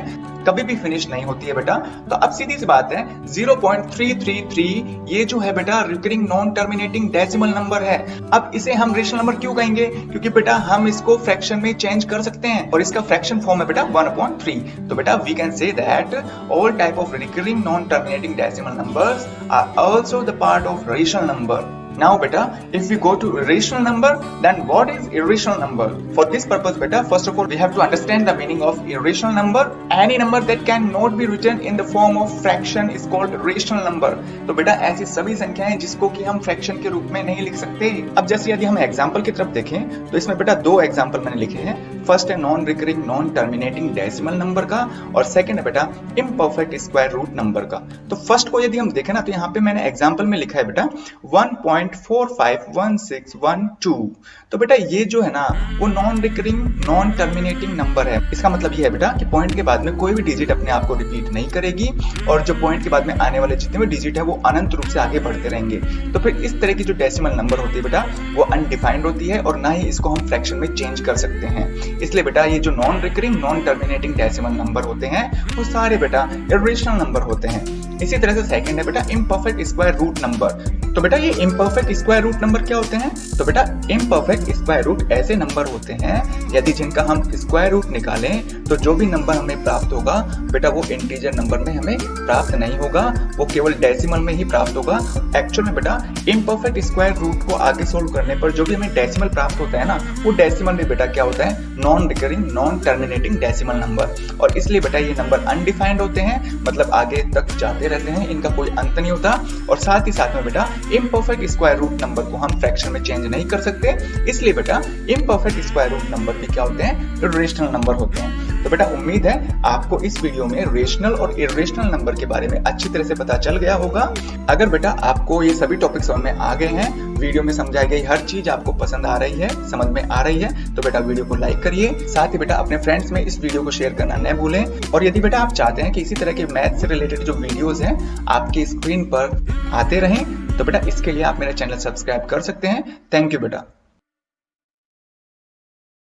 कभी भी फिनिश नहीं होती है बेटा। तो अब सीधी सी बात है 0.333 ये जो है बेटा recurring non terminating decimal number है। अब इसे हम रेशनल नंबर क्यों कहेंगे? क्योंकि बेटा हम इसको फ्रैक्शन में चेंज कर सकते हैं और इसका फ्रैक्शन फॉर्म है बेटा 1/3। तो बेटा we can say that all type of recurring non terminating decimal numbers are also the part of rational number. Now beta, if we go to irrational number, then what is irrational number? For this purpose beta, first of all we have to understand the meaning of irrational number. Any number that can not be written in the form of fraction is called rational number. तो बेटा ऐसी सभी संख्याएं जिसको कि हम fraction के रूप में नहीं लिख सकते। अब जैसे यदि हम एग्जांपल की तरफ देखें तो इसमें बेटा दो एग्जांपल मैंने लिखे हैं। फर्स्ट है non recurring non terminating decimal number का और सेकंड है बेटा इम्परफेक्ट स्क्वायर रूट नंबर का। तो फर्स्ट को यदि हम देखें ना, तो यहाँ पे मैंने एग्जांपल में लिखा है बेटा 1.451612। तो बेटा ये जो है ना वो non recurring non terminating number है। इसका मतलब ये है बेटा कि पॉइंट के बाद में कोई भी डिजिट अपने आप को रिपीट नहीं करेगी और जो पॉइंट के बाद में आने वाले जितने भी डिजिट है वो अनंत रूप से आगे बढ़ते रहेंगे। तो फिर इस तरह की जो डेसिमल नंबर होती है बेटा वो अनडिफाइंड होती है और ना ही इसको हम फ्रैक्शन में चेंज कर सकते हैं। इसलिए बेटा ये जो non recurring non terminating decimal number होते हैं वो सारे बेटा इर्रेशनल नंबर होते हैं। इसी तरह से सेकंड है बेटा इम्परफेक्ट स्क्वायर रूट नंबर। तो बेटा ये इम्परफेक्ट स्क्वायर रूट नंबर क्या होते हैं? तो बेटा इम्परफेक्ट स्क्वायर रूट ऐसे नंबर होते हैं यदि जिनका हम स्क्वायर रूट निकालें तो जो भी नंबर हमें प्राप्त होगा बेटा वो इंटीजर नंबर में हमें प्राप्त नहीं होगा, वो केवल डेसिमल में ही प्राप्त होगा। एक्चुअल में बेटा इम्परफेक्ट स्क्वायर रूट को आगे सोल्व करने पर जो भी हमें डेसिमल प्राप्त होता है ना, वो डेसिमल में बेटा क्या होता है? Non recurring non terminating decimal number. और इसलिए बेटा ये नंबर अनडिफाइंड होते हैं, मतलब आगे तक जाते रहते हैं, इनका कोई अंत नहीं होता। और साथ ही साथ में बेटा इम्परफेक्ट स्क्वायर रूट नंबर को हम फ्रैक्शन में चेंज नहीं कर सकते, इसलिए बेटा इम्परफेक्ट स्क्वायर रूट नंबर भी क्या होते हैं? रेशनल नंबर होते हैं। तो बेटा उम्मीद है आपको इस वीडियो में रेशनल और इर्रेशनल नंबर के बारे में अच्छी तरह से पता चल गया होगा। अगर बेटा आपको ये सभी टॉपिक समझ में आ गए हैं, वीडियो में समझाई गई हर चीज आपको पसंद आ रही है, समझ में आ रही है, तो बेटा वीडियो को लाइक करिए। साथ ही बेटा अपने फ्रेंड्स में इस वीडियो को शेयर करना न भूलें। और यदि बेटा आप चाहते हैं कि इसी तरह के मैथ से रिलेटेड जो वीडियोस हैं आपकी स्क्रीन पर आते रहें, तो बेटा इसके लिए आप मेरा चैनल सब्सक्राइब कर सकते हैं। थैंक यू बेटा।